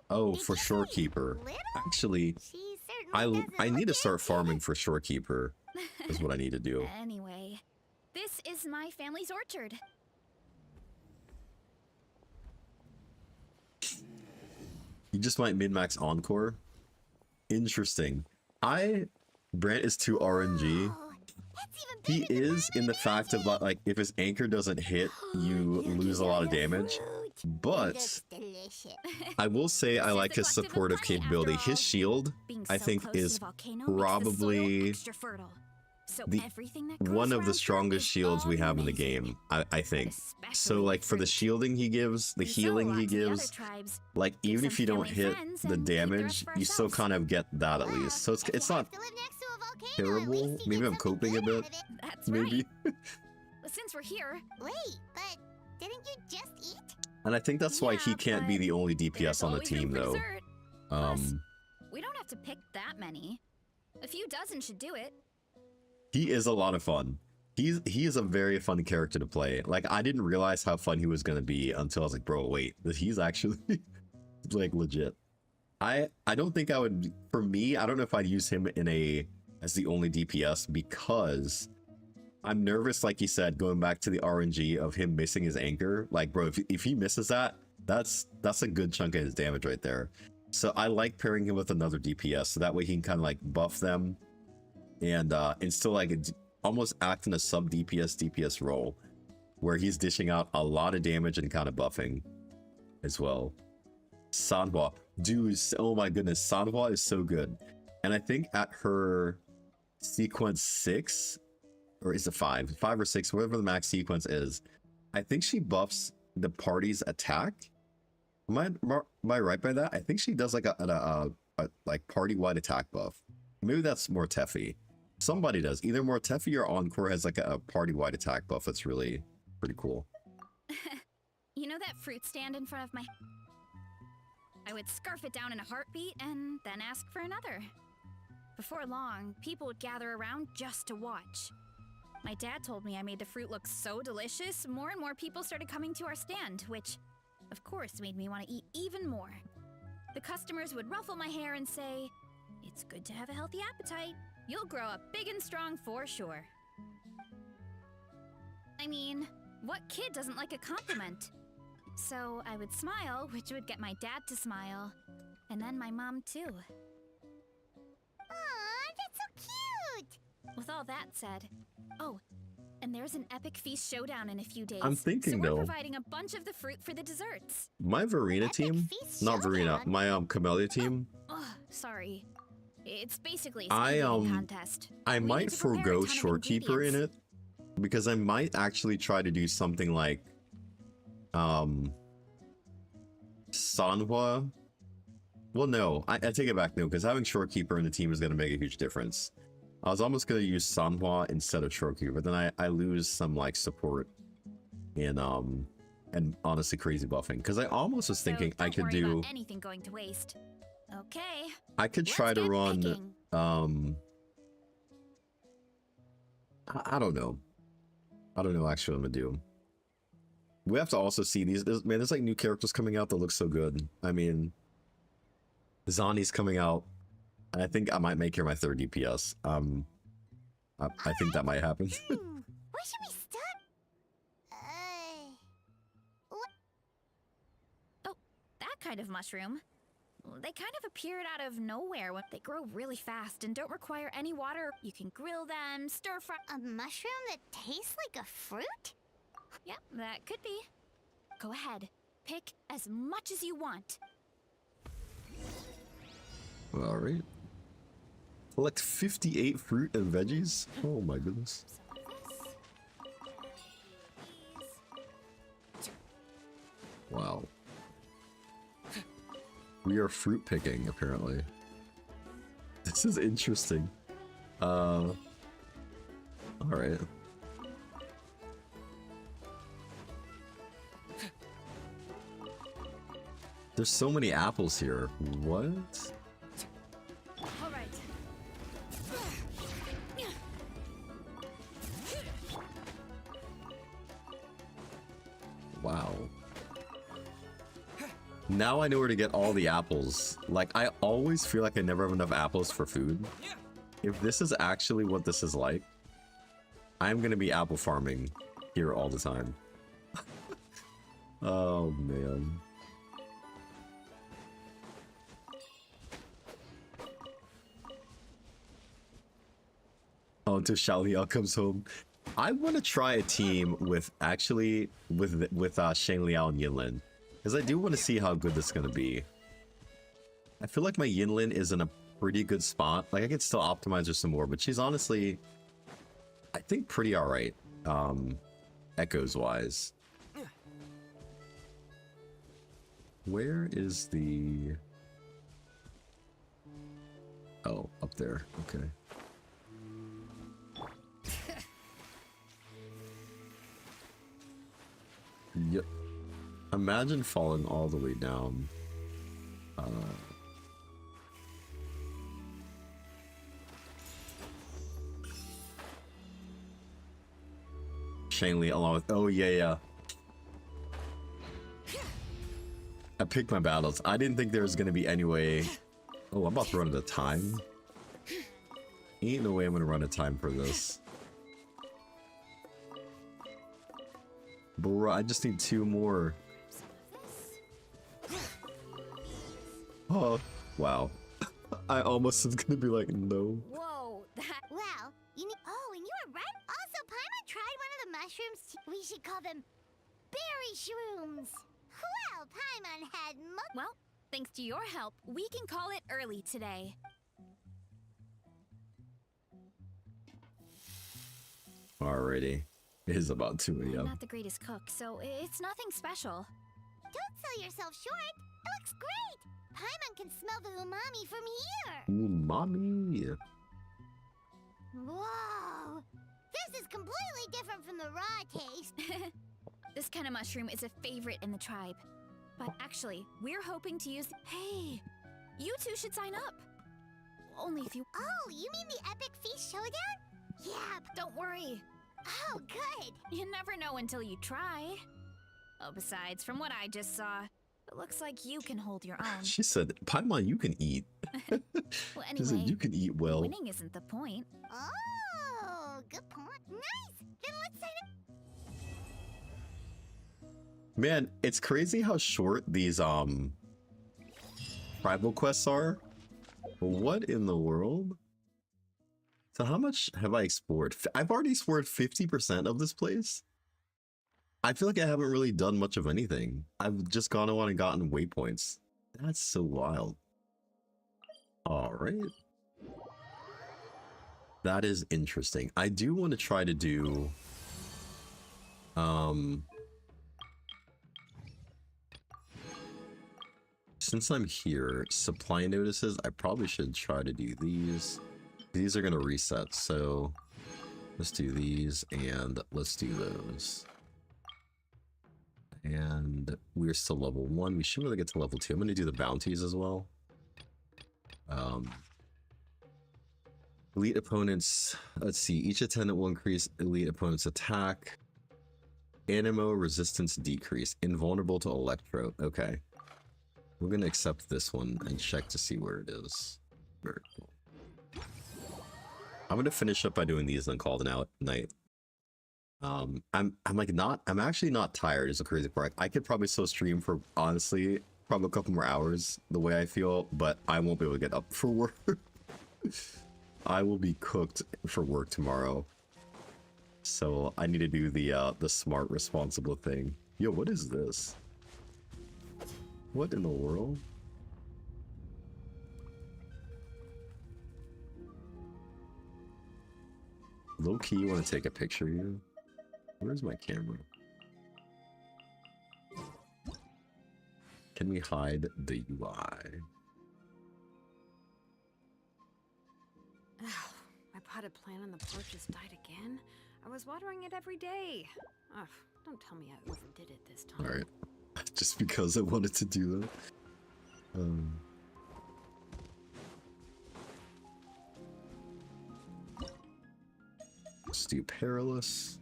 Oh, for Shorekeeper. Actually, I need to start farming for Shorekeeper. Is what I need to do. Anyway, this is my family's orchard. You just might min-max Encore? Interesting. Brant is too RNG. He is in the fact of like, if his anchor doesn't hit, you lose a lot of damage. But I will say I like his supportive capability. His shield, I think, is probably one of the strongest shields we have in the game, I think. So like for the shielding he gives, the healing he gives, like even if you don't hit the damage, you still kind of get that at least. So it's not terrible. Maybe I'm coping a bit. That's Maybe. right. Since we're here, Wait, but didn't you just eat? And I think that's why he Yeah, can't be but the only DPS there's on the always room team for though. dessert. Plus, we don't have to pick that many. A few dozen should do it. He is a lot of fun. He is a very fun character to play. Like I didn't realize how fun he was gonna be until I was like, bro, wait, he's actually like legit. I don't think I would. For me, I don't know if I'd use him in a as the only DPS because I'm nervous, like you said, going back to the RNG of him missing his anchor. Like, bro, if he misses that, that's a good chunk of his damage right there. So I like pairing him with another DPS, so that way he can kind of like buff them and still like almost act in a sub DPS role where he's dishing out a lot of damage and kind of buffing as well. Sanhua, dude, oh my goodness, Sanhua is so good. And I think at her sequence 6, or is it 5 or 6, whatever the max sequence is, I think she buffs the party's attack. Am I right by that? I think she does like a like party-wide attack buff. Maybe that's more Teffy. Somebody does. Either more Teffy or Encore has like a party-wide attack buff that's really pretty cool. You know that fruit stand in front of my... I would scarf it down in a heartbeat and then ask for another. Before long, people would gather around just to watch. My dad told me I made the fruit look so delicious, more and more people started coming to our stand, which, of course, made me want to eat even more. The customers would ruffle my hair and say, "It's good to have a healthy appetite. You'll grow up big and strong for sure." I mean, what kid doesn't like a compliment? So I would smile, which would get my dad to smile, and then my mom too. Aw, that's so cute! With all that said, oh, and there's an epic feast showdown in a few days. I'm thinking, so we're though, providing a bunch of the fruit for the desserts. my Verena team, not Verena, my Camellia team, Oh, sorry. It's basically a I, speed eating contest. I We might need to prepare a forego ton of Shorekeeper in it because I might actually try to do something like Sanhua. Well, no, I take it back, no, because having Shorekeeper in the team is going to make a huge difference. I was almost going to use Sanhua instead of Shorekeeper, but then I lose some like support and honestly crazy buffing, because I almost was thinking So I don't could worry do about anything going to waste. Okay. I could let's try to get run picking. I don't know. I don't know actually what I'm gonna do. We have to also see these. There's like new characters coming out that look so good. I mean, Zani's coming out, and I think I might make her my 3rd DPS. I think that might happen. Where should we start? Oh, that kind of mushroom. They kind of appeared out of nowhere. They grow really fast and don't require any water. You can grill them, stir fry. A mushroom that tastes like a fruit? Yeah, that could be. Go ahead. Pick as much as you want. All right. Collect 58 fruit and veggies. Oh my goodness. Wow. We are fruit picking, apparently. This is interesting. Alright. There's so many apples here. What? All right. Wow. Now I know where to get all the apples. Like, I always feel like I never have enough apples for food. If this is actually what this is like, I'm gonna be apple farming here all the time. Oh, man. Oh, until Xiaoliao comes home. I want to try a team with actually with Shang Liao and Yinlin, because I do want to see how good this is gonna be. I feel like my Yinlin is in a pretty good spot. Like, I could still optimize her some more, but she's honestly, I think, pretty all right. Echoes wise. Where is the? Oh, up there. Okay. Yep. Imagine falling all the way down. Shangli along with, oh yeah. I picked my battles. I didn't think there was gonna be any way. Oh, I'm about to run out of time. Ain't no way I'm gonna run out of time for this. Bro, I just need 2 more. Oh, wow. I almost was gonna be like, no. Whoa, that. Well, you need. Oh, and you were right. Also, Paimon tried one of the mushrooms. We should call them berry shrooms. Well, Paimon had. Well, thanks to your help, we can call it early today. Alrighty. It is about 2 I'm a.m. not the greatest cook, so it's nothing special. Don't sell yourself short. It looks great. Paimon can smell the umami from here. Umami. Whoa! This is completely different from the raw taste. This kind of mushroom is a favorite in the tribe. But actually, we're hoping to use. Hey, you two should sign up. Only if you. Oh, you mean the epic feast showdown? Yeah. Don't worry. Oh, good. You never know until you try. Oh, besides, from what I just saw, it looks like you can hold your own. She said, Paimon, you can eat. Well, She said, anyway, you can eat well. winning isn't the point. Oh, good point. Nice. Then let's sign up. Man, it's crazy how short these tribal quests are. What in the world? So how much have I explored? I've already explored 50% of this place. I feel like I haven't really done much of anything. I've just gone on and gotten waypoints. That's so wild. All right. That is interesting. I do want to try to do since I'm here, supply notices, I probably should try to do these. These are going to reset, so let's do these and let's do those. And we're still level 1. We should really get to level 2. I'm going to do the bounties as well. Elite opponents, let's see, each attendant will increase elite opponent's attack. Animo resistance decrease, invulnerable to electro. Okay. We're going to accept this one and check to see where it is. Very cool. I'm going to finish up by doing these and call it out night. I'm actually not tired is the crazy part. I could probably still stream for, honestly, probably a couple more hours the way I feel, but I won't be able to get up for work. I will be cooked for work tomorrow. So I need to do the smart, responsible thing. Yo, what is this? What in the world? Low key, you want to take a picture of you? Where's my camera? Can we hide the UI? My potted plant on the porch has died again. I was watering it every day. Ugh, don't tell me I overdid it this time. Alright. Just because I wanted to do that. Let's do perilous.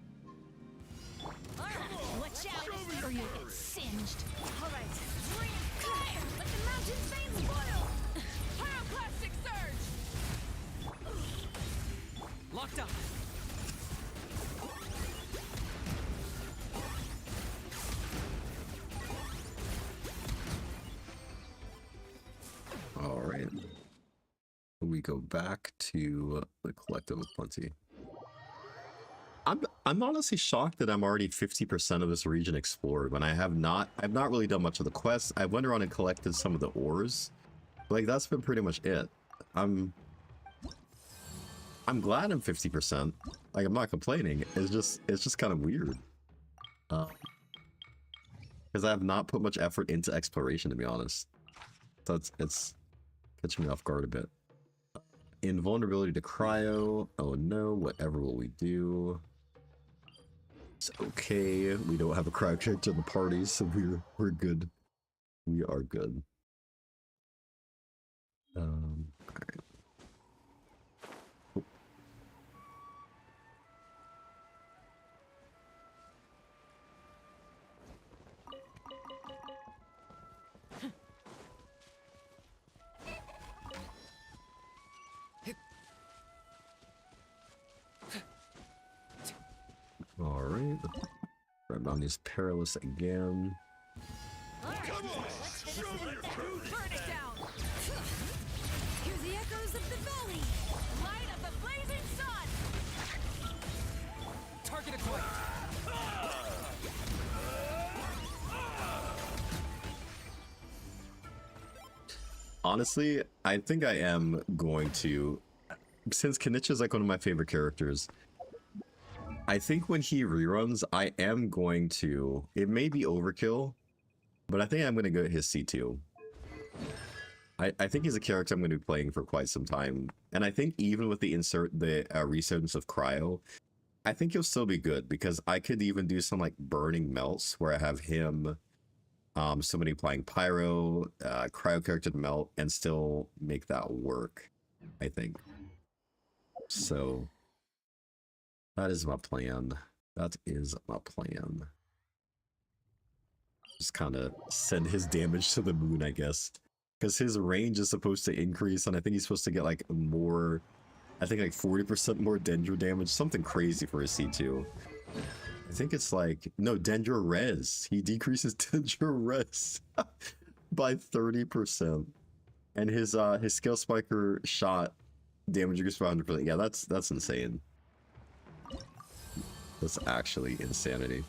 Watch out, or you'll get singed. All right, bring fire! Let the mountain's veins boil! Pyroclastic surge! Locked up. All right. We go back to the Collective of Plenty. I'm honestly shocked that I'm already 50% of this region explored when I've not really done much of the quests. I went around and collected some of the ores. Like, that's been pretty much it. I'm glad I'm 50%. Like, I'm not complaining. It's just kind of weird. Because I have not put much effort into exploration, to be honest. So it's catching me off guard a bit. Invulnerability to cryo. Oh no, whatever will we do? It's okay. We don't have a cryo character in the party, so we're good. We are good. Alright. Oh. Alright, Bounty's perilous again. Come on! Show me your proof! Burn it down! Hear the echoes of the valley! Light of the blazing sun! Target acquired. Honestly, I think I am going to, since Kenichi is like one of my favorite characters, I think when he reruns, I am going to, it may be overkill, but I think I'm going to go his C2. I think he's a character I'm going to be playing for quite some time. And I think even with the resurgence of Cryo, I think he'll still be good because I could even do some like burning melts where I have him, somebody playing Pyro, Cryo character to melt, and still make that work, I think. So that is my plan. That is my plan. Just kind of send his damage to the moon, I guess. Because his range is supposed to increase, and I think he's supposed to get like more, I think like 40% more Dendro damage, something crazy for his C2. I think it's like, no, Dendro Res. He decreases Dendro Res by 30%. And his Scale Spiker shot damage increase by 100%. Yeah, that's insane. That's actually insanity.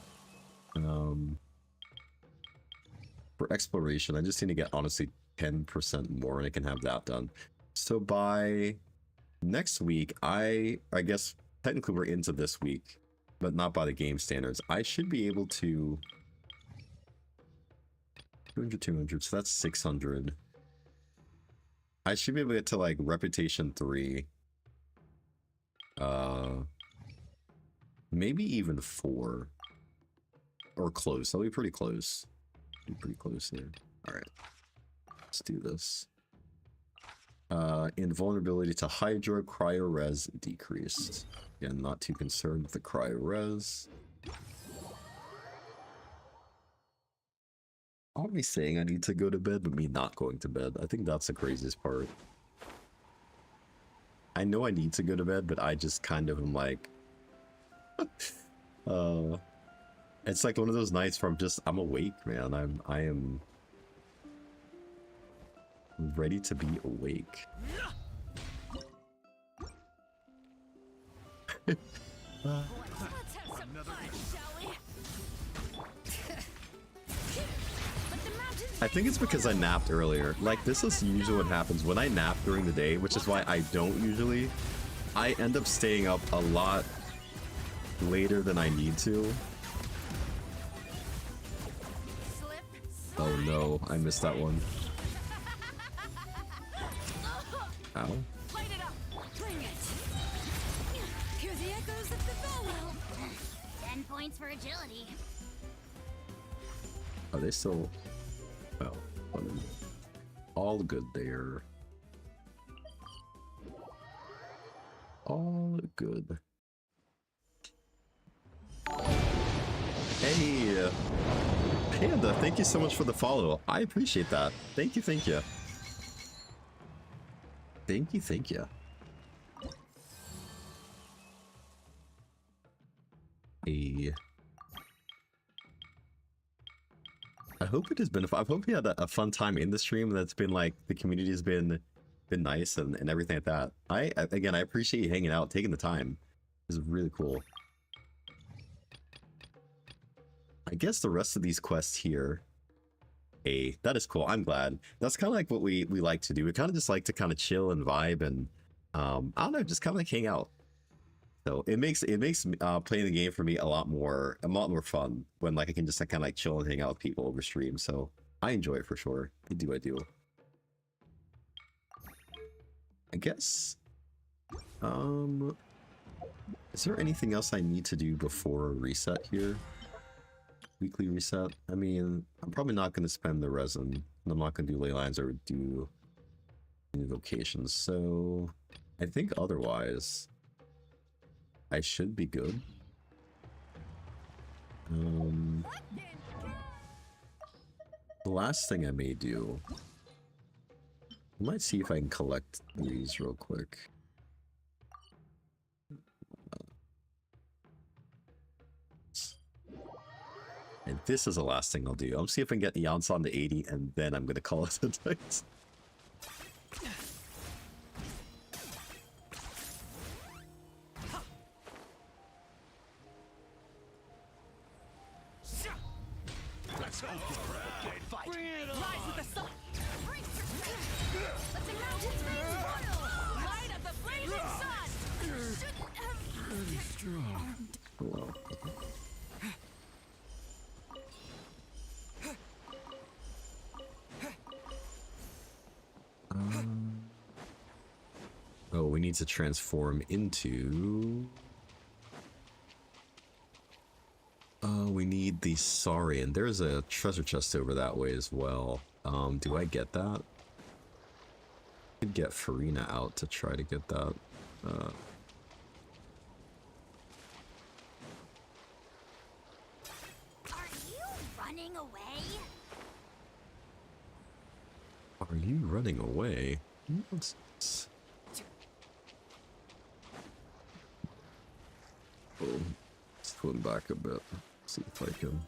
For exploration, I just need to get honestly 10% more and I can have that done. So by next week, I guess technically we're into this week, but not by the game standards. I should be able to 200, so that's 600. I should be able to get to like Reputation 3. Maybe even 4. Or close. I'll be pretty close. Be pretty close there. Alright. Let's do this. Invulnerability to Hydro, Cryo Res decreased. Again, not too concerned with the Cryo Res. I'll be saying I need to go to bed, but me not going to bed. I think that's the craziest part. I know I need to go to bed, but I just kind of am like... it's like one of those nights where I'm awake, man. I am ready to be awake. Let's have some fun, shall we? I think it's because I napped earlier. Like, this is usually what happens when I nap during the day, which is why I don't usually. I end up staying up a lot later than I need to. Oh no, I missed that one. Ow. Light it up. Bring it. Hear the echoes of the valley. 10 points for agility. Are they still... Well, all good there. All good. Hey, Panda, thank you so much for the follow. I appreciate that. Thank you, thank you. Thank you, thank you. Hey. I hope it has been. I hope you had a fun time in the stream. That's been like the community has been nice and everything like that. Again, I appreciate you hanging out, taking the time. It's really cool. I guess the rest of these quests here. Hey, that is cool. I'm glad. That's kind of like what we like to do. We kind of just like to kind of chill and vibe and I don't know, just kind of like hang out. So it makes playing the game for me a lot more fun when like I can just like, kind of like chill and hang out with people over stream. So I enjoy it for sure. I do. I guess. Is there anything else I need to do before reset here? Weekly reset. I mean, I'm probably not going to spend the resin. I'm not going to do ley lines or do any vocations. So I think otherwise I should be good. The last thing I may do, I might see if I can collect these real quick. And this is the last thing I'll do. I'm see if I can get Yansan to 80, and then I'm gonna call it a night. Oh, we need to transform into... we need the Saurian. There's a treasure chest over that way as well. Do I get that? I could get Farina out to try to get that. Are you running away? Are you running away? What's this? Oh, let's pull him back a bit. See if I can.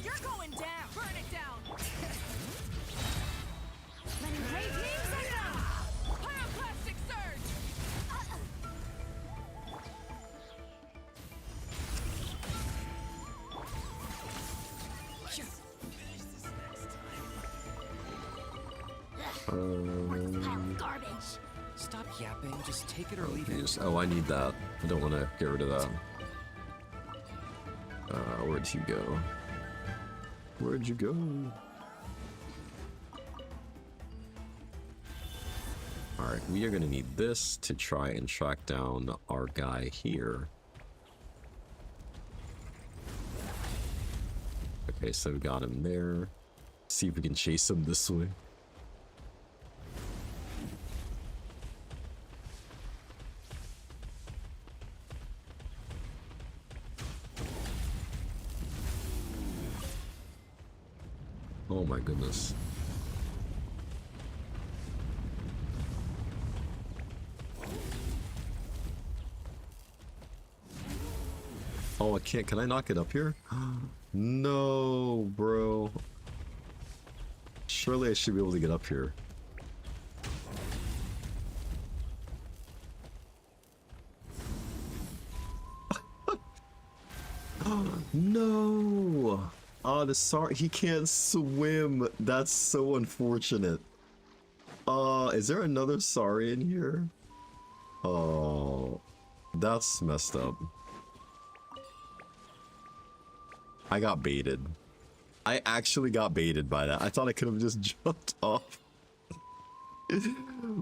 You're going down. Burn it down. Letting brave names like that. Pyroclastic surge. Garbage. Stop yapping. Just take it or leave it. Yes. Oh, I need that. I don't want to get rid of that. Where'd you go? Where'd you go? Alright, we are going to need this to try and track down our guy here. Okay, so we got him there. See if we can chase him this way. Oh my goodness. Oh, I can't. Can I knock it up here? No, bro. Surely I should be able to get up here. No. Oh, he can't swim. That's so unfortunate. Is there another Sari in here? Oh, that's messed up. I got baited. I actually got baited by that. I thought I could have just jumped off.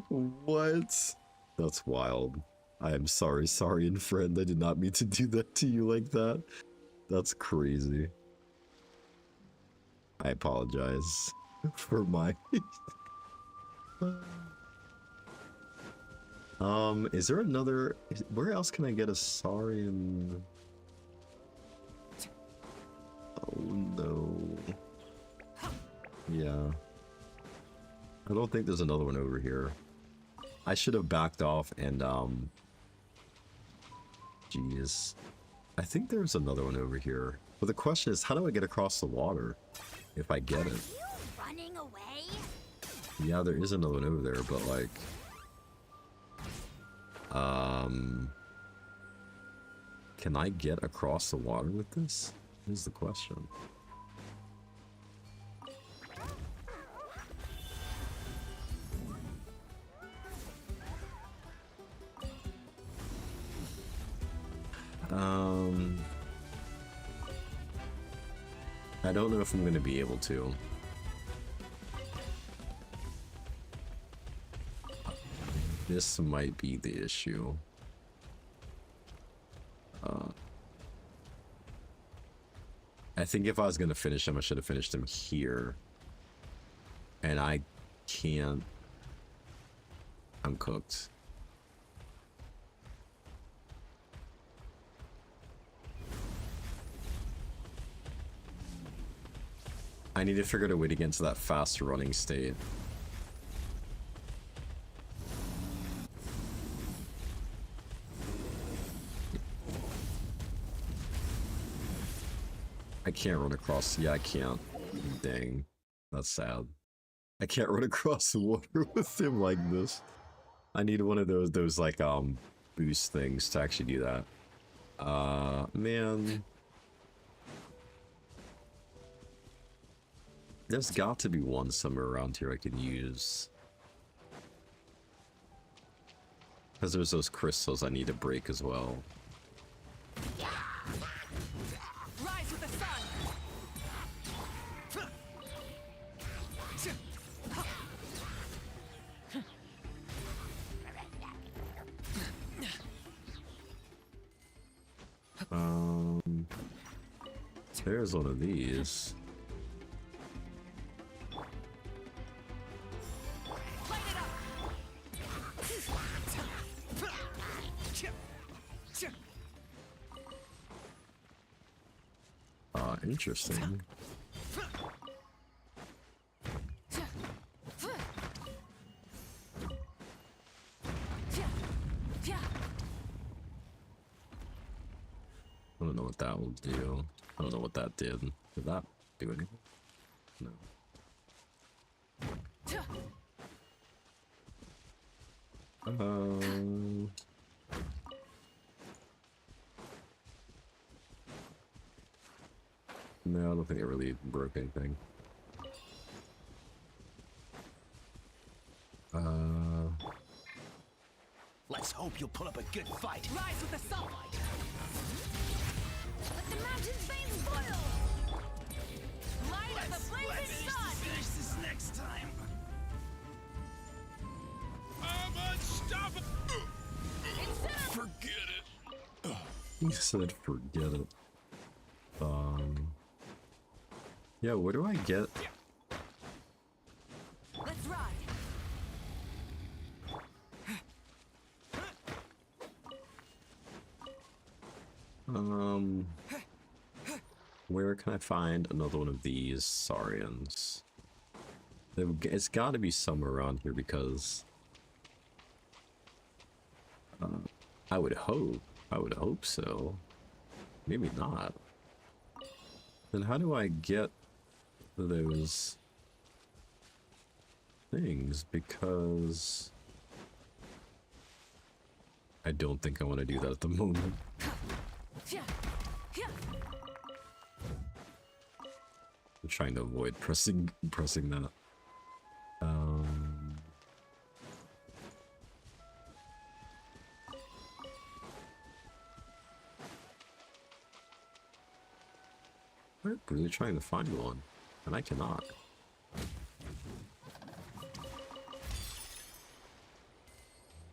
What? That's wild. I am sorry, Saurian friend. I did not mean to do that to you like that. That's crazy. I apologize for my... is there another... Where else can I get a Saurian? Oh no. Yeah. I don't think there's another one over here. I should have backed off and, jeez. I think there's another one over here. But the question is, how do I get across the water? If I get it. Are you running away? Yeah, there is another one over there, but like... Can I get across the water with this? Is the question. I don't know if I'm going to be able to. This might be the issue. I think if I was going to finish him, I should have finished him here. And I can't. I'm cooked. I need to figure out a way to get into that fast running state. I can't run across. Yeah, I can't. Dang. That's sad. I can't run across the water with him like this. I need one of those like, boost things to actually do that. Man. There's got to be one somewhere around here I can use. Because there's those crystals I need to break as well. Rise with the sun. There's one of these. Interesting. I don't know what that will do. I don't know what that did. Did that do anything? No. No, I don't think it really broke anything. Let's hope you'll put up a good fight. Rise with the sunlight. Let the mountain's veins boil! Light of the blazing sun. Finish this next time. I'm unstoppable. Forget it. He said forget it. Yeah, where do I get? Let's ride. Where can I find another one of these Saurians? It's got to be somewhere around here because I would hope so. Maybe not. Then how do I get those things? Because I don't think I want to do that at the moment. I'm trying to avoid pressing that. I'm really trying to find one, and I cannot.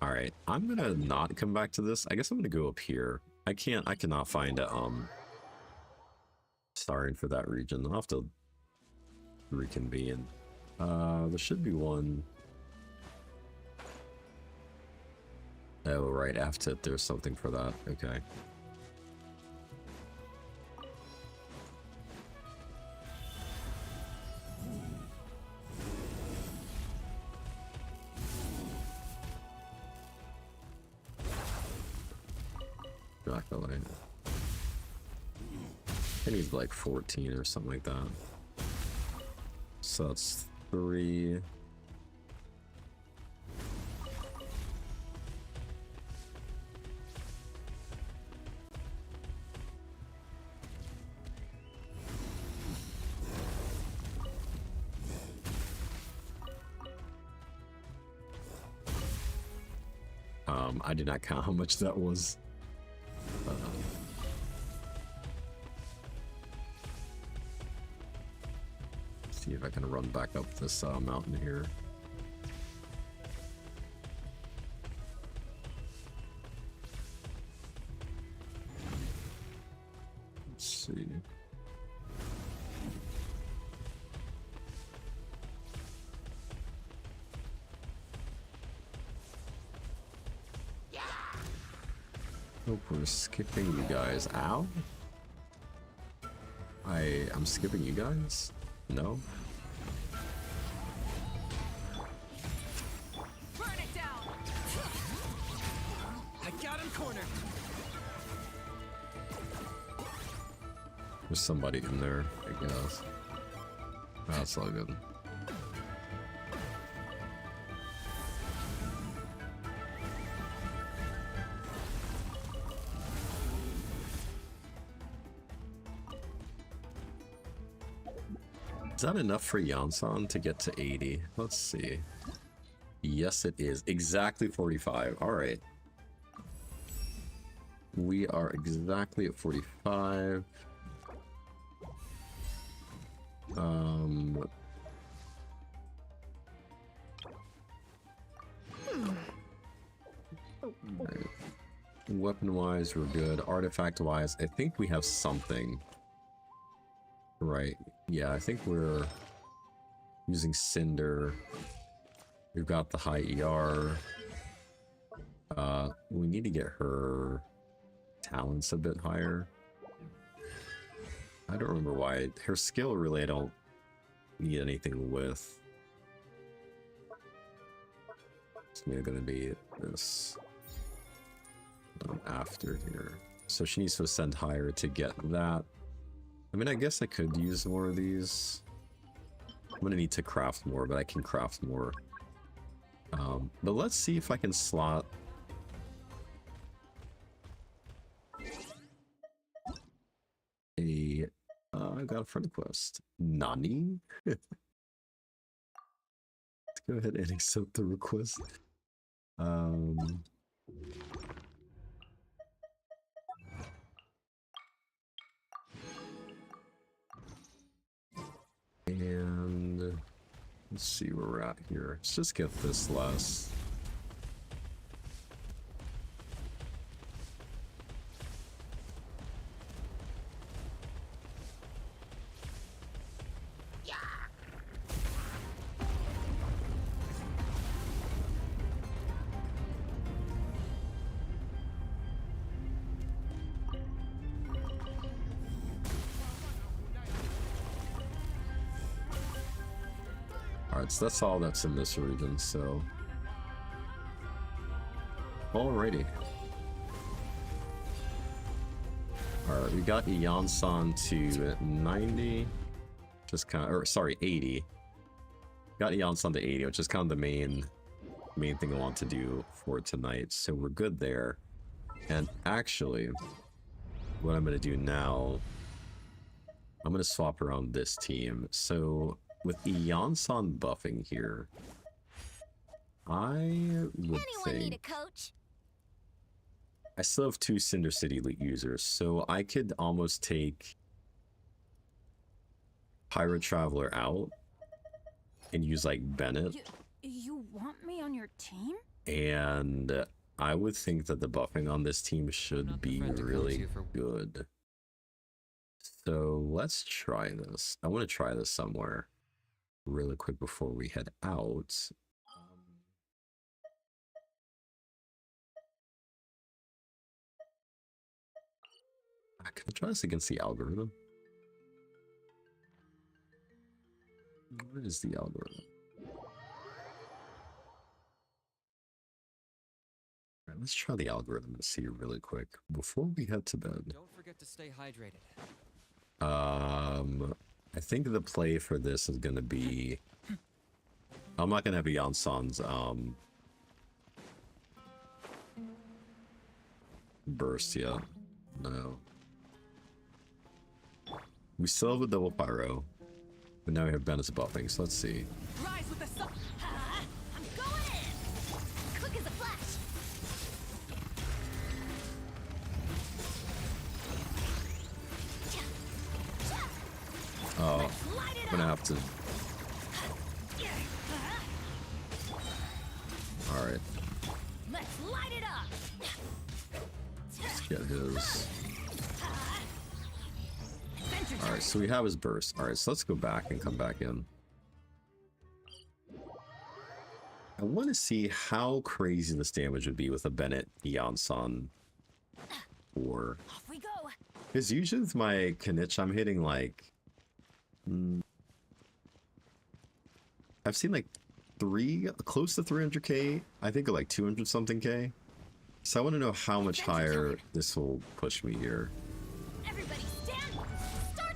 Alright, I'm gonna not come back to this. I guess I'm gonna go up here. I cannot find a, Saurian for that region. I'll have to reconvene. There should be one. Oh, right, after it, there's something for that. Okay. Dracolite. I need like 14 or something like that. So that's 3. I did not count how much that was. See if I can run back up this mountain here. Let's see. Hope we're skipping you guys. Ow? I'm skipping you guys? No? Burn it down. I got him cornered. There's somebody in there, I guess. That's all good. Is that enough for Yansan to get to 80? Let's see. Yes, it is. Exactly 45. All right. We are exactly at 45. Right. Weapon-wise, we're good. Artifact-wise, I think we have something. Right. Yeah, I think we're using Cinder. We've got the high ER. We need to get her talents a bit higher. I don't remember why. Her skill, really, I don't need anything with. It's maybe gonna be this after here. So she needs to ascend higher to get that. I mean, I guess I could use more of these. I'm gonna need to craft more, but I can craft more. But let's see if I can slot a I got a friend request. Nani? Let's go ahead and accept the request. And let's see where we're at here. Let's just get this last. Alright, so that's all that's in this region, so... Alrighty. Alright, we got Yansan to 90. Just kind of... Or, sorry, 80. Got Yansan to 80, which is kind of the main thing I want to do for tonight. So we're good there. And actually, what I'm going to do now... I'm going to swap around this team. So... With Yansan buffing here, I would think... Need a coach? I still have 2 Cinder City Elite users, so I could almost take Pirate Traveler out and use, like, Bennett. You want me on your team? And I would think that the buffing on this team should be really good. So let's try this. I want to try this somewhere really quick before we head out. Can I try this against the algorithm? What is the algorithm? Alright, let's try the algorithm and see really quick before we head to bed. Don't forget to stay hydrated. I think the play for this is gonna be... I'm not gonna have Yansan's burst yet. No. We still have a double pyro, but now we have Bennett's buffing, so let's see. Rise with the sun. I'm going in. Quick as a flash. Oh, I'm gonna have to... Alright. Let's light it up. Let's get his... Alright, so we have his burst. Alright, so let's go back and come back in. I want to see how crazy this damage would be with a Bennett Yansan 4. Off we go. Because usually with my Kanich, I'm hitting like... I've seen like close to 300k, I think like 200 something k. So I want to know how much higher this will push me here. Everybody stand. Start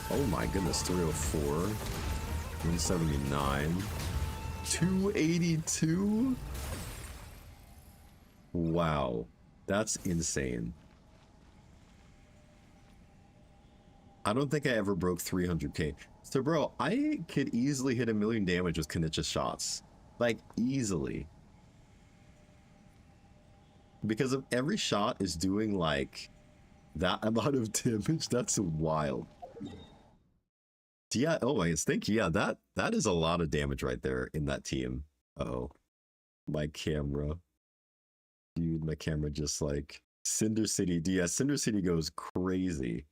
Oh my goodness, 304, 179, 282. Wow, that's insane. I don't think I ever broke 300k. So bro, I could easily hit 1 million damage with Kenichi's shots. Like, easily. Because if every shot is doing like that amount of damage, that's wild. Yeah, oh my, thank you. Yeah, that is a lot of damage right there in that team. Uh-oh. My camera. Dude, my camera just like... Cinder City. Yeah, Cinder City goes crazy.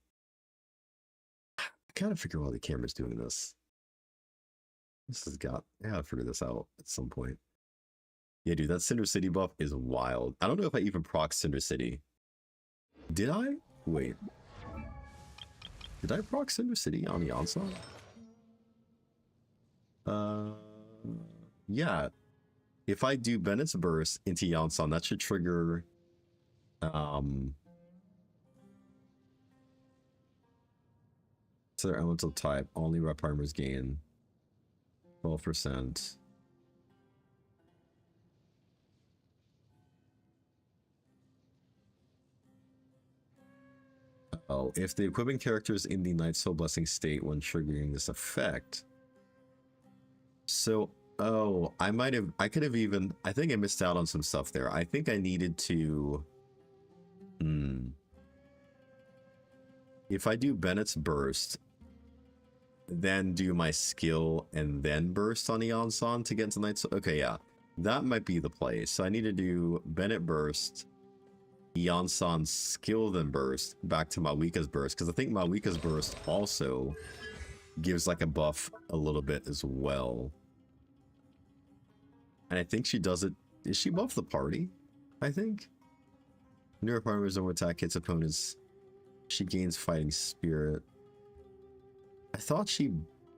I gotta figure out why the camera's doing this. This has got... I gotta figure this out at some point. Yeah, dude, that Cinder City buff is wild. I don't know if I even proc Cinder City. Did I? Wait. Did I proc Cinder City on the Onslaught? Yeah. If I do Bennett's Burst into Yansan, that should trigger... So their elemental type, only rep armors gain 12%. Oh, if the equipping character is in the Night Soul Blessing state when triggering this effect. So, oh, I could have even, I think I missed out on some stuff there. I think I needed to, if I do Bennett's Burst, then do my skill and then burst on Eonson to get into Night Soul. Okay, yeah, that might be the play. So I need to do Bennett Burst, Eonson skill then burst back to Malika's burst, because I think Malika's burst also gives like a buff a little bit as well. And I think she does it. Is she buff the party? I think. Newer partners over attack hits opponents. She gains fighting spirit. I thought she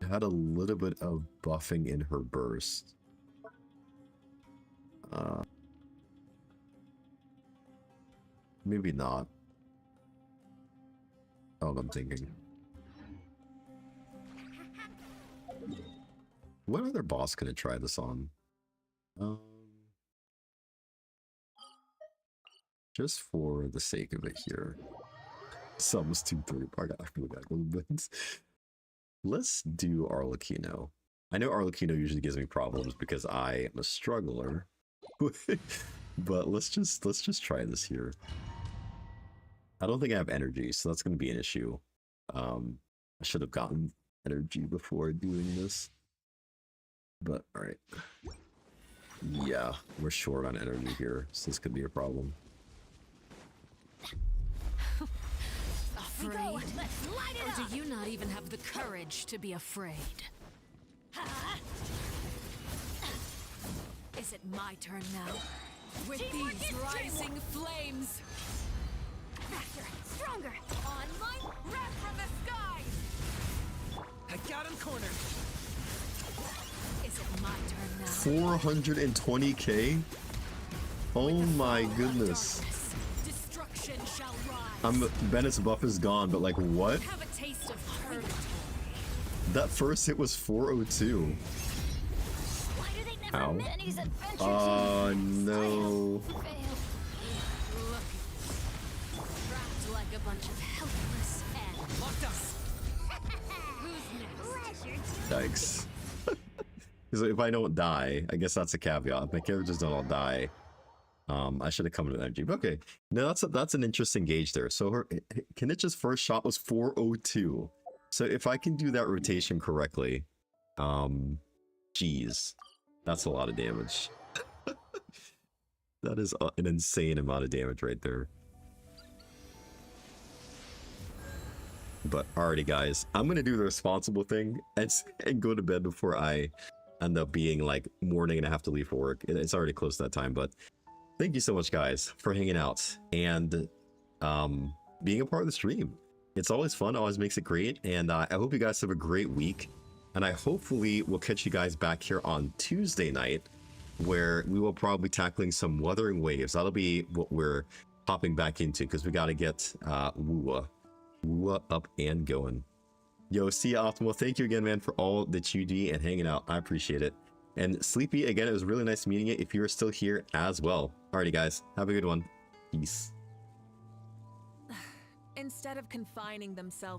had a little bit of buffing in her burst. Maybe not. Oh, I'm thinking. What other boss could I try this on? Just for the sake of it here. Sums 230. I gotta go back a little bit. Let's do Arlecchino. I know Arlecchino usually gives me problems because I am a struggler. But let's just try this here. I don't think I have energy, so that's going to be an issue. I should have gotten energy before doing this. But, alright. Yeah, we're short on energy here, so this could be a problem. Afraid? Or do you not even have the courage to be afraid? Is it my turn now? With these rising flames! Faster, stronger! On my wrath from the skies! I got him cornered! Is it my turn now? 420k? Oh my goodness. Destruction shall rise. Bennett's buff is gone, but like what? Have a taste of purgatory. That first hit was 402. Why do they never Ow. Manny's adventure Oh team? no. Look, trapped like a bunch of helpless ants. Locked up. Who's next? Pleasure to Yikes. Because if I don't die, I guess that's a caveat. If my characters don't all die, I should have come to an energy. But okay, now that's an interesting gauge there. So her Kenichi's first shot was 402. So if I can do that rotation correctly, geez, that's a lot of damage. That is an insane amount of damage right there. But alrighty, guys, I'm gonna do the responsible thing and go to bed before I end up being like morning and I have to leave for work. It's already close to that time, but thank you so much, guys, for hanging out and being a part of the stream. It's always fun, always makes it great, and I hope you guys have a great week, and I hopefully will catch you guys back here on Tuesday night, where we will probably be tackling some Wuthering Waves. That'll be what we're popping back into, because we got to get Wuwa up and going. Yo, see ya, Optimal. Thank you again, man, for all that you do and hanging out. I appreciate it. And Sleepy, again, it was really nice meeting you if you are still here as well. Alrighty, guys. Have a good one. Peace. Instead of confining themselves